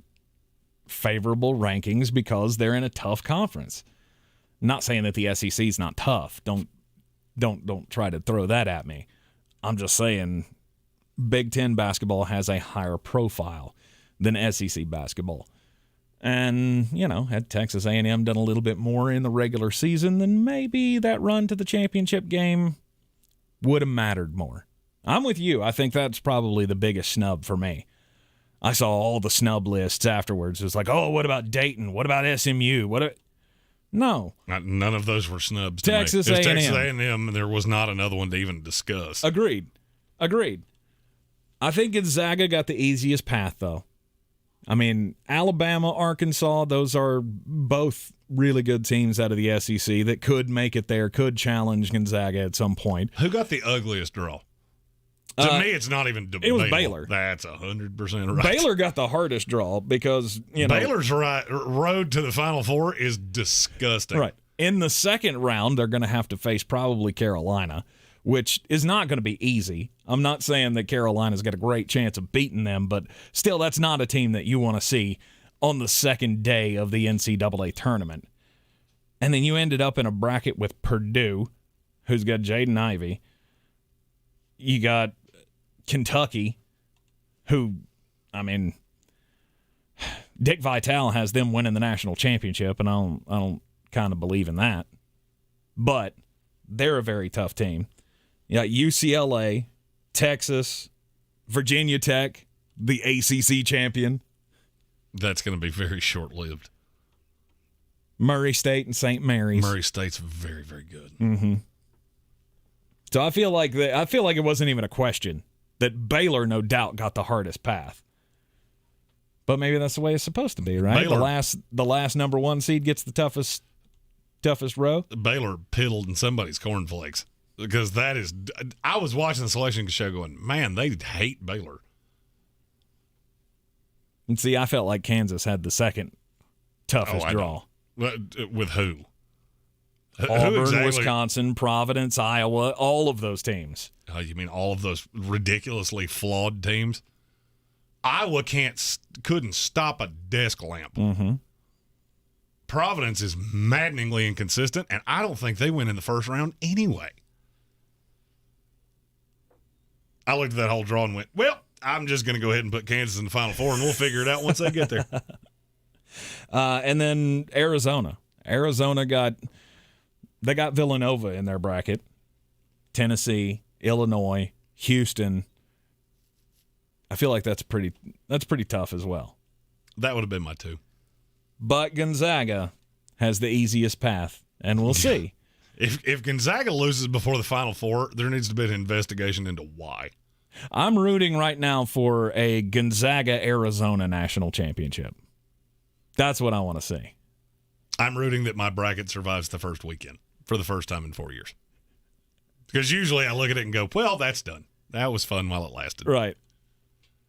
favorable rankings because they're in a tough conference. Not saying that the SEC is not tough. Don't try to throw that at me. I'm just saying Big Ten basketball has a higher profile than SEC basketball. And, had Texas A&M done a little bit more in the regular season, then maybe that run to the championship game would have mattered more. I'm with you. I think that's probably the biggest snub for me. I saw all the snub lists afterwards. It was like, oh, what about Dayton? What about SMU? No. None of those were snubs to Texas me. A&M. Texas A&M, and there was not another one to even discuss. Agreed. I think Gonzaga got the easiest path, though. I mean, Alabama, Arkansas, those are both really good teams out of the SEC that could make it there, could challenge Gonzaga at some point. Who got the ugliest draw? To me, it's not even debatable. It was Baylor. That's 100% right. Baylor got the hardest draw because, Baylor's road to the Final Four is disgusting. Right. In the second round, they're going to have to face probably Carolina, which is not going to be easy. I'm not saying that Carolina's got a great chance of beating them, but still, that's not a team that you want to see on the second day of the NCAA tournament. And then you ended up in a bracket with Purdue, who's got Jaden Ivey. You got Kentucky, who, I mean, Dick Vitale has them winning the national championship, and I don't kind of believe in that. But they're a very tough team. You got UCLA, Texas, Virginia Tech, the ACC champion. That's going to be very short-lived. Murray State and St. Mary's. Murray State's very, very good. Mm-hmm. So I feel like it wasn't even a question that Baylor, no doubt, got the hardest path. But maybe that's the way it's supposed to be, right? Baylor, the last number one seed gets the toughest row. Baylor piddled in somebody's cornflakes because that is. I was watching the selection show going, man, they hate Baylor. And see, I felt like Kansas had the second toughest draw. With who? Auburn, who exactly? Wisconsin, Providence, Iowa, all of those teams. Oh, you mean all of those ridiculously flawed teams? Iowa couldn't stop a desk lamp. Mm-hmm. Providence is maddeningly inconsistent, and I don't think they went in the first round anyway. I looked at that whole draw and went, well, I'm just going to go ahead and put Kansas in the Final Four, and we'll figure it out once they get there. And then Arizona. Arizona got Villanova in their bracket. Tennessee, Illinois, Houston. I feel like that's pretty tough as well. That would have been my two. But Gonzaga has the easiest path, and we'll see. If Gonzaga loses before the Final Four, there needs to be an investigation into why. I'm rooting right now for a Gonzaga-Arizona national championship. That's what I want to see. I'm rooting that my bracket survives the first weekend for the first time in 4 years. Because usually I look at it and go, well, that's done. That was fun while it lasted. Right.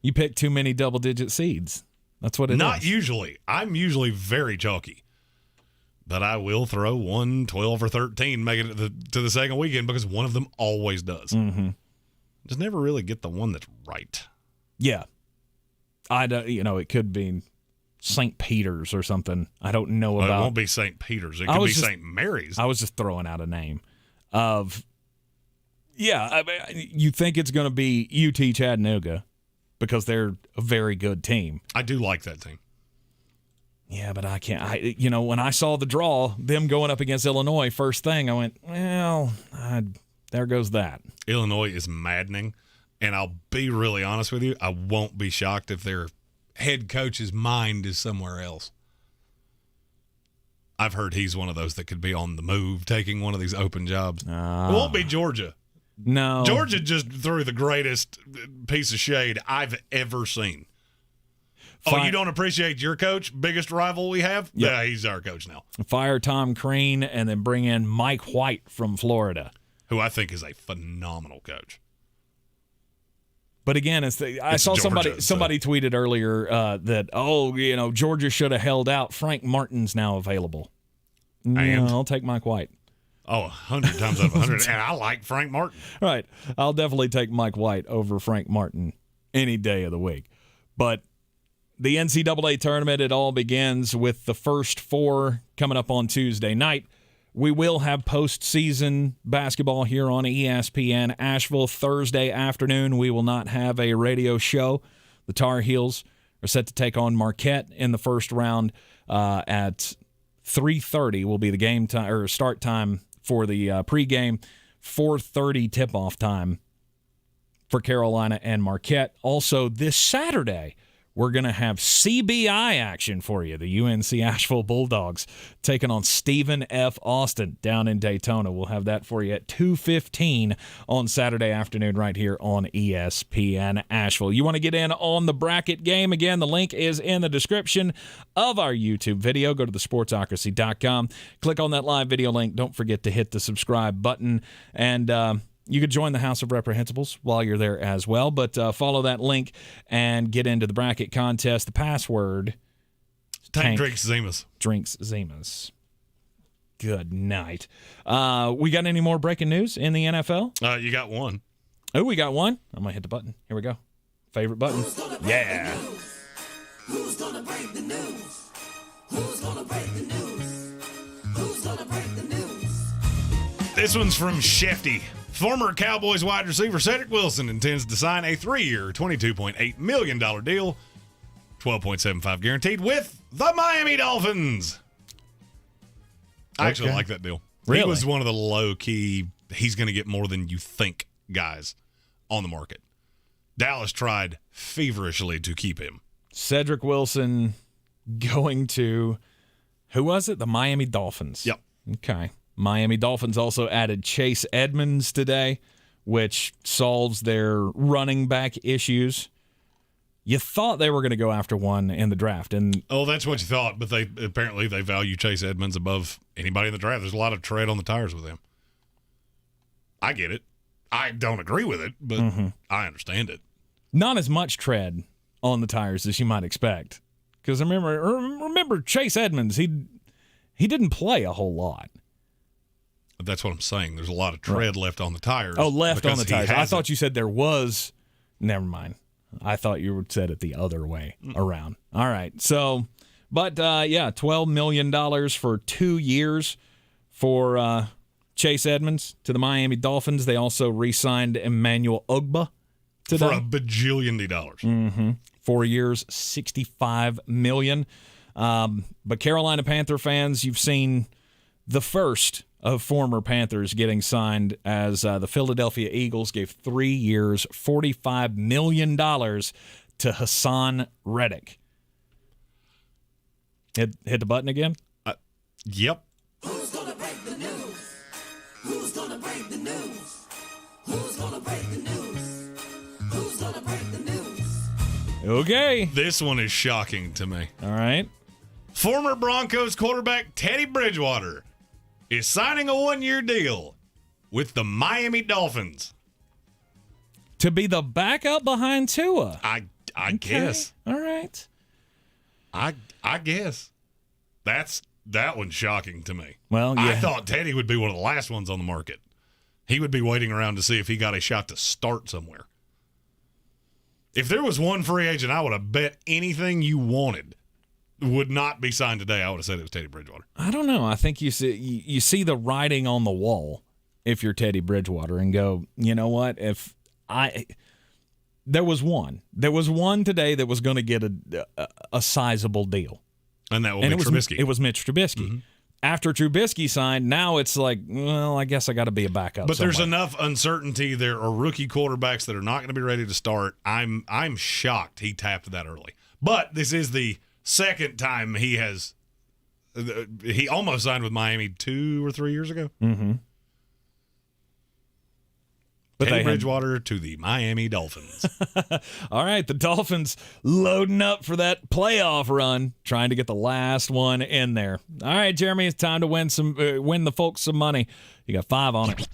You pick too many double-digit seeds. That's what it is. Not usually. I'm usually very chalky. But I will throw 1, 12, or 13, making it to the second weekend because one of them always does. Mm-hmm. Just never really get the one that's right. Yeah. It could be St. Peter's or something. I don't know about. It won't be St. Peter's. It could be St. Mary's. I was just throwing out a name of. Yeah, you think it's going to be UT Chattanooga because they're a very good team. I do like that team. Yeah, but I can't. When I saw the draw, them going up against Illinois, first thing I went, well, there goes that. Illinois is maddening, and I'll be really honest with you. I won't be shocked if their head coach's mind is somewhere else. I've heard he's one of those that could be on the move, taking one of these open jobs. It won't be Georgia. No. Georgia just threw the greatest piece of shade I've ever seen. Oh, you don't appreciate your coach? Biggest rival we have? Yep. Yeah, he's our coach now. Fire Tom Greene and then bring in Mike White from Florida, who I think is a phenomenal coach. But again, I saw Georgia, somebody tweeted earlier that Georgia should have held out. Frank Martin's now available. And I'll take Mike White. Oh, 100 times out of 100. And I like Frank Martin. Right. I'll definitely take Mike White over Frank Martin any day of the week. But the NCAA tournament, it all begins with the first four coming up on Tuesday night. We will have postseason basketball here on ESPN Asheville Thursday afternoon. We will not have a radio show. The Tar Heels are set to take on Marquette in the first round at 3:30 will be the game time or start time for the pregame. 4:30 tip-off time for Carolina and Marquette. Also, this Saturday, we're going to have CBI action for you. The UNC Asheville Bulldogs taking on Stephen F. Austin down in Daytona. We'll have that for you at 2:15 on Saturday afternoon right here on ESPN Asheville. You want to get in on the bracket game? Again, the link is in the description of our YouTube video. Go to thesportsocracy.com. Click on that live video link. Don't forget to hit the subscribe button. And you could join the House of Reprehensibles while you're there as well, but follow that link and get into the bracket contest. The password: Tank drinks Zimas. Drinks Zimas. Good night. We got any more breaking news in the NFL? You got one. Oh, we got one. I'm going to hit the button. Here we go. Favorite button. Yeah. Who's gonna break the news? Who's gonna break the news? Who's gonna break the news? This one's from Shefty. Former Cowboys wide receiver Cedric Wilson intends to sign a 3-year, $22.8 million deal, $12.75 guaranteed, with the Miami Dolphins. I actually like that deal. Really? He was one of the low-key, he's going to get more than you think guys on the market. Dallas tried feverishly to keep him. Cedric Wilson going to, who was it? The Miami Dolphins. Yep. Okay. Miami Dolphins also added Chase Edmonds today, which solves their running back issues. You thought they were going to go after one in the draft. And that's what you thought, but they value Chase Edmonds above anybody in the draft. There's a lot of tread on the tires with him. I get it. I don't agree with it, but I understand it. Not as much tread on the tires as you might expect. Because remember Chase Edmonds, he didn't play a whole lot. That's what I'm saying. There's a lot of tread left on the tires. Oh, left on the tires. I thought you said there was. Never mind. I thought you would said it the other way around. All right. So, but $12 million for 2 years for Chase Edmonds to the Miami Dolphins. They also re-signed Emmanuel Ogbah today. For $1 bajillion. 4 years, $65 million. But Carolina Panther fans, you've seen the first of former Panthers getting signed as the Philadelphia Eagles gave 3 years, $45 million to Hassan Reddick. Hit the button again? Yep. Who's gonna break the news? Who's gonna break the news? Who's gonna break the news? Who's gonna break the news? Okay. This one is shocking to me. All right. Former Broncos quarterback Teddy Bridgewater is signing a 1-year deal with the Miami Dolphins to be the backup behind Tua. I guess. All right. I guess. That one's shocking to me. Well, yeah. I thought Teddy would be one of the last ones on the market. He would be waiting around to see if he got a shot to start somewhere. If there was one free agent I would have bet anything you wanted would not be signed today, I would have said it was Teddy Bridgewater. I don't know. I think you see the writing on the wall if you're Teddy Bridgewater and go, you know what? There was one today that was going to get a sizable deal. And that will be Trubisky. It was Mitch Trubisky. Mm-hmm. After Trubisky signed, now it's like, well, I guess I got to be a backup. But somewhere. There's enough uncertainty. There are rookie quarterbacks that are not going to be ready to start. I'm shocked he tapped that early. But this is the second time he almost signed with Miami 2 or 3 years ago. Mm-hmm. But Teddy Bridgewater to the Miami Dolphins. All right, the Dolphins loading up for that playoff run, trying to get the last one in there. All right, Jeremy, it's time to win the folks some money. You got 5 on it.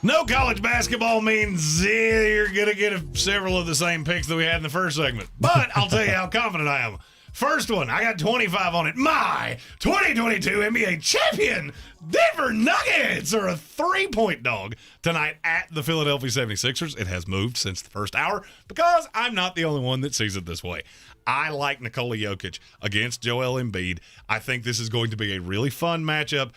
No college basketball means you're going to get several of the same picks that we had in the first segment. But I'll tell you how confident I am. First one, I got 25 on it. My 2022 NBA champion, Denver Nuggets, are a 3-point dog tonight at the Philadelphia 76ers. It has moved since the first hour because I'm not the only one that sees it this way. I like Nikola Jokic against Joel Embiid. I think this is going to be a really fun matchup.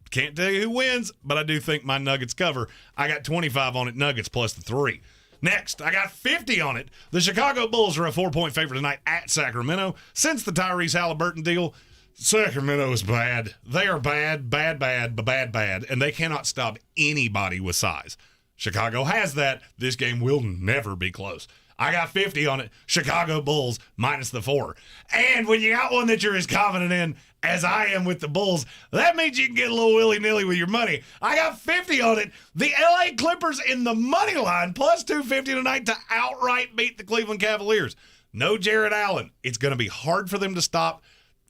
Can't tell you who wins, but I do think my Nuggets cover. I got 25 on it, Nuggets plus the 3. Next, I got 50 on it. The Chicago Bulls are a 4-point favorite tonight at Sacramento. Since the Tyrese Halliburton deal, Sacramento is bad. They are bad, and they cannot stop anybody with size. Chicago has that. This game will never be close. I got 50 on it. Chicago Bulls minus the 4. And when you got one that you're as confident in as I am with the Bulls, that means you can get a little willy-nilly with your money. I got 50 on it. The LA Clippers in the money line, plus 250 tonight to outright beat the Cleveland Cavaliers. No Jared Allen. It's going to be hard for them to stop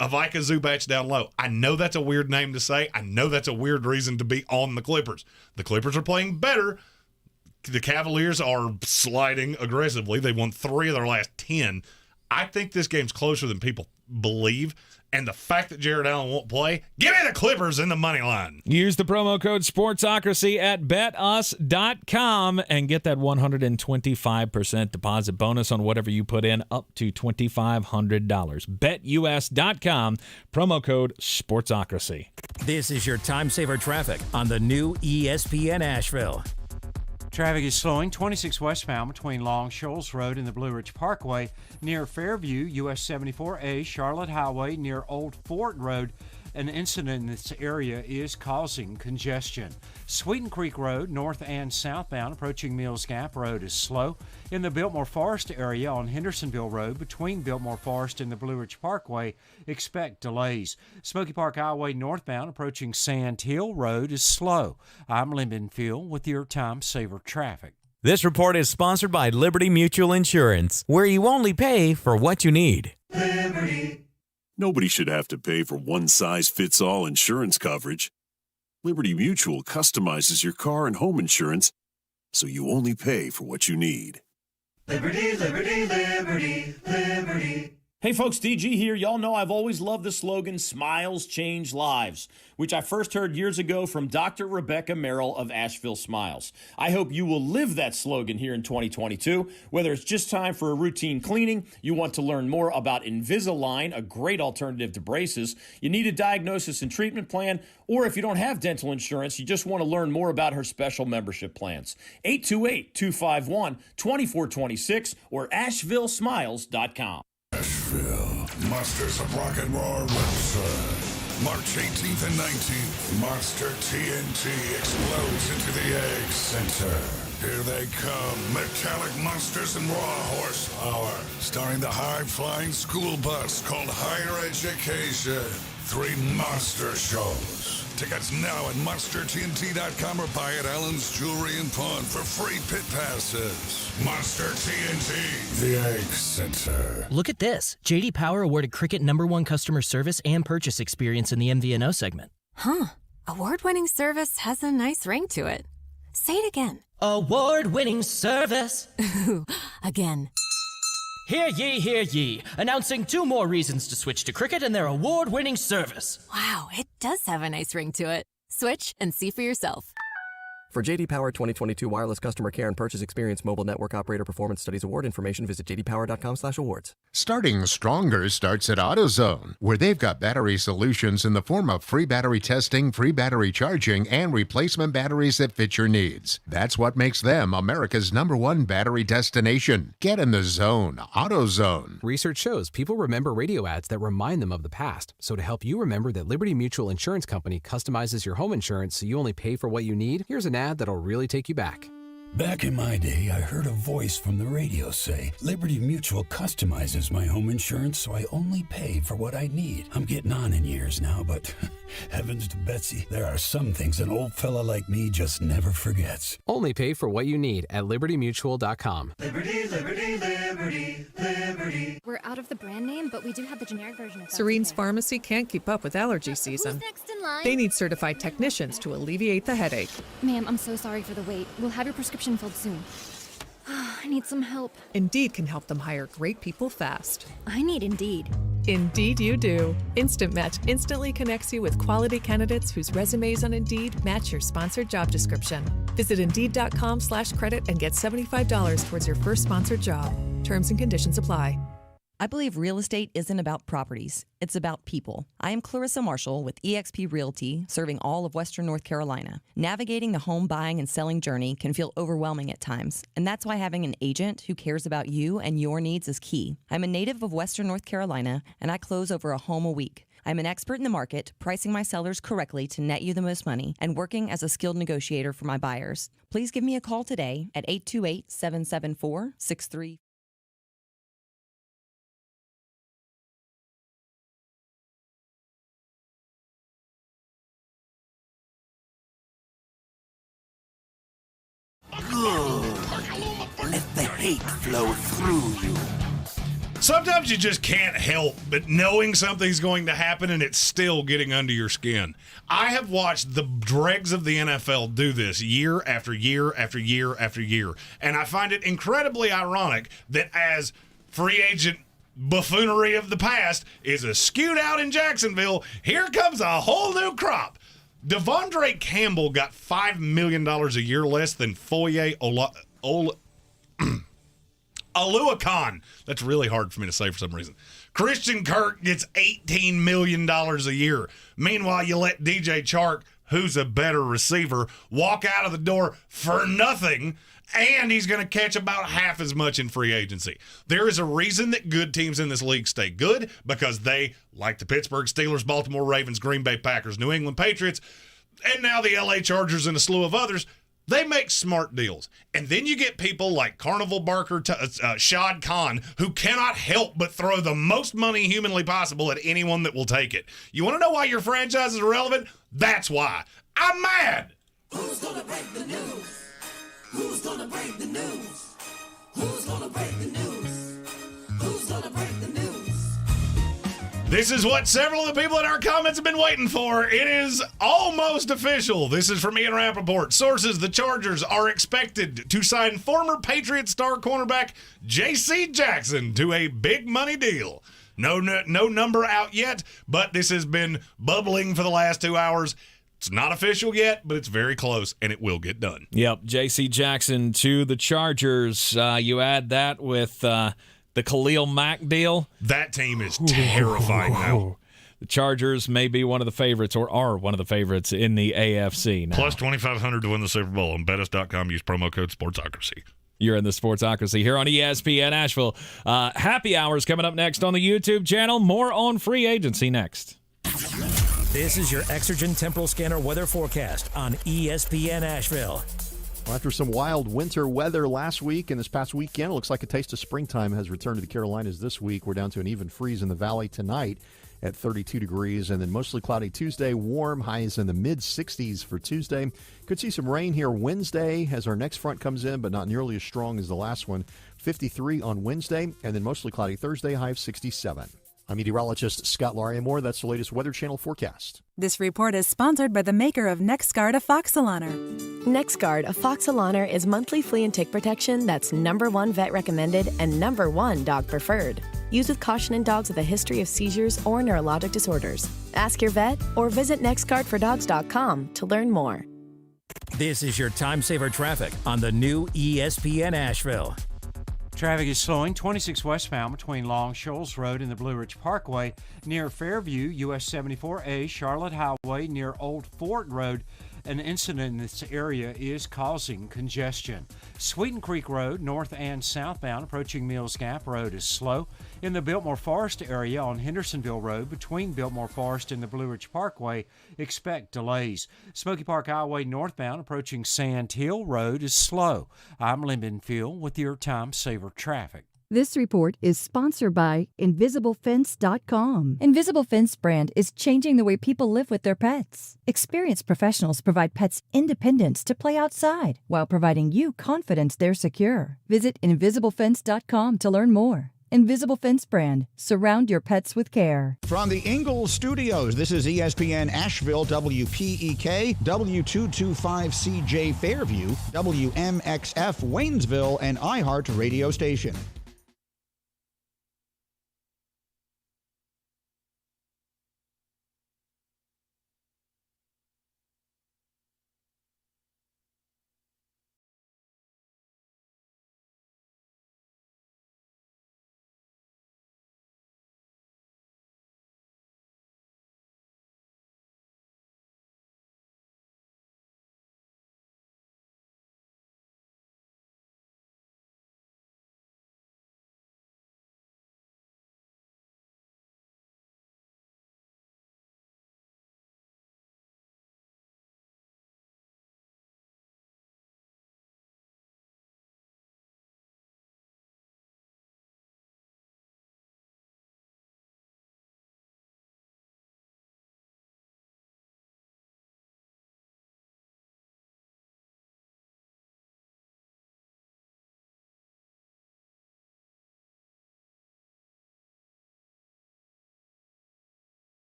Ivica Zubac down low. I know that's a weird name to say. I know that's a weird reason to be on the Clippers. The Clippers are playing better. The Cavaliers are sliding aggressively. They won 3 of their last 10. I think this game's closer than people believe. And the fact that Jared Allen won't play, give me the Clippers in the money line. Use the promo code Sportsocracy at betus.com and get that 125% deposit bonus on whatever you put in, up to $2,500. BetUS.com, promo code Sportsocracy. This is your time saver traffic on the new ESPN Asheville. Traffic is slowing 26 westbound between Long Shoals Road and the Blue Ridge Parkway near Fairview, US 74A, Charlotte Highway near Old Fort Road. An incident in this area is causing congestion. Sweeten Creek Road, north and southbound, approaching Mills Gap Road is slow. In the Biltmore Forest area on Hendersonville Road, between Biltmore Forest and the Blue Ridge Parkway, expect delays. Smoky Park Highway northbound, approaching Sand Hill Road is slow. I'm Lynn Benfield with your Time Saver Traffic. This report is sponsored by Liberty Mutual Insurance, where you only pay for what you need. Liberty. Nobody should have to pay for one-size-fits-all insurance coverage. Liberty Mutual customizes your car and home insurance so you only pay for what you need. Liberty, liberty, liberty, liberty. Hey folks, DG here. Y'all know I've always loved the slogan, Smiles Change Lives, which I first heard years ago from Dr. Rebecca Merrill of Asheville Smiles. I hope you will live that slogan here in 2022. Whether it's just time for a routine cleaning, you want to learn more about Invisalign, a great alternative to braces, you need a diagnosis and treatment plan, or if you don't have dental insurance, you just want to learn more about her special membership plans. 828-251-2426 or AshevilleSmiles.com. Asheville, Monsters of Rock and Roll website. March 18th and 19th, Monster TNT explodes into the Egg Center. Here they come, metallic monsters and raw horsepower. Starring the high-flying school bus called Higher Education. 3 monster shows. Tickets now at MonsterTNT.com or buy at Allen's Jewelry and Pawn for free pit passes. Monster TNT, the Egg Center. Look at this. J.D. Power awarded Cricket #1 customer service and purchase experience in the MVNO segment. Huh. Award-winning service has a nice ring to it. Say it again. Award-winning service. Ooh, again. Hear ye, hear ye. Announcing 2 more reasons to switch to Cricket and their award-winning service. Wow, it does have a nice ring to it. Switch and see for yourself. For J.D. Power 2022 wireless customer care and purchase experience mobile network operator performance studies award information, visit jdpower.com/awards. Starting stronger starts at AutoZone, where they've got battery solutions in the form of free battery testing, free battery charging, and replacement batteries that fit your needs. That's what makes them America's #1 battery destination. Get in the zone. AutoZone. Research shows people remember radio ads that remind them of the past. So to help you remember that Liberty Mutual Insurance Company customizes your home insurance so you only pay for what you need, here's an ad that'll really take you back. Back in my day, I heard a voice from the radio say, Liberty Mutual customizes my home insurance so I only pay for what I need. I'm getting on in years now, but heavens to Betsy, there are some things an old fella like me just never forgets. Only pay for what you need at libertymutual.com. Liberty, liberty, liberty, liberty. We're out of the brand name, but we do have the generic version of that. Serene's Pharmacy can't keep up with allergy season. Who's next in line? They need certified technicians to alleviate the headache. Ma'am, I'm so sorry for the wait. We'll have your prescription filled soon. I need some help. Indeed can help them hire great people fast. I need Indeed. Indeed you do. Instant Match instantly connects you with quality candidates whose resumes on Indeed match your sponsored job description. Visit Indeed.com/credit and get $75 towards your first sponsored job. Terms and conditions apply. I believe real estate isn't about properties. It's about people. I am Clarissa Marshall with eXp Realty, serving all of Western North Carolina. Navigating the home buying and selling journey can feel overwhelming at times, and that's why having an agent who cares about you and your needs is key. I'm a native of Western North Carolina, and I close over a home a week. I'm an expert in the market, pricing my sellers correctly to net you the most money, and working as a skilled negotiator for my buyers. Please give me a call today at 828-774-63. Good. Let the hate flow through you. Sometimes you just can't help but knowing something's going to happen and it's still getting under your skin. I have watched the dregs of the NFL do this year after year after year after year, and I find it incredibly ironic that as free agent buffoonery of the past is skewed out in Jacksonville, here comes a whole new crop. Devondre Campbell got $5 million a year less than Foye Oluokun. That's really hard for me to say for some reason. Christian Kirk gets $18 million a year. Meanwhile, you let DJ Chark, who's a better receiver, walk out of the door for nothing, and he's going to catch about half as much in free agency. There is a reason that good teams in this league stay good, because they, like the Pittsburgh Steelers, Baltimore Ravens, Green Bay Packers, New England Patriots, and now the LA Chargers and a slew of others, they make smart deals. And then you get people like Carnival Barker, Shad Khan, who cannot help but throw the most money humanly possible at anyone that will take it. You want to know why your franchise is irrelevant? That's why. I'm mad. Who's gonna break the news? Who's gonna break the news? Who's gonna break the news? Who's gonna break the news? This is what several of the people in our comments have been waiting for. It is almost official. This is from Ian Rappaport. Sources, the Chargers are expected to sign former Patriot star cornerback J.C. Jackson to a big money deal. No number out yet, but this has been bubbling for the last 2 hours. It's not official yet, but it's very close, and it will get done. Yep, J.C. Jackson to the Chargers. You add that with the Khalil Mack deal. That team is terrifying now. The Chargers may be one of the favorites, or are one of the favorites in the AFC now. Plus 2,500 to win the Super Bowl. On betus.com, use promo code Sportsocracy. You're in the Sportsocracy here on ESPN Asheville. Happy hours coming up next on the YouTube channel. More on free agency next. This is your Exergen Temporal Scanner weather forecast on ESPN Asheville. Well, after some wild winter weather last week and this past weekend, it looks like a taste of springtime has returned to the Carolinas this week. We're down to an even freeze in the valley tonight at 32 degrees, and then mostly cloudy Tuesday, warm, highs in the mid-60s for Tuesday. Could see some rain here Wednesday as our next front comes in, but not nearly as strong as the last one. 53 on Wednesday, and then mostly cloudy Thursday, high of 67. I'm meteorologist Scott Larimore. That's the latest Weather Channel forecast. This report is sponsored by the maker of NexGard Afoxolaner. NexGard Afoxolaner is monthly flea and tick protection that's #1 vet recommended and #1 dog preferred. Use with caution in dogs with a history of seizures or neurologic disorders. Ask your vet or visit nextguardfordogs.com to learn more. This is your time saver traffic on the new ESPN Asheville. Traffic is slowing 26 westbound between Long Shoals Road and the Blue Ridge Parkway near Fairview, US 74A, Charlotte Highway near Old Fort Road. An incident in this area is causing congestion. Sweeten Creek Road, north and southbound, approaching Mills Gap Road is slow. In the Biltmore Forest area on Hendersonville Road, between Biltmore Forest and the Blue Ridge Parkway, expect delays. Smoky Park Highway northbound, approaching Sand Hill Road is slow. I'm Lyndon Field with your Time Saver Traffic. This report is sponsored by InvisibleFence.com. Invisible Fence brand is changing the way people live with their pets. Experienced professionals provide pets independence to play outside while providing you confidence they're secure. Visit InvisibleFence.com to learn more. Invisible Fence brand. Surround your pets with care. From the Ingles Studios, this is ESPN Asheville, WPEK, W225CJ Fairview, WMXF Waynesville, and iHeart Radio Station.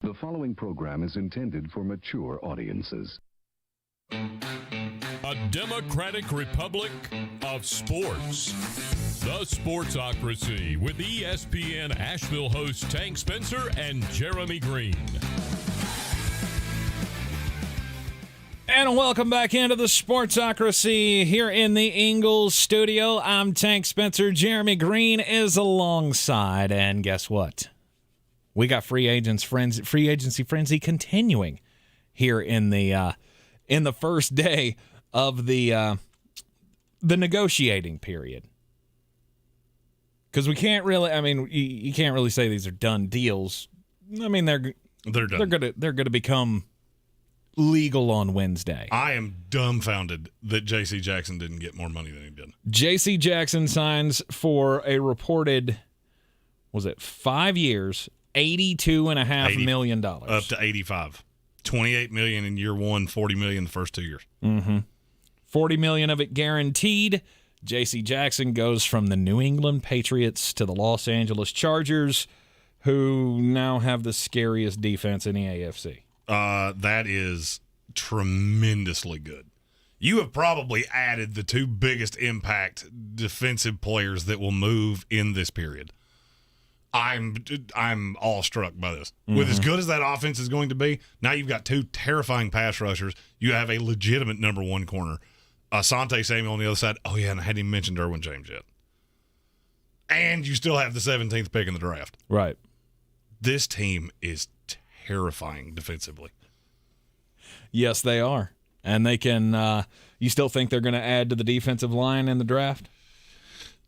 The following program is intended for mature audiences. A democratic republic of sports. The Sportsocracy with ESPN Asheville hosts Tank Spencer and Jeremy Greene. And welcome back into the Sportsocracy here in the Ingles Studio. I'm Tank Spencer. Jeremy Greene is alongside. And guess what? We got free agency frenzy continuing here in the first day of the negotiating period. Because we can't really, I mean, you can't really say these are done deals. I mean, they're done. They're gonna become legal on Wednesday. I am dumbfounded that J.C. Jackson didn't get more money than he did. J.C. Jackson signs for a reported, 5 years, $82.5 million. Up to 85. $28 million in year one, $40 million the first 2 years. Mm-hmm. $40 million of it guaranteed. J.C. Jackson goes from the New England Patriots to the Los Angeles Chargers, who now have the scariest defense in the AFC. That is tremendously good. You have probably added the two biggest impact defensive players that will move in this period. I'm awestruck by this. Mm-hmm. With as good as that offense is going to be, now you've got two terrifying pass rushers. You have a legitimate number one corner. Asante Samuel on the other side. Oh, yeah, and I hadn't even mentioned Derwin James yet. And you still have the 17th pick in the draft. Right. This team is terrifying defensively. Yes, they are. And they can you still think they're going to add to the defensive line in the draft?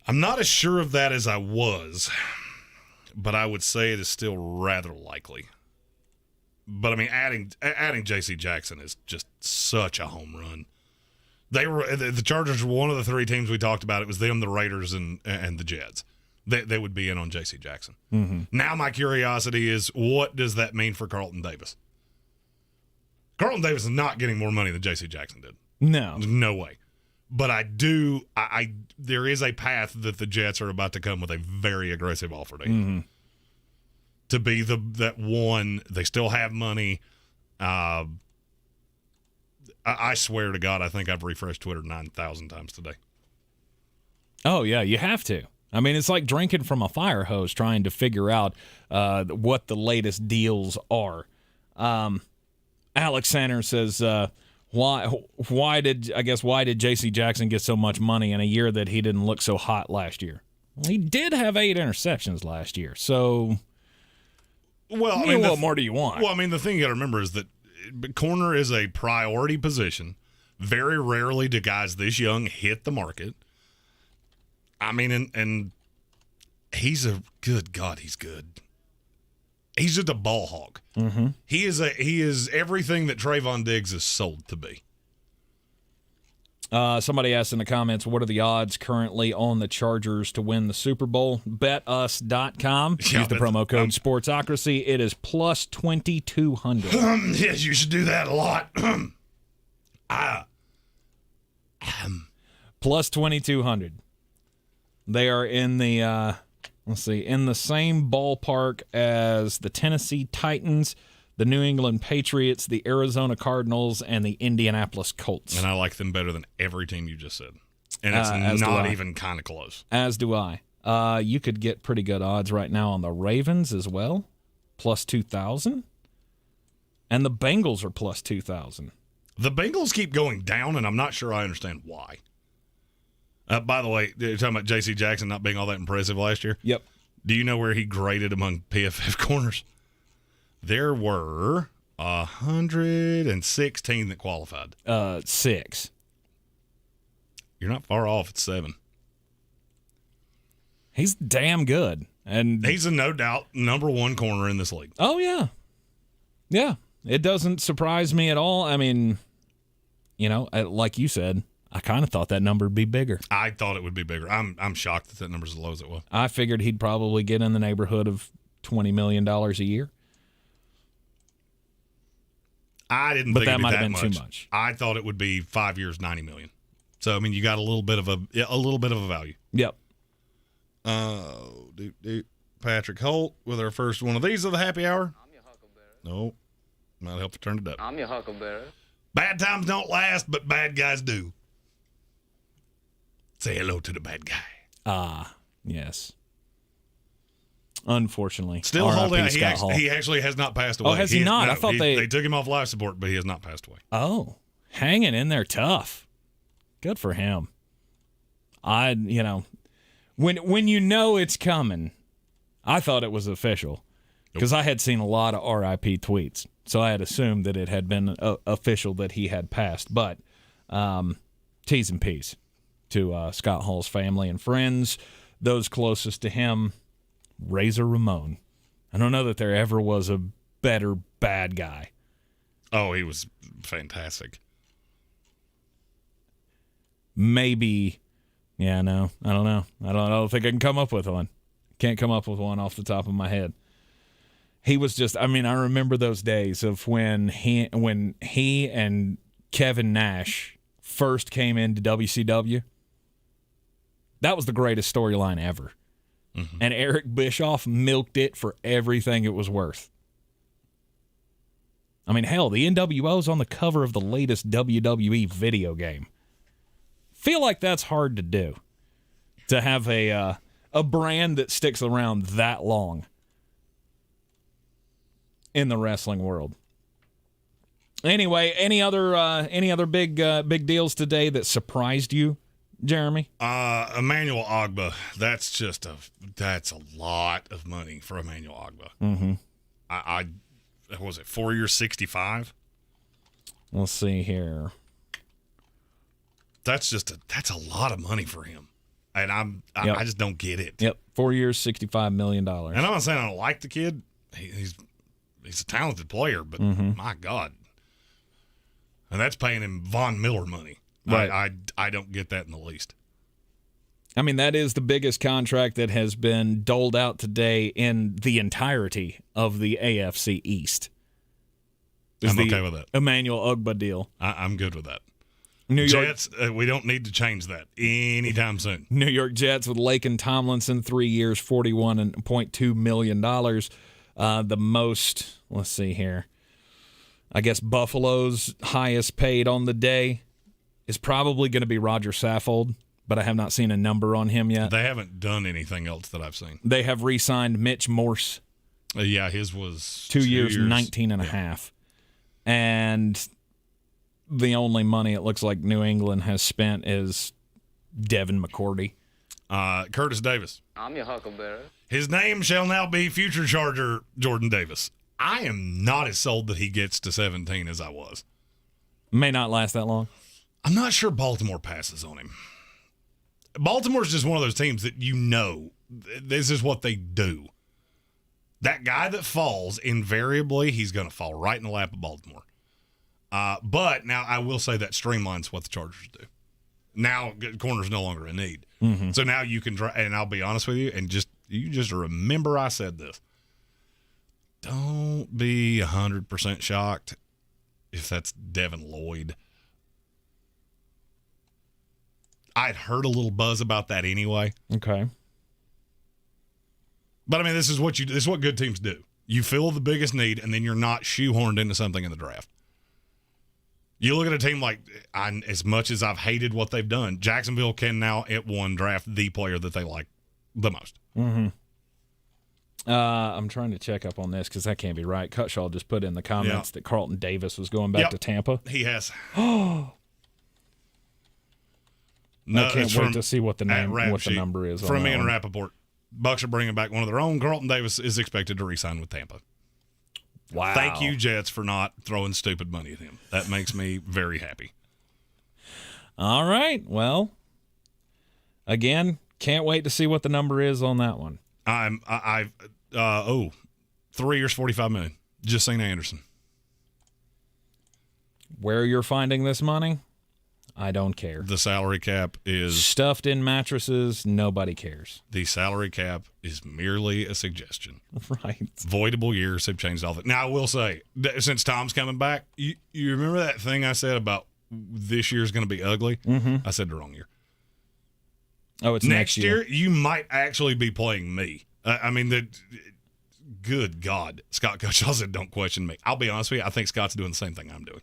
I'm not as sure of that as I was, but I would say it is still rather likely. But, I mean, adding J.C. Jackson is just such a home run. The Chargers were one of the three teams we talked about. It was them, the Raiders, and the Jets. They would be in on J.C. Jackson. Mm-hmm. Now my curiosity is, what does that mean for Carlton Davis? Carlton Davis is not getting more money than J.C. Jackson did. No. No way. But there is a path that the Jets are about to come with a very aggressive offer to him. Mm-hmm. To be that one, they still have money. I swear to God, I think I've refreshed Twitter 9,000 times today. Oh, yeah, you have to. I mean, it's like drinking from a fire hose trying to figure out what the latest deals are. Alex Sanders says, why did J.C. Jackson get so much money in a year that he didn't look so hot last year? Well, he did have 8 interceptions last year, so well, what more do you want? Well, I mean, the thing you got to remember is that corner is a priority position. Very rarely do guys this young hit the market. I mean, and he's good God, he's good. He's just a ball hawk. Mm-hmm. He is everything that Trayvon Diggs is sold to be. Somebody asked in the comments, what are the odds currently on the Chargers to win the Super Bowl? BetUs.com. Yeah, Use the promo code Sportsocracy. It is plus 2,200. Yes, you should do that a lot. Plus 2,200. They are in the in the same ballpark as the Tennessee Titans, the New England Patriots, the Arizona Cardinals, and the Indianapolis Colts. And I like them better than every team you just said. And it's not even kind of close. As do I. You could get pretty good odds right now on the Ravens as well, plus 2,000. And the Bengals are plus 2,000. The Bengals keep going down, and I'm not sure I understand why. By the way, you're talking about J.C. Jackson not being all that impressive last year? Yep. Do you know where he graded among PFF corners? There were 116 that qualified. 6. You're not far off at 7. He's damn good. And he's a no doubt number one corner in this league. Oh, yeah. Yeah. It doesn't surprise me at all. I mean, like you said, I kind of thought that number would be bigger. I thought it would be bigger. I'm shocked that number's as low as it was. I figured he'd probably get in the neighborhood of $20 million a year. I didn't but think that it'd be might have been much. too much. I thought it would be 5 years, $90 million. So I mean, you got a little bit of a value. Yep. Patrick Holt with our first one of these of the happy hour. No. Might help to turn it up. I'm your huckleberry. Bad times don't last, but bad guys do. Say hello to the bad guy. Ah, yes. Unfortunately. Still holding out. He actually has not passed away. Oh, has he not? No, I thought they took him off life support, but he has not passed away. Oh, hanging in there tough. Good for him. When you know it's coming, I thought it was official because I had seen a lot of RIP tweets, so I had assumed that it had been official that he had passed. But T's and P's to Scott Hall's family and friends, those closest to him. Razor Ramon. I don't know that there ever was a better bad guy. Oh, he was fantastic. Maybe, yeah, no, I don't know. I don't think I can come up with one. Can't come up with one off the top of my head. He was just, I remember those days of when he and Kevin Nash first came into WCW. That was the greatest storyline ever. Mm-hmm. And Eric Bischoff milked it for everything it was worth. Hell, the NWO's on the cover of the latest WWE video game. Feel like that's hard to do. To have a brand that sticks around that long in the wrestling world. Anyway, any other big deals today that surprised you, Jeremy? Emmanuel Ogbah. That's a lot of money for Emmanuel Ogbah. Mm-hmm. I was it 4 years, 65? Let's see here. That's a lot of money for him, and I just don't get it. Yep, 4 years, $65 million. And I'm not saying I don't like the kid. He's a talented player, but my God, and that's paying him Von Miller money. Right. I don't get that in the least. That is the biggest contract that has been doled out today in the entirety of the AFC East. I'm okay with that. Emmanuel Ogbah deal. I'm good with that. New York Jets, we don't need to change that anytime soon. New York Jets with Laken Tomlinson, 3 years, $41.2 million. The most, let's see here, I guess Buffalo's highest paid on the day is probably going to be Roger Saffold, but I have not seen a number on him yet. They haven't done anything else that I've seen. They have re-signed Mitch Morse. Yeah, his was 2 years, 19 and a half. And the only money it looks like New England has spent is Devin McCourty. Curtis Davis. I'm your huckleberry. His name shall now be future Charger Jordan Davis. I am not as sold that he gets to 17 as I was. May not last that long. I'm not sure Baltimore passes on him. Baltimore's just one of those teams that this is what they do. That guy that falls, invariably, he's going to fall right in the lap of Baltimore. But now I will say that streamlines what the Chargers do. Now, corner's no longer a need. Mm-hmm. So now you can, and I'll be honest with you, and you just remember I said this. Don't be 100% shocked if that's Devin Lloyd. I'd heard a little buzz about that anyway. Okay. But this is what good teams do. You fill the biggest need, and then you're not shoehorned into something in the draft. You look at a team like, as much as I've hated what they've done, Jacksonville can now at one draft the player that they like the most. Mm-hmm. I'm trying to check up on this because that can't be right. Cutshaw just put in the comments that Carlton Davis was going back to Tampa. He has. No, I can't wait to see what the number is. From me and Rappaport. Bucks are bringing back one of their own. Carlton Davis is expected to re-sign with Tampa. Wow. Thank you, Jets, for not throwing stupid money at him. That makes me very happy. All right. Well, again, can't wait to see what the number is on that one. 3 years, $45 million. Justine Anderson. Where you're finding this money, I don't care. The salary cap is stuffed in mattresses. Nobody cares. The salary cap is merely a suggestion. Right. Voidable years have changed all that. Now, I will say, since Tom's coming back, you remember that thing I said about this year's going to be ugly? Mm-hmm. I said the wrong year. Oh, it's next year. You might actually be playing me. good God, Scott Gutschall said, don't question me. I'll be honest with you, I think Scott's doing the same thing I'm doing.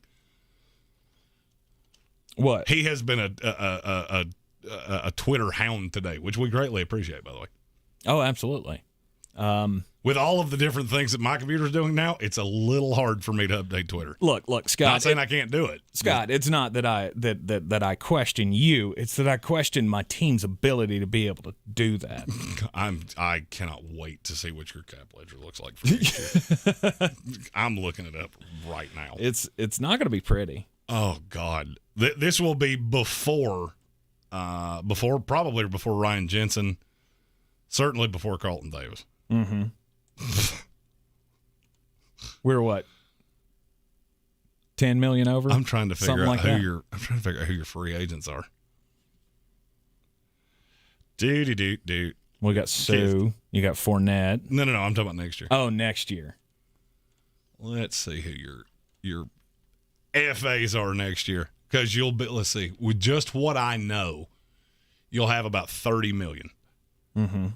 What? He has been a Twitter hound today, which we greatly appreciate, by the way. Oh, absolutely. With all of the different things that my computer's doing now, it's a little hard for me to update Twitter. Look, Scott. Not saying I can't do it. Scott, it's not that I question you. It's that I question my team's ability to be able to do that. I cannot wait to see what your cap ledger looks like for next year. I'm looking it up right now. It's not going to be pretty. Oh God, this will be before Ryan Jensen, certainly before Carlton Davis. Mm-hmm. We're what? 10 million over? I'm trying to figure out who your free agents are. Do. We got Sue. You got Fournette. No. I'm talking about next year. Oh, next year. Let's see who your FAs are next year. Because let's see, with just what I know, you'll have about $30 million. Mm-hmm.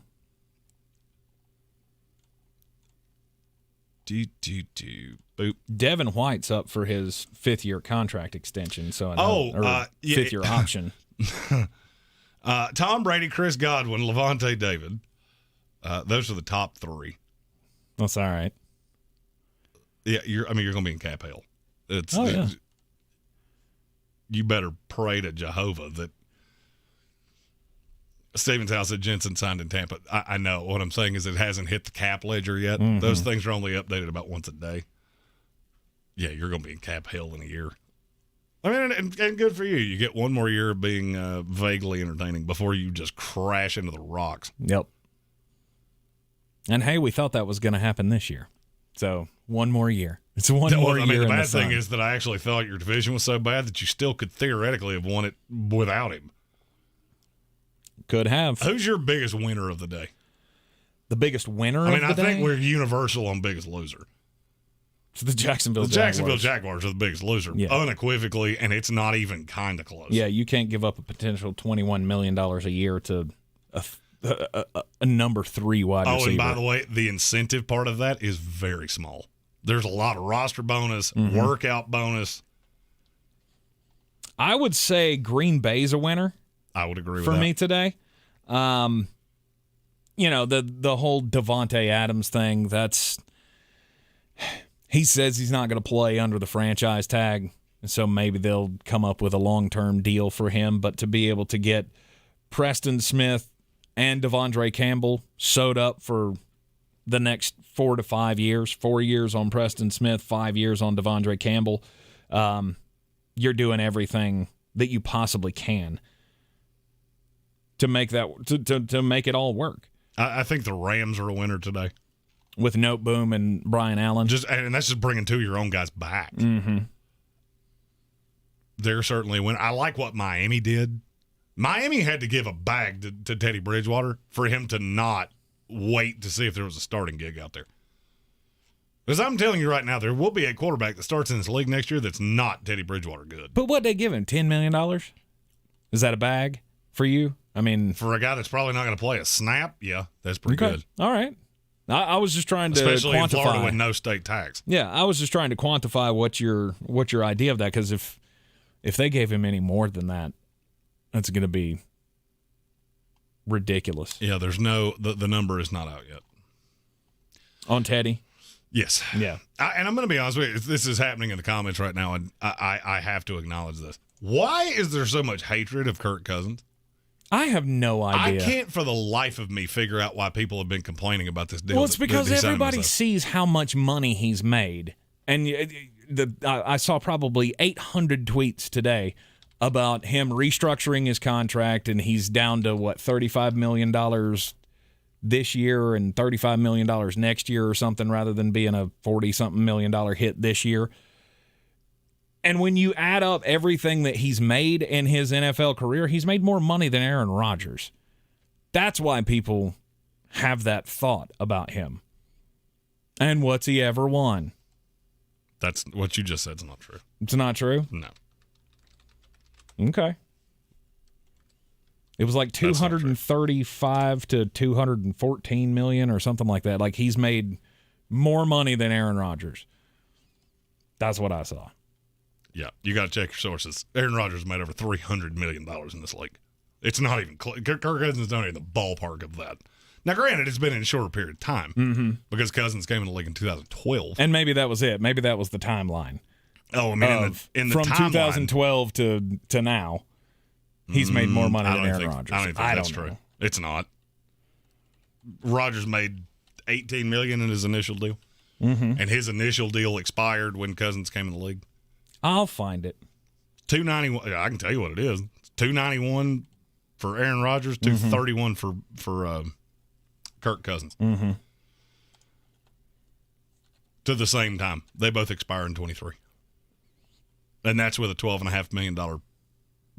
Boop. Devin White's up for his 5th-year contract extension, so fifth-year option. Tom Brady, Chris Godwin, Levante David. Those are the top 3. That's all right. Yeah, you're going to be in cap hell. Yeah. You better pray to Jehovah that Stevens House said Jensen signed in Tampa. I know. What I'm saying is it hasn't hit the cap ledger yet. Mm-hmm. Those things are only updated about once a day. Yeah, you're going to be in cap hell in a year. I mean, and good for you. You get one more year of being vaguely entertaining before you just crash into the rocks. Yep. And, hey, we thought that was going to happen this year. So, one more year. It's one more year. I mean, the in bad the thing sun. is that I actually thought your division was so bad that you still could theoretically have won it without him. Could have. Who's your biggest winner of the day? The biggest winner of the day? I think we're universal on biggest loser. It's the Jacksonville Jaguars. Jacksonville Jaguars are the biggest loser, unequivocally, and it's not even kind of close. Yeah, you can't give up a potential $21 million a year to a number 3 wide receiver. Oh, and by the way, the incentive part of that is very small. There's a lot of roster bonus, workout bonus. I would say Green Bay's a winner. I would agree with that. For me today. The whole Devontae Adams thing, he says he's not going to play under the franchise tag, so maybe they'll come up with a long-term deal for him. But to be able to get Preston Smith and Devondre Campbell sewed up for the next 4 to 5 years, 4 years on Preston Smith, 5 years on Devondre Campbell, you're doing everything that you possibly can to make that to make it all work. I think the Rams are a winner today with Noteboom and Brian Allen. And that's just bringing 2 of your own guys back. Mm-hmm. They're certainly a winner. I like what Miami did. Miami had to give a bag to Teddy Bridgewater for him to not wait to see if there was a starting gig out there. Because I'm telling you right now, there will be a quarterback that starts in this league next year that's not Teddy Bridgewater good. But what they give him, $10 million? Is that a bag for you? I mean, for a guy that's probably not going to play a snap, yeah, that's pretty good. All right. I was just trying to especially quantify. In Florida with no state tax. Yeah, I was just trying to quantify what your idea of that, because if they gave him any more than that, that's going to be ridiculous. Yeah, there's the number is not out yet. On Teddy? Yes. Yeah. And I'm going to be honest with you, this is happening in the comments right now, and I have to acknowledge this. Why is there so much hatred of Kirk Cousins? I have no idea. I can't for the life of me figure out why people have been complaining about this deal. Well, it's because everybody sees how much money he's made. And I saw probably 800 tweets today about him restructuring his contract, and he's down to, $35 million this year and $35 million next year or something, rather than being a $40-something million hit this year. And when you add up everything that he's made in his NFL career, he's made more money than Aaron Rodgers. That's why people have that thought about him. And what's he ever won? That's what you just said is not true. It's not true? No. Okay. It was like 235 to 214 million or something like that. Like he's made More money than Aaron Rodgers. That's what I saw. Yeah, you got to check your sources. Aaron Rodgers made over $300 million in this league. It's not even close. Kirk Cousins is not even the ballpark of that. Now, granted, it's been in a shorter period of time because Cousins came in the league in 2012. And maybe that was it. Maybe that was the timeline. Oh, I mean, in the from timeline, 2012 to now, he's made more money than Aaron Rodgers. I don't think that's true. It's not. Rodgers made $18 million in his initial deal, and his initial deal expired when Cousins came in the league. I'll find it. $291. I can tell you what it is. $291 for Aaron Rodgers, $231 for Kirk Cousins. To the same time, they both expire in 23, and that's with a $12.5 million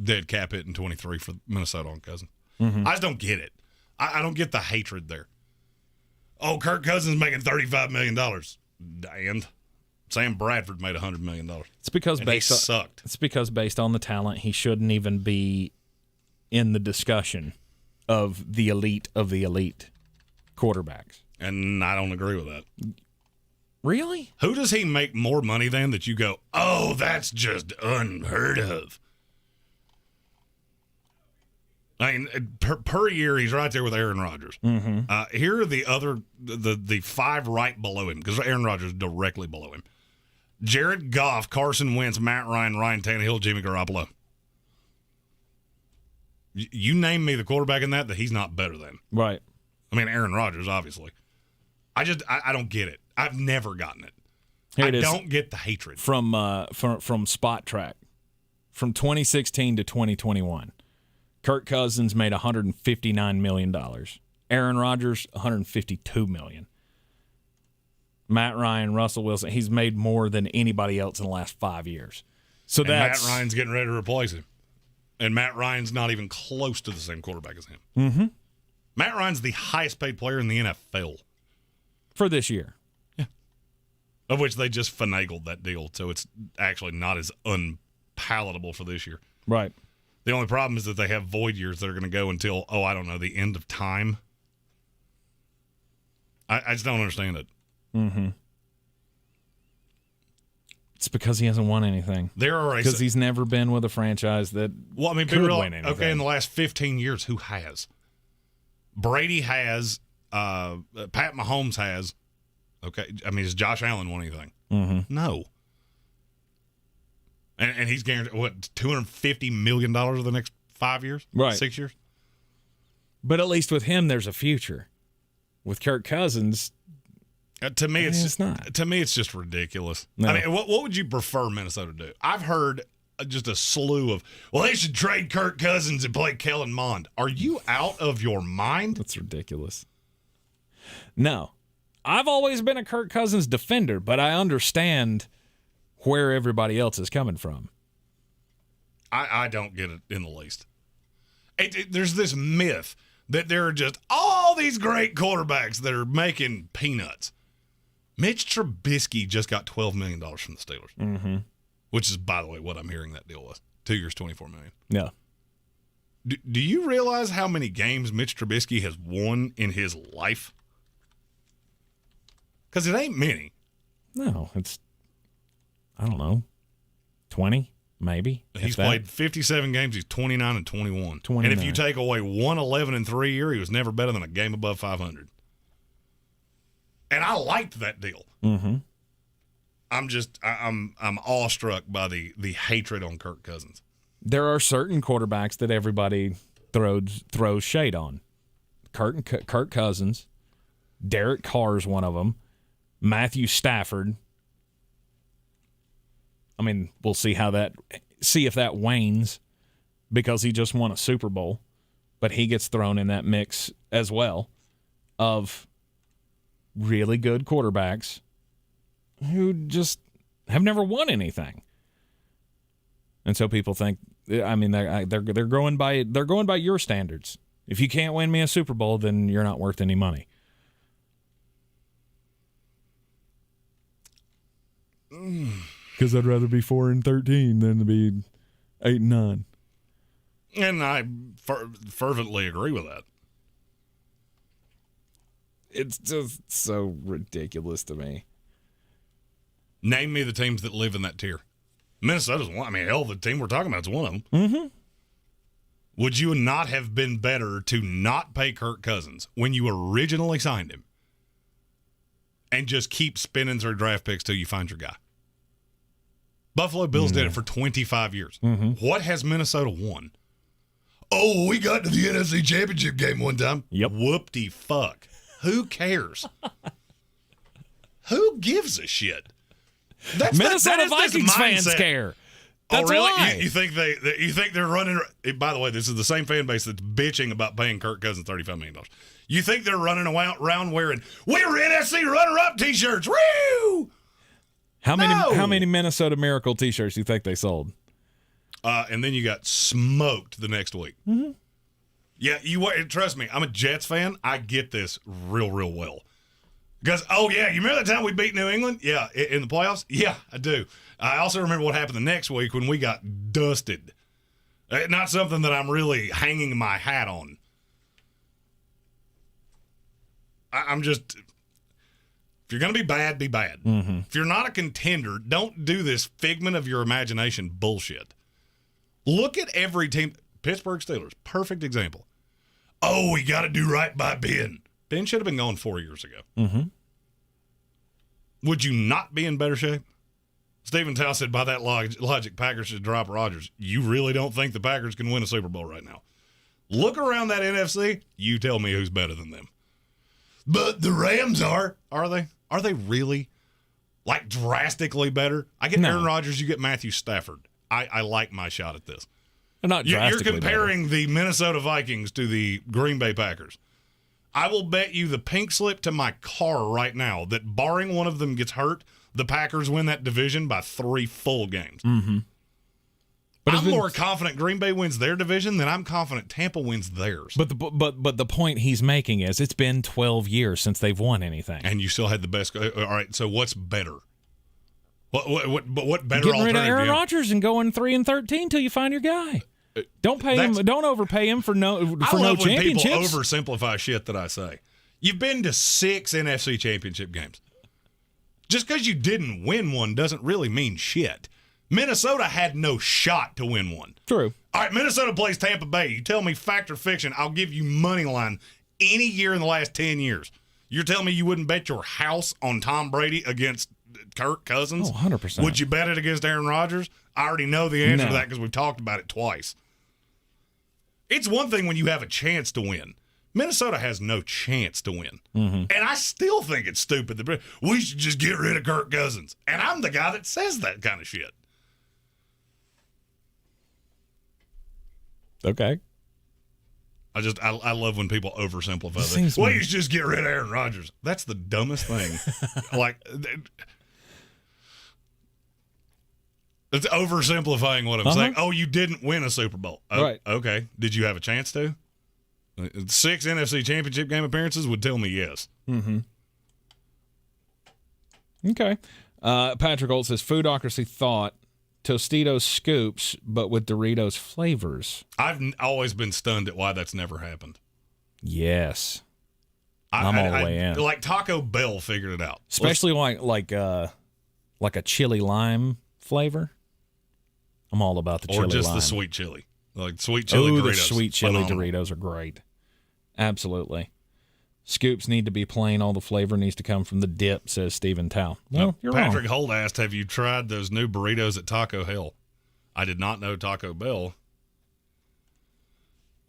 dead cap hit in 23 for Minnesota on Cousins. I just don't get it. I don't get the hatred there. Oh, Kirk Cousins making $35 million, and Sam Bradford made $100 million. It's because sucked. It's because based on the talent, he shouldn't even be in the discussion of the elite quarterbacks. And I don't agree with that. Really? Who does he make more money than that you go, oh, that's just unheard of? I mean, per year, he's right there with Aaron Rodgers. Here are the five right below him, because Aaron Rodgers is directly below him. Jared Goff, Carson Wentz, Matt Ryan, Ryan Tannehill, Jimmy Garoppolo. You name me the quarterback in that he's not better than. Right. I mean, Aaron Rodgers, obviously. I don't get it. I've never gotten it. Here it is. Don't get the hatred. From Spot Track. From 2016 to 2021. Kirk Cousins made $159 million. Aaron Rodgers, $152 million. Matt Ryan, Russell Wilson, he's made more than anybody else in the last 5 years. So Matt Ryan's getting ready to replace him. And Matt Ryan's not even close to the same quarterback as him. Matt Ryan's the highest paid player in the NFL. For this year. Yeah. Of which they just finagled that deal, so it's actually not as unpalatable for this year. Right. The only problem is that they have void years that are going to go until, the end of time. I just don't understand it. It's because he hasn't won anything. Because he's never been with a franchise that could win anything. Okay, in the last 15 years, who has? Brady has. Pat Mahomes has. Okay, I mean, has Josh Allen won anything? No. And he's guaranteed, $250 million over the next 5 years? Right. 6 years? But at least with him, there's a future. With Kirk Cousins, to me, it's not. To me, it's just ridiculous. No. I mean, what would you prefer Minnesota do? I've heard just a slew of, they should trade Kirk Cousins and play Kellen Mond. Are you out of your mind? That's ridiculous. No. I've always been a Kirk Cousins defender, but I understand where everybody else is coming from. I don't get it in the least. There's this myth that there are just all these great quarterbacks that are making peanuts. Mitch Trubisky just got $12 million from the Steelers, which is, by the way, what I'm hearing that deal was. 2 years, $24 million. Yeah. Do you realize how many games Mitch Trubisky has won in his life? Because it ain't many. No, it's, I don't know, 20 maybe. He's played 57 games. He's 29-21. 29. And if you take away 111-3 year, he was never better than a game above 500. And I liked that deal. I'm awestruck by the hatred on Kirk Cousins. There are certain quarterbacks that everybody throws shade on. Kirk Cousins, Derek Carr's one of them. Matthew Stafford. I mean, we'll see if that wanes because he just won a Super Bowl, but he gets thrown in that mix as well of really good quarterbacks who just have never won anything. And so people think, I mean, they're going by your standards. If you can't win me a Super Bowl, then you're not worth any money. Because I'd rather be 4-13 than to be 8-9. And I fervently agree with that. It's just so ridiculous to me. Name me the teams that live in that tier. Minnesota's one. I mean, hell, the team we're talking about is one of them. Mm-hmm. Would you not have been better to not pay Kirk Cousins when you originally signed him and just keep spinning through draft picks till you find your guy? Buffalo Bills did it for 25 years. Mm-hmm. What has Minnesota won? Oh, we got to the NFC Championship game one time. Yep. Whoop-de-fuck. Who cares? Who gives a shit? Minnesota Vikings fans care. That's really? why. You think they're running? By the way, this is the same fan base that's bitching about paying Kirk Cousins $35 million. You think they're running around wearing "We're NFC runner-up" T-shirts? Woo! How many Minnesota Miracle T-shirts do you think they sold? And then you got smoked the next week. Mm-hmm. Yeah, trust me. I'm a Jets fan. I get this real well. Because, you remember that time we beat New England? Yeah, in the playoffs? Yeah, I do. I also remember what happened the next week when we got dusted. Not something that I'm really hanging my hat on. I'm just, if you're going to be bad, be bad. Mm-hmm. If you're not a contender, don't do this figment of your imagination bullshit. Look at every team. Pittsburgh Steelers, perfect example. Oh, we got to do right by Ben. Ben should have been gone 4 years ago. Mm-hmm. Would you not be in better shape? Stephen Tao said, by that logic, Packers should drop Rodgers. You really don't think the Packers can win a Super Bowl right now? Look around that NFC. You tell me who's better than them. But the Rams are. Are they? Are they really? Like, drastically better? I get Aaron Rodgers, you get Matthew Stafford. I like my shot at this. They're not drastically You're comparing the Minnesota Vikings to the Green Bay Packers. I will bet you the pink slip to my car right now that barring one of them gets hurt, the Packers win that division by 3 full games. Mm-hmm. But I'm more confident Green Bay wins their division than I'm confident Tampa wins theirs. But the point he's making is it's been 12 years since they've won anything, and you still had the best. All right, so what's better? What better? Getting rid of Aaron Rodgers and going 3-13 till you find your guy. Don't pay him. Don't overpay him for no championships. I love when people oversimplify shit that I say. You've been to 6 NFC championship games. Just because you didn't win one doesn't really mean shit. Minnesota had no shot to win one. True. All right, Minnesota plays Tampa Bay. You tell me fact or fiction, I'll give you money line any year in the last 10 years. You're telling me you wouldn't bet your house on Tom Brady against Kirk Cousins? Oh, 100%. Would you bet it against Aaron Rodgers? I already know the answer to that because we've talked about it twice. It's one thing when you have a chance to win. Minnesota has no chance to win. Mm-hmm. And I still think it's stupid that we should just get rid of Kirk Cousins. And I'm the guy that says that kind of shit. Okay. I love when people oversimplify things. Well, you should just get rid of Aaron Rodgers. That's the dumbest thing. It's oversimplifying what I'm saying. Oh, you didn't win a Super Bowl. Oh, right. Okay. Did you have a chance to? 6 NFC Championship game appearances would tell me yes. Mm-hmm. Okay. Patrick Holt says, Foodocracy thought Tostitos scoops, but with Doritos flavors. I've always been stunned at why that's never happened. Yes. I'm all the way in. Like Taco Bell figured it out. Especially like a chili lime flavor. I'm all about the chili lime. Or just the sweet chili. Like sweet chili Doritos. The sweet chili Phenomenal. Doritos are great. Absolutely. Scoops need to be plain. All the flavor needs to come from the dip, says Stephen Tao. Well, you're Patrick wrong. Holt asked, have you tried those new burritos at Taco Hell? I did not know Taco Bell.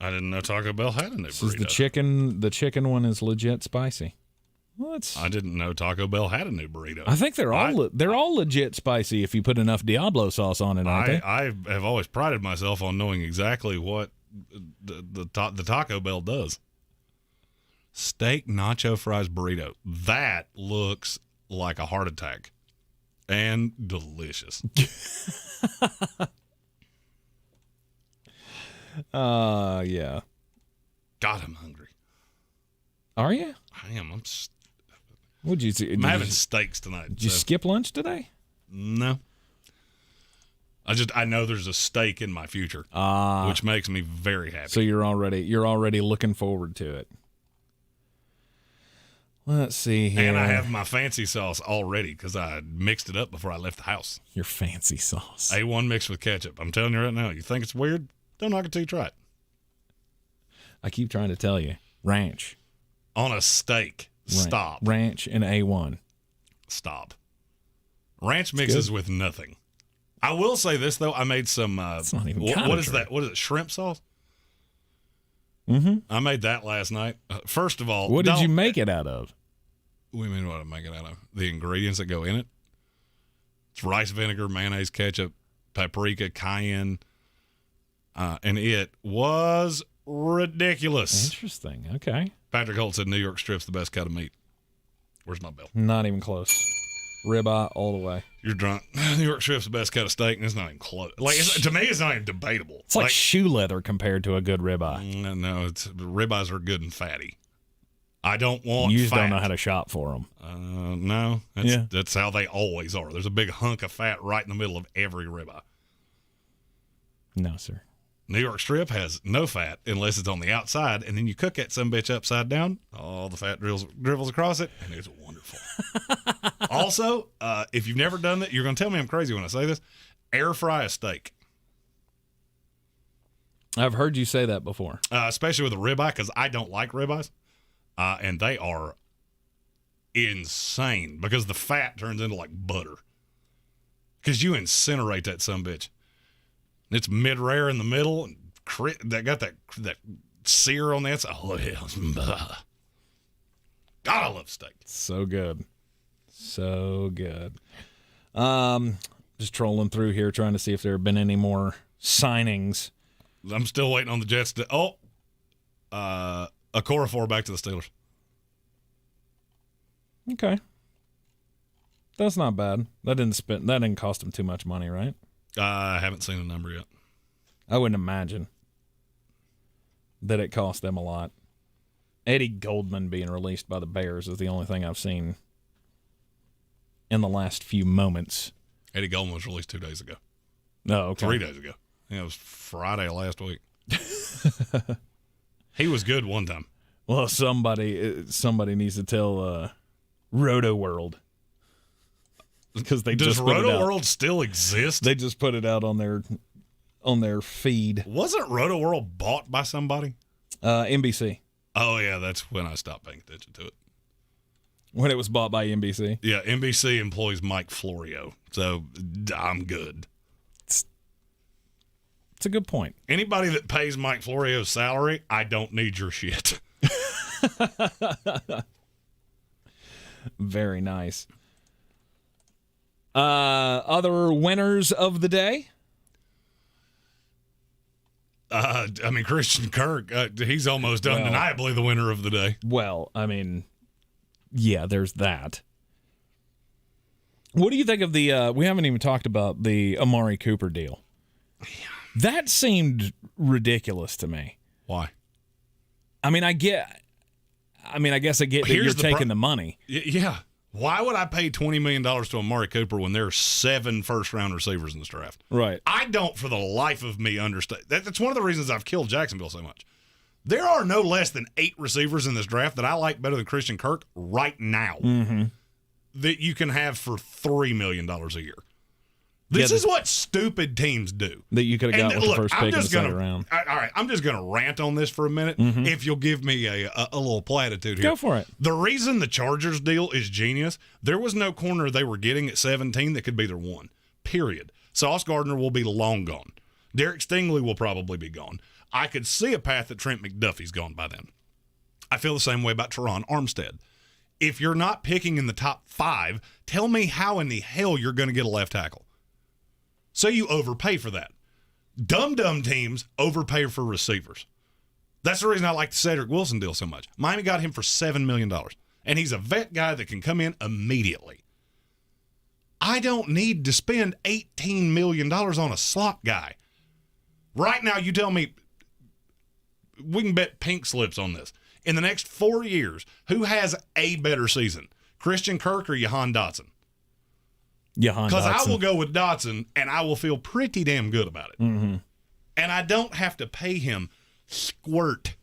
I didn't know Taco Bell had a new burrito. The chicken one is legit spicy. Well, I didn't know Taco Bell had a new burrito. I think they're all legit spicy if you put enough Diablo sauce on it, aren't they? I have always prided myself on knowing exactly what the Taco Bell does. Steak nacho fries burrito. That looks like a heart attack. And delicious. Yeah. God, I'm hungry. Are you? I am. What'd you see? I'm having steaks tonight. Did you skip lunch today? No. I know there's a steak in my future, which makes me very happy. So you're already looking forward to it. Let's see here. And I have my fancy sauce already because I mixed it up before I left the house. Your fancy sauce. A1 mixed with ketchup. I'm telling you right now, you think it's weird? Don't knock it till you try it. I keep trying to tell you. Ranch. On a steak. Stop. Ranch and A1. Stop. Ranch mixes with nothing. I will say this, though. I made some, it's not even what is that? What is it? Shrimp sauce? Mm-hmm. I made that last night. First of all, what did you make it out of? What do you mean what I make it out of? The ingredients that go in it. It's rice vinegar, mayonnaise, ketchup, paprika, cayenne, and it was ridiculous. Interesting. Okay. Patrick Holt said New York strip's the best cut of meat. Where's my bill? Not even close. Ribeye all the way. You're drunk. New York strip's the best cut of steak, and it's not even close. Like to me, it's not even debatable. It's like shoe leather compared to a good ribeye. No, ribeyes are good and fatty. I don't want. You just fat. don't know how to shop for them. No, that's how they always are. There's a big hunk of fat right in the middle of every ribeye. No, sir. New York strip has no fat unless it's on the outside, and then you cook that sumbitch upside down. All the fat dribbles across it, and it's wonderful. Also, if you've never done that, you're going to tell me I'm crazy when I say this. Air fry a steak. I've heard you say that before. Especially with a ribeye, because I don't like ribeyes. And they are insane because the fat turns into like butter. Because you incinerate that sumbitch. It's mid-rare in the middle, and that got that sear on the outside. Oh, yeah. God, I love steak. So good. So good. Just trolling through here, trying to see if there have been any more signings. I'm still waiting on the Jets to... Okorafor back to the Steelers. Okay. That's not bad. That didn't cost him too much money, right? I haven't seen the number yet. I wouldn't imagine that it cost them a lot. Eddie Goldman being released by the Bears is the only thing I've seen in the last few moments. Eddie Goldman was released 2 days ago. No, okay. 3 days ago. Yeah, it was Friday last week. He was good one time. Well, somebody needs to tell Roto World. Because they Does just put Roto it out. World still exist? They just put it out on their feed. Wasn't Roto World bought by somebody? NBC. Oh yeah, that's when I stopped paying attention to it. When it was bought by NBC. Yeah, NBC employs Mike Florio, so I'm good. It's a good point. Anybody that pays Mike Florio's salary, I don't need your shit. Very nice. Other winners of the day? Christian Kirk, he's almost undeniably the winner of the day. Well, yeah, there's that. What do you think of the, we haven't even talked about the Amari Cooper deal. That seemed ridiculous to me. Why? I guess I get that you're taking the money. Yeah. Why would I pay $20 million to Amari Cooper when there are 7 first-round receivers in this draft? Right. I don't, for the life of me, understand. That's one of the reasons I've killed Jacksonville so much. There are no less than 8 receivers in this draft that I like better than Christian Kirk right now that you can have for $3 million a year. This is what stupid teams do. That you could have got with the first pick in the second round. All right, I'm just going to rant on this for a minute if you'll give me a little platitude here. Go for it. The reason the Chargers deal is genius, there was no corner they were getting at 17 that could be their one, period. Sauce Gardner will be long gone. Derek Stingley will probably be gone. I could see a path that Trent McDuffie's gone by then. I feel the same way about Teron Armstead. If you're not picking in the top 5, tell me how in the hell you're going to get a left tackle. So you overpay for that. Dumb teams overpay for receivers. That's the reason I like the Cedric Wilson deal so much. Miami got him for $7 million, and he's a vet guy that can come in immediately. I don't need to spend $18 million on a slot guy. Right now, you tell me, we can bet pink slips on this. In the next 4 years, who has a better season, Christian Kirk or Jahan Dotson? Because I will go with Dotson, and I will feel pretty damn good about it. Mm-hmm. And I don't have to pay him squirt.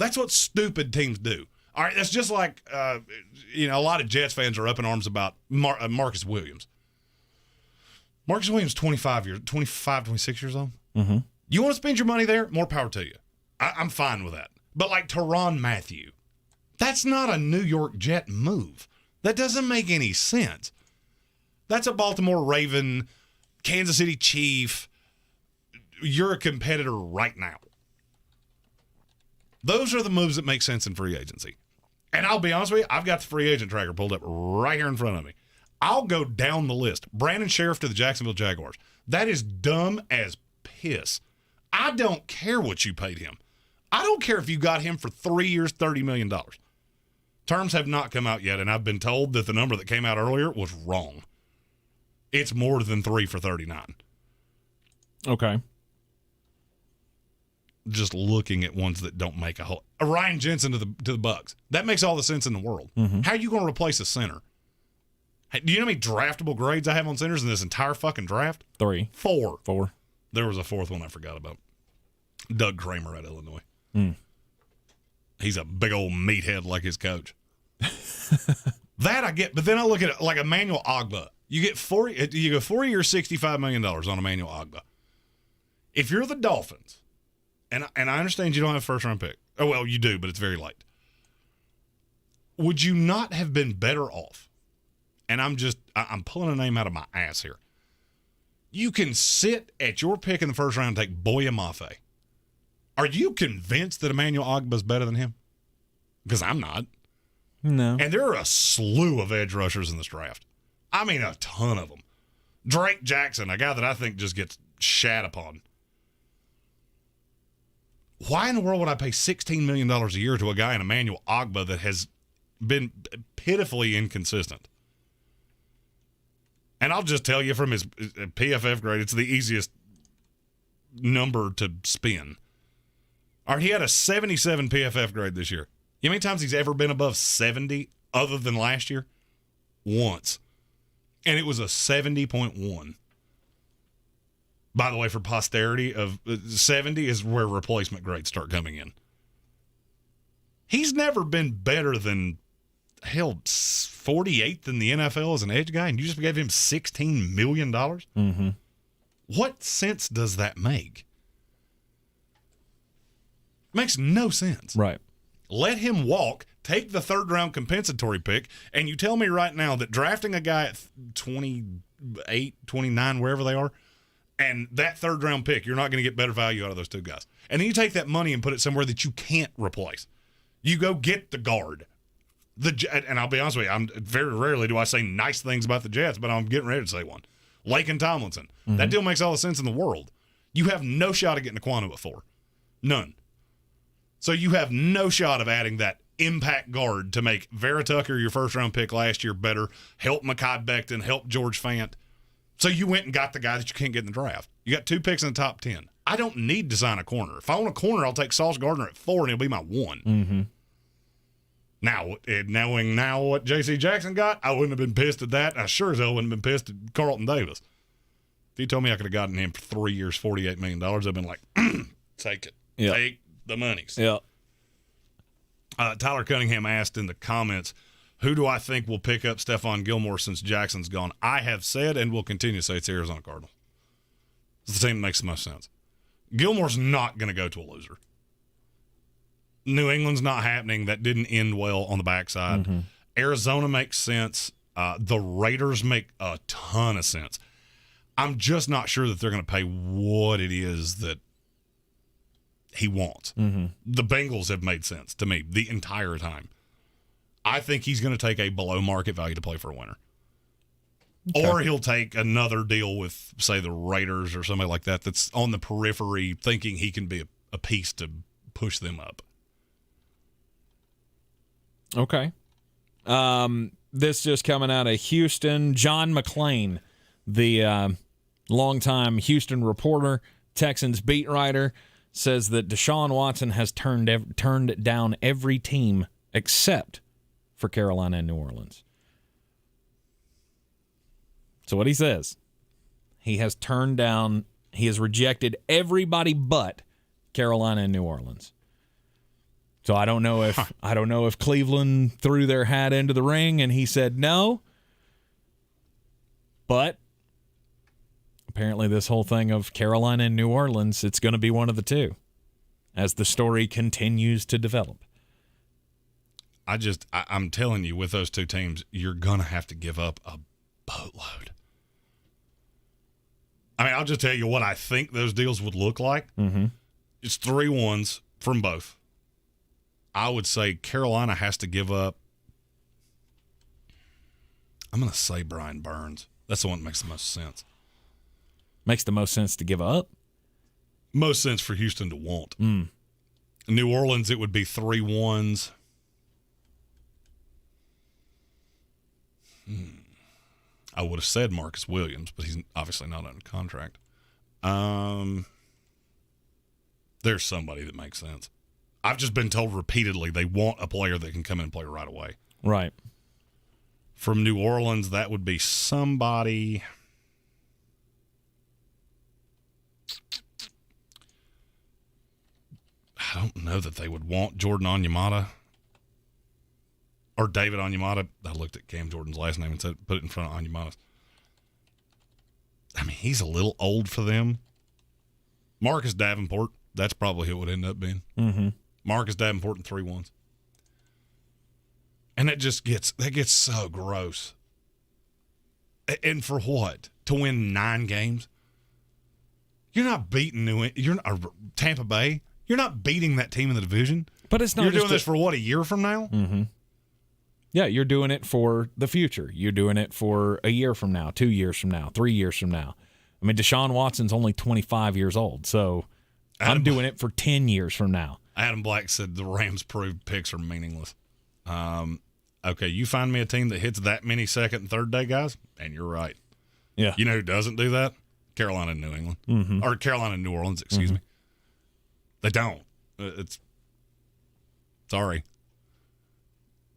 That's what stupid teams do. All right, that's just like, a lot of Jets fans are up in arms about Marcus Williams. Marcus Williams, 26 years old. Mm-hmm. You want to spend your money there? More power to you. I'm fine with that. But like Tyrann Mathieu, that's not a New York Jet move. That doesn't make any sense. That's a Baltimore Raven, Kansas City Chief. You're a competitor right now. Those are the moves that make sense in free agency. And I'll be honest with you, I've got the free agent tracker pulled up right here in front of me. I'll go down the list. Brandon Sheriff to the Jacksonville Jaguars. That is dumb as piss. I don't care what you paid him. I don't care if you got him for 3 years, $30 million. Terms have not come out yet, and I've been told that the number that came out earlier was wrong. It's more than 3 for 39. Okay. Just looking at ones that don't make a whole. Ryan Jensen to the Bucks. That makes all the sense in the world. Mm-hmm. How are you going to replace a center? Hey, do you know how many draftable grades I have on centers in this entire fucking draft? 3. 4. 4. There was a 4th one I forgot about. Doug Kramer at Illinois. Mm. He's a big old meathead like his coach. That I get, but then I look at it like Emmanuel Ogbah. You go 4 years, $65 million on Emmanuel Ogbah. If you're the Dolphins, and I understand you don't have a first-round pick. Oh, well, you do, but it's very late. Would you not have been better off? And I'm pulling a name out of my ass here. You can sit at your pick in the first round and take Boya Mafe. Are you convinced that Emmanuel Ogbah is better than him? Because I'm not. No. And there are a slew of edge rushers in this draft. I mean, a ton of them. Drake Jackson, a guy that I think just gets shat upon. Why in the world would I pay $16 million a year to a guy in Emmanuel Ogbah that has been pitifully inconsistent? And I'll just tell you from his PFF grade, it's the easiest number to spin. All right, he had a 77 PFF grade this year. You know how many times he's ever been above 70 other than last year? Once. And it was a 70.1. By the way, for posterity, of 70 is where replacement grades start coming in. He's never been better than, 48th in the NFL as an edge guy, and you just gave him $16 million? Mm-hmm. What sense does that make? Makes no sense. Right. Let him walk, take the third-round compensatory pick, and you tell me right now that drafting a guy at 28, 29, wherever they are, and that third-round pick, you're not going to get better value out of those two guys. And then you take that money and put it somewhere that you can't replace. You go get the guard. And I'll be honest with you, I'm very rarely do I say nice things about the Jets, but I'm getting ready to say one. Laken Tomlinson. Mm-hmm. That deal makes all the sense in the world. You have no shot of getting a Quanu at 4. None. So you have no shot of adding that impact guard to make Vera Tucker, your first-round pick last year, better, help Mekhi Becton, help George Fant. So you went and got the guy that you can't get in the draft. You got 2 picks in the top 10. I don't need to sign a corner. If I want a corner, I'll take Sauce Gardner at 4, and he'll be my 1. Mm-hmm. Now, knowing now what J.C. Jackson got, I wouldn't have been pissed at that. I sure as hell wouldn't have been pissed at Carlton Davis. If you told me I could have gotten him for 3 years, $48 million, I'd been like, take it. Yep. Take the monies. Yeah. Tyler Cunningham asked in the comments, who do I think will pick up Stephon Gilmore since Jackson's gone? I have said and will continue to say it's Arizona Cardinal. It's the team that makes the most sense. Gilmore's not going to go to a loser. New England's not happening. That didn't end well on the backside. Mm-hmm. Arizona makes sense. The Raiders make a ton of sense. I'm just not sure that they're going to pay what it is that he wants. Mm-hmm. The Bengals have made sense to me the entire time. I think he's going to take a below market value to play for a winner. Okay. Or he'll take another deal with, say, the Raiders or somebody like that that's on the periphery thinking he can be a piece to push them up. Okay. This just coming out of Houston. John McClain, the longtime Houston reporter, Texans beat writer, says that Deshaun Watson has turned down every team except for Carolina and New Orleans. So what he says, he has rejected everybody but Carolina and New Orleans. So I don't know if Cleveland threw their hat into the ring and he said no. But apparently this whole thing of Carolina and New Orleans, it's going to be one of the two as the story continues to develop. I'm telling you, with those two teams, you're going to have to give up a boatload. I mean, I'll just tell you what I think those deals would look like. Mm-hmm. It's 3-1s from both. I would say Carolina has to give up. I'm going to say Brian Burns. That's the one that makes the most sense. Makes the most sense to give up? Most sense for Houston to want. New Orleans, it would be 3-1s. I would have said Marcus Williams, but he's obviously not under contract. There's somebody that makes sense. I've just been told repeatedly they want a player that can come in and play right away. Right. From New Orleans, that would be somebody. I don't know that they would want Jordan Onyemata or David Onyemata. I looked at Cam Jordan's last name and said put it in front of Onyemata's. I mean, he's a little old for them. Marcus Davenport, that's probably who it would end up being. Mm-hmm. Marcus Davenport in 3-1s. And that gets so gross. And for what? To win 9 games? You're not beating Tampa Bay. You're not beating that team in the division. But it's not. You're doing this for what, a year from now? Mm-hmm. Yeah, you're doing it for the future. You're doing it for a year from now, 2 years from now, 3 years from now. I mean, Deshaun Watson's only 25 years old, so I'm doing it for 10 years from now. Adam Black said the Rams proved picks are meaningless. Okay, you find me a team that hits that many second and third day guys, and you're right. Yeah. You know who doesn't do that? Carolina and New England. Mm-hmm. Or Carolina and New Orleans, excuse me. They don't. Sorry.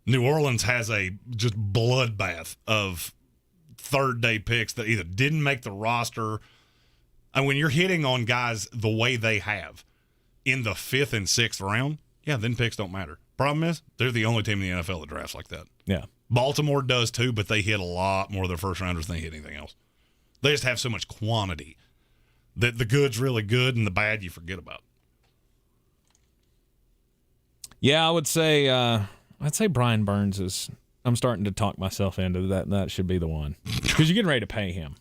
New Orleans has a just bloodbath of third-day picks that either didn't make the roster. And when you're hitting on guys the way they have in the 5th and 6th round, yeah, then picks don't matter. Problem is, they're the only team in the NFL that drafts like that. Yeah. Baltimore does too, but they hit a lot more of their first-rounders than they hit anything else. They just have so much quantity that the good's really good and the bad you forget about. Yeah, I would say I'd say Brian Burns is. I'm starting to talk myself into that. That should be the one because you're getting ready to pay him.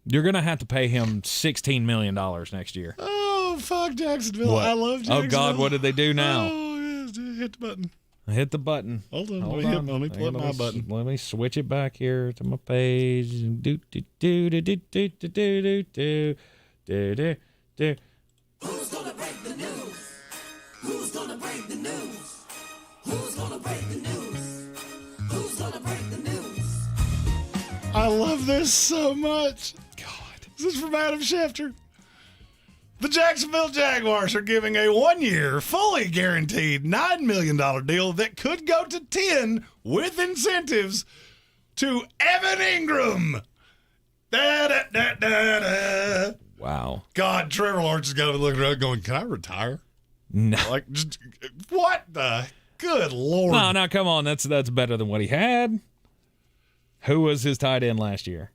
You're going to have to pay him $16 million next year. Oh, fuck Jacksonville! What? I love Jacksonville. Oh God, what did they do now? Oh, yes, hit the button. I hit the button. Hold on, let me plug my button. Let me switch it back here to my page. Do do do do do do do do do do do. Who's gonna break the news? Who's gonna break the news? Who's gonna break the news? Who's gonna break the news? I love this so much. God, this is from Adam Schefter. The Jacksonville Jaguars are giving a 1-year, fully guaranteed $9 million deal that could go to 10 with incentives to Evan Ingram. Da, da, da, da, da. Wow. God, Trevor Lawrence has got to be looking around going, can I retire? No. Like, just, what the? Good Lord. No, come on. That's better than what he had. Who was his tight end last year?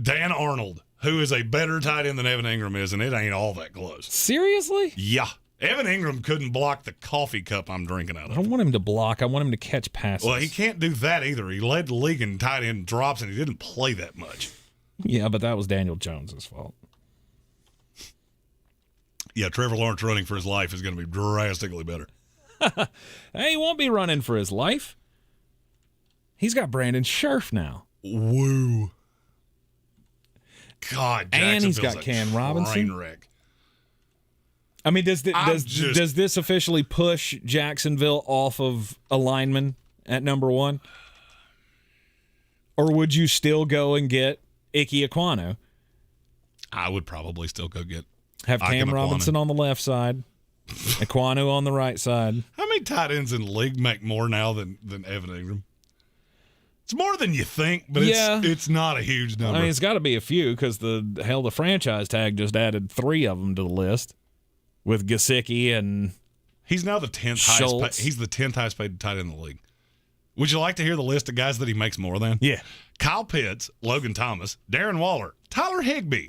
Dan Arnold, who is a better tight end than Evan Ingram is, and it ain't all that close. Seriously? Yeah. Evan Ingram couldn't block the coffee cup I'm drinking out of. I don't want him to block. I want him to catch passes. Well, he can't do that either. He led the league in tight end drops, and he didn't play that much. Yeah, but that was Daniel Jones's fault. Yeah, Trevor Lawrence running for his life is going to be drastically better. Hey, he won't be running for his life. He's got Brandon Scherf now. Woo. God, and he's got Jacksonville's Cam a Robinson. train wreck. I mean, does this officially push Jacksonville off of a lineman at number 1? Or would you still go and get Ike Ekwonu? I would probably still go get Have Cam Ekwonu. Robinson on the left side, Ekwonu on the right side. How many tight ends in the league make more now than Evan Ingram? It's more than you think, but it's not a huge number. I mean, it's got to be a few because the franchise tag just added 3 of them to the list with Gesicki and He's now the 10th highest paid. He's the 10th highest paid tight end in the league. Would you like to hear the list of guys that he makes more than? Yeah. Kyle Pitts, Logan Thomas, Darren Waller, Tyler Higbee,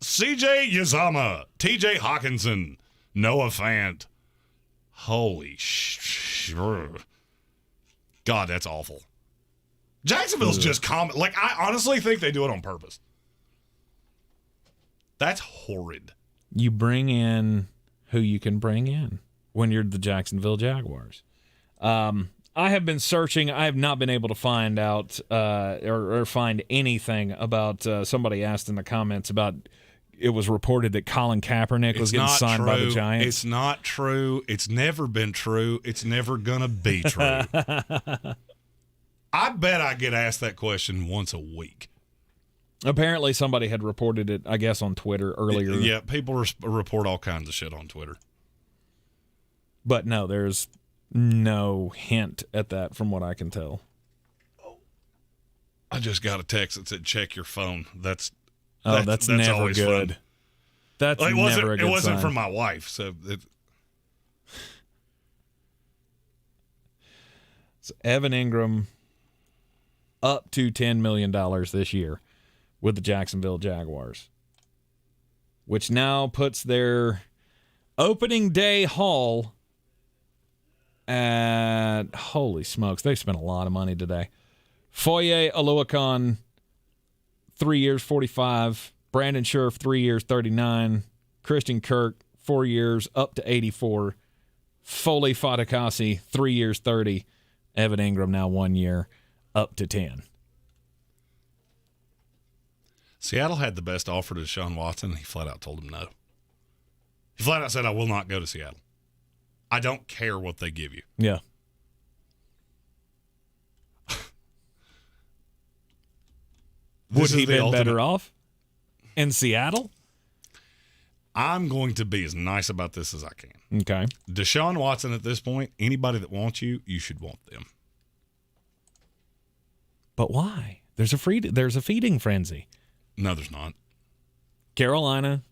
CJ Uzomah, TJ Hawkinson, Noah Fant. Holy God, that's awful. Jacksonville's just common. Like, I honestly think they do it on purpose. That's horrid. You bring in who you can bring in when you're the Jacksonville Jaguars. I have been searching. I have not been able to find out or find anything about somebody asked in the comments about it was reported that Colin Kaepernick was getting signed by the Giants. It's not true. It's never been true. It's never going to be true. I bet I get asked that question once a week. Apparently somebody had reported it, I guess, on Twitter earlier. Yeah, people report all kinds of shit on Twitter. But no, there's no hint at that from what I can tell. I just got a text that said, check your phone. That's never always good. Fun. That's never a good It wasn't sign. from my wife. So Evan Ingram up to $10 million this year with the Jacksonville Jaguars, which now puts their opening day haul at, holy smokes, they spent a lot of money today. Foye Oluokun, 3 years, 45. Brandon Scherf, 3 years, 39. Christian Kirk, 4 years, up to 84. Foley Fatukasi, 3 years, 30. Evan Ingram, now 1 year, up to 10. Seattle had the best offer to Deshaun Watson. He flat out told him no. He flat out said, I will not go to Seattle. I don't care what they give you. Yeah. Would he been better off in Seattle? I'm going to be as nice about this as I can. Okay. Deshaun Watson at this point, anybody that wants you, you should want them. But why? There's a feeding frenzy. No, there's not. Carolina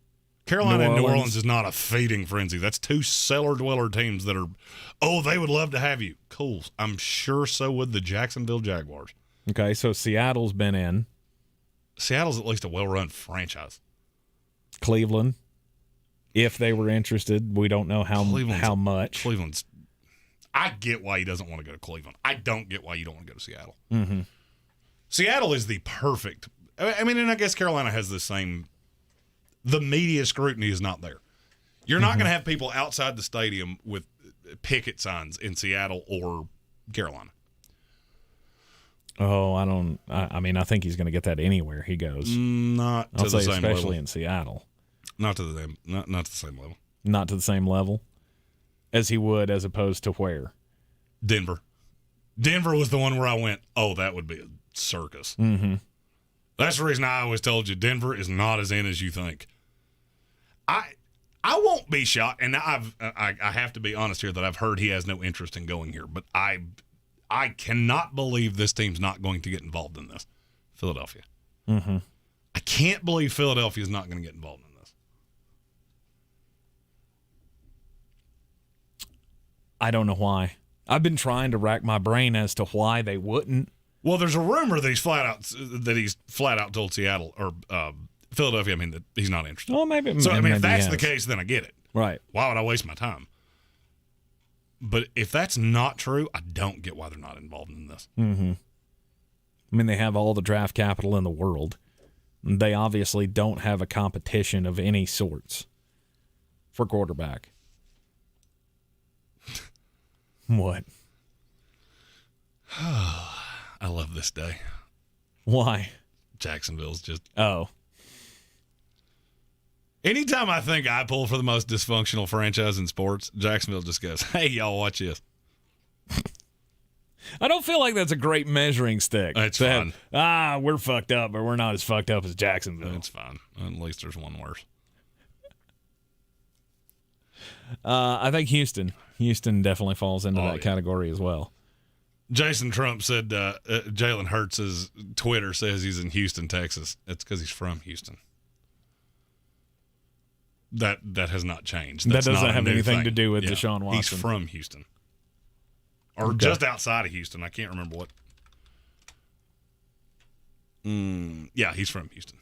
and New Orleans is not a feeding frenzy. That's two cellar-dweller teams that are, they would love to have you. Cool. I'm sure so would the Jacksonville Jaguars. Okay, so Seattle's been in. Seattle's at least a well-run franchise. Cleveland, if they were interested, we don't know how much. Cleveland's. I get why he doesn't want to go to Cleveland. I don't get why you don't want to go to Seattle. Mm-hmm. Seattle is the perfect. I mean, and I guess Carolina has the same. The media scrutiny is not there. You're not going to have people outside the stadium with picket signs in Seattle or Carolina. Oh, I mean, I think he's going to get that anywhere he goes. Not to the same level. Especially in Seattle. Not to the same level. Not to the same level as he would as opposed to where? Denver. Denver was the one where I went, that would be a circus. Mm-hmm. That's the reason I always told you Denver is not as in as you think. I won't be shocked, and I have to be honest here that I've heard he has no interest in going here, but I cannot believe this team's not going to get involved in this. Philadelphia. Mm-hmm. I can't believe Philadelphia is not going to get involved in this. I don't know why. I've been trying to rack my brain as to why they wouldn't. Well, there's a rumor that he's flat out told Seattle or Philadelphia. I mean, that he's not interested. Well, maybe. So maybe if that's the case, then I get it. Right. Why would I waste my time? But if that's not true, I don't get why they're not involved in this. Mm-hmm. I mean, they have all the draft capital in the world. They obviously don't have a competition of any sorts for quarterback. What? I love this day. Why? Jacksonville's just... Oh. Anytime I think I pull for the most dysfunctional franchise in sports, Jacksonville just goes, hey, y'all, watch this. I don't feel like that's a great measuring stick. It's fine. We're fucked up, but we're not as fucked up as Jacksonville. It's fine. At least there's one worse. I think Houston definitely falls into that category as well. Jason Trump said Jalen Hurts' Twitter says he's in Houston, Texas. It's because he's from Houston. That has not changed. That doesn't have anything to do with Deshaun Watson. He's from Houston. Or just outside of Houston. I can't remember what. Yeah, he's from Houston.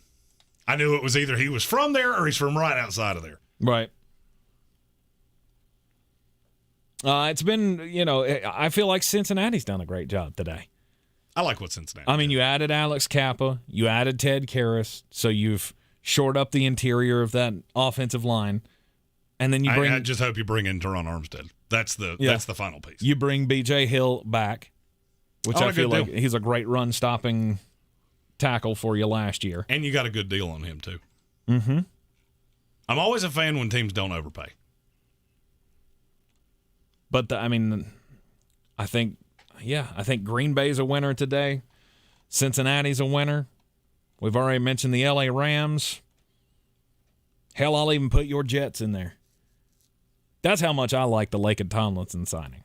I knew it was either he was from there or he's from right outside of there. Right. It's been, I feel like Cincinnati's done a great job today. I like what Cincinnati I mean, you added Alex Kappa. You added Ted Karras. So you've shored up the interior of that offensive line. And then you bring... I just hope you bring in Teron Armstead. That's the final piece. You bring B.J. Hill back, which I feel like he's a great run-stopping tackle for you last year. And you got a good deal on him, too. Mm-hmm. I'm always a fan when teams don't overpay. But, I think Green Bay's a winner today. Cincinnati's a winner. We've already mentioned the L.A. Rams. Hell, I'll even put your Jets in there. That's how much I like the Laken Tomlinson signing.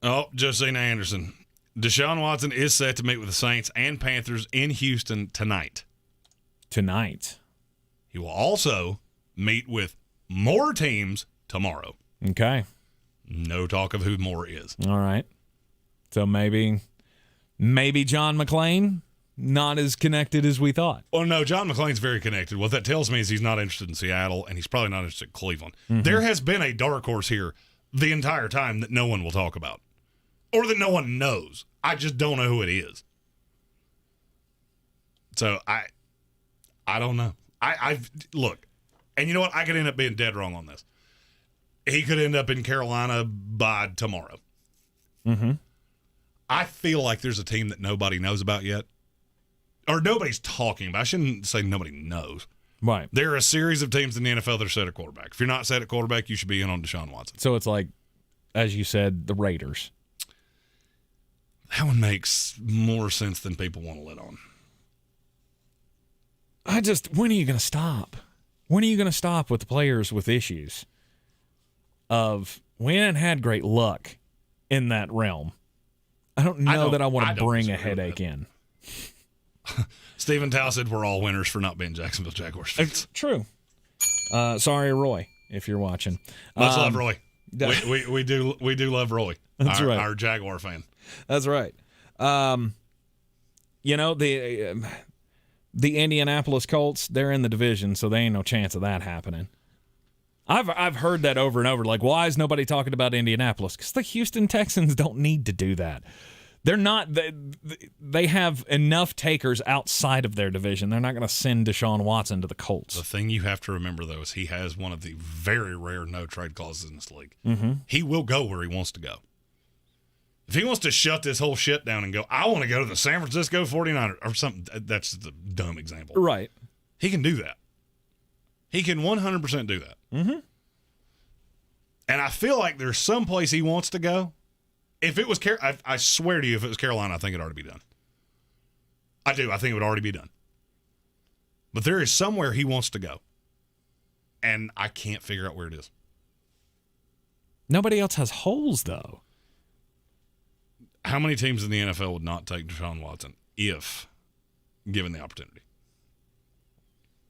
Oh, Josina Anderson. Deshaun Watson is set to meet with the Saints and Panthers in Houston tonight. He will also meet with more teams tomorrow. Okay. No talk of who more is. All right. So maybe John McClain, not as connected as we thought. Oh, no, John McClain's very connected. What that tells me is he's not interested in Seattle, and he's probably not interested in Cleveland. Mm-hmm. There has been a dark horse here the entire time that no one will talk about, or that no one knows. I just don't know who it is. So I don't know. I've look, and you know what? I could end up being dead wrong on this. He could end up in Carolina by tomorrow. Mm-hmm. I feel like there's a team that nobody knows about yet. Or nobody's talking about. I shouldn't say nobody knows. Right. There are a series of teams in the NFL that are set at quarterback. If you're not set at quarterback, you should be in on Deshaun Watson. So it's like, as you said, the Raiders. That one makes more sense than people want to let on. When are you going to stop? When are you going to stop with the players with issues? We haven't had great luck in that realm. I don't know that I want to bring a headache in. Stephen Tao said we're all winners for not being Jacksonville Jaguars fans. True. Sorry, Roy, if you're watching. Much love, Roy. We do love Roy. That's right. Our Jaguar fan. That's right. The Indianapolis Colts, they're in the division, so there ain't no chance of that happening. I've heard that over and over. Like, why is nobody talking about Indianapolis? Because the Houston Texans don't need to do that. They're not. They have enough takers outside of their division. They're not going to send Deshaun Watson to the Colts. The thing you have to remember, though, is he has one of the very rare no-trade clauses in this league. Mm-hmm. He will go where he wants to go. If he wants to shut this whole shit down and go, I want to go to the San Francisco 49ers or something, that's a dumb example. Right. He can do that. He can 100% do that. Mm-hmm. And I feel like there's some place he wants to go. If it was, I swear to you, if it was Carolina, I think it'd already be done. I do. I think it would already be done. But there is somewhere he wants to go. And I can't figure out where it is. Nobody else has holes, though. How many teams in the NFL would not take Deshaun Watson if given the opportunity?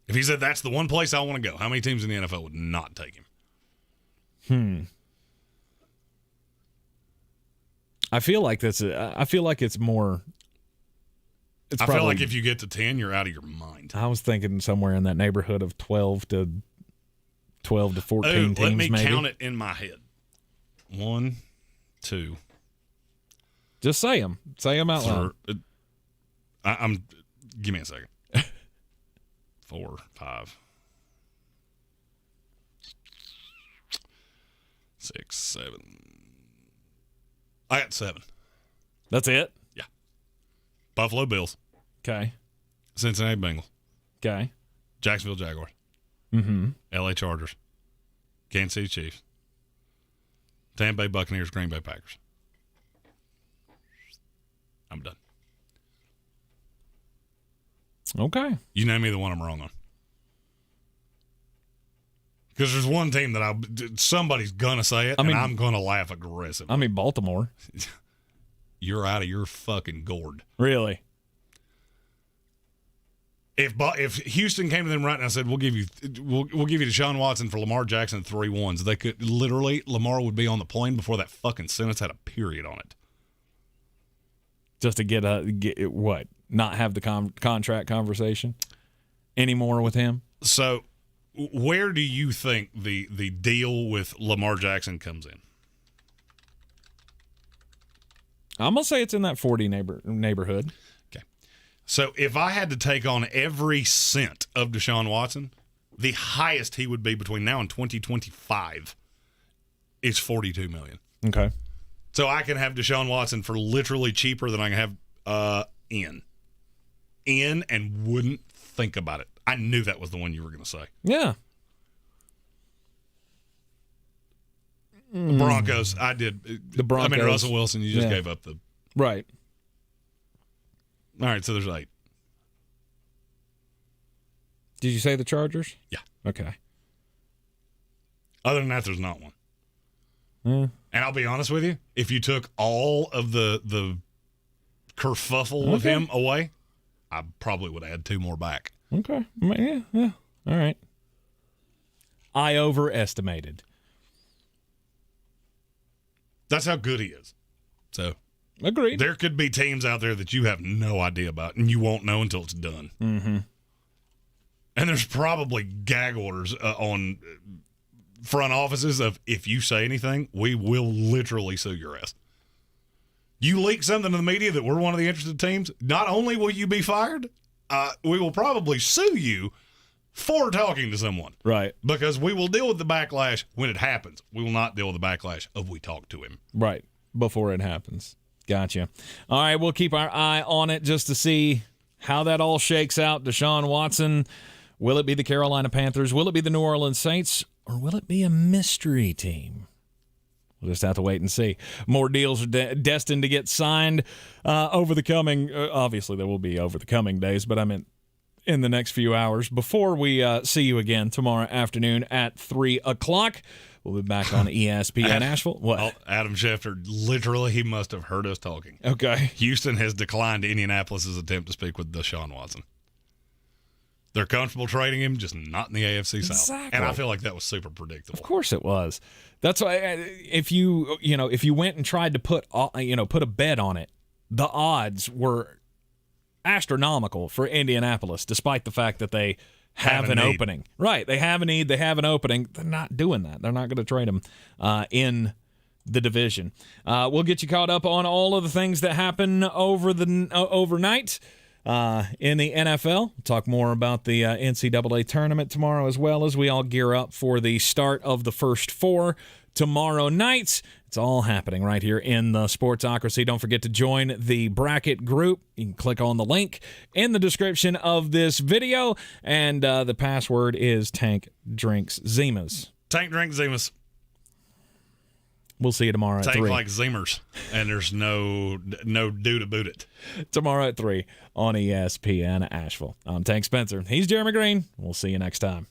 If he said that's the one place I want to go, how many teams in the NFL would not take him? I feel like it's more. I feel like if you get to 10, you're out of your mind. I was thinking somewhere in that neighborhood of 12 to 14 teams. Let me maybe. count it in my head. 1, 2. Just say them. Say them out loud. Give me a second. 4, 5, 6, 7. I got 7. That's it? Yeah. Buffalo Bills. Okay. Cincinnati Bengals. Okay. Jacksonville Jaguars. Mm-hmm. LA Chargers. Kansas City Chiefs. Tampa Bay Buccaneers. Green Bay Packers. I'm done. Okay. You name me the one I'm wrong on. Because there's one team that somebody's going to say it, and I'm going to laugh aggressively. I mean, Baltimore. You're out of your fucking gourd. Really? If Houston came to them right now and said, we'll give you Deshaun Watson for Lamar Jackson 3-1s, they could literally, Lamar would be on the plane before that fucking sentence had a period on it. Just to get what? Not have the contract conversation anymore with him? So where do you think the deal with Lamar Jackson comes in? I'm going to say it's in that 40 neighborhood. Okay. So if I had to take on every cent of Deshaun Watson, the highest he would be between now and 2025 is $42 million. Okay. So I can have Deshaun Watson for literally cheaper than I can have in and wouldn't think about it. I knew that was the one you were going to say. Yeah. The Broncos, I did. The Broncos. I mean, Russell Wilson, you just gave up the. Right. All right, so there's 8. Did you say the Chargers? Yeah. Okay. Other than that, there's not one. Mm. And I'll be honest with you, if you took all of the kerfuffle with him away, I probably would add 2 more back. Okay. Yeah. All right. I overestimated. That's how good he is. So, agreed. There could be teams out there that you have no idea about, and you won't know until it's done. Mm-hmm. And there's probably gag orders on front offices of, if you say anything, we will literally sue your ass. You leak something to the media that we're one of the interested teams, not only will you be fired, we will probably sue you for talking to someone. Right. Because we will deal with the backlash when it happens. We will not deal with the backlash of we talk to him. Right. Before it happens. Gotcha. All right, we'll keep our eye on it just to see how that all shakes out. Deshaun Watson, will it be the Carolina Panthers? Will it be the New Orleans Saints? Or will it be a mystery team? We'll just have to wait and see. More deals are destined to get signed over the coming obviously, there will be over the coming days, but I meant in the next few hours before we see you again tomorrow afternoon at 3 o'clock. We'll be back on ESPN Asheville. What? Oh, Adam Schefter, literally, he must have heard us talking. Okay. Houston has declined Indianapolis' attempt to speak with Deshaun Watson. They're comfortable trading him, just not in the AFC South. Exactly. And I feel like that was super predictable. Of course it was. That's why if you went and tried to put a bet on it, the odds were astronomical for Indianapolis, despite the fact that they have an opening. Right. They have a need. They have an opening. They're not doing that. They're not going to trade them in the division. We'll get you caught up on all of the things that happen overnight in the NFL. We'll talk more about the NCAA tournament tomorrow, as well as we all gear up for the start of the first 4 tomorrow night. It's all happening right here in the Sportsocracy. Don't forget to join the bracket group. You can click on the link in the description of this video, and the password is Tank Drinks Zimas. Tank Drinks Zimas. We'll see you tomorrow at 3. Tank like Zimers, and there's no do to boot it. Tomorrow at 3 on ESPN Asheville. I'm Tank Spencer. He's Jeremy Greene. We'll see you next time.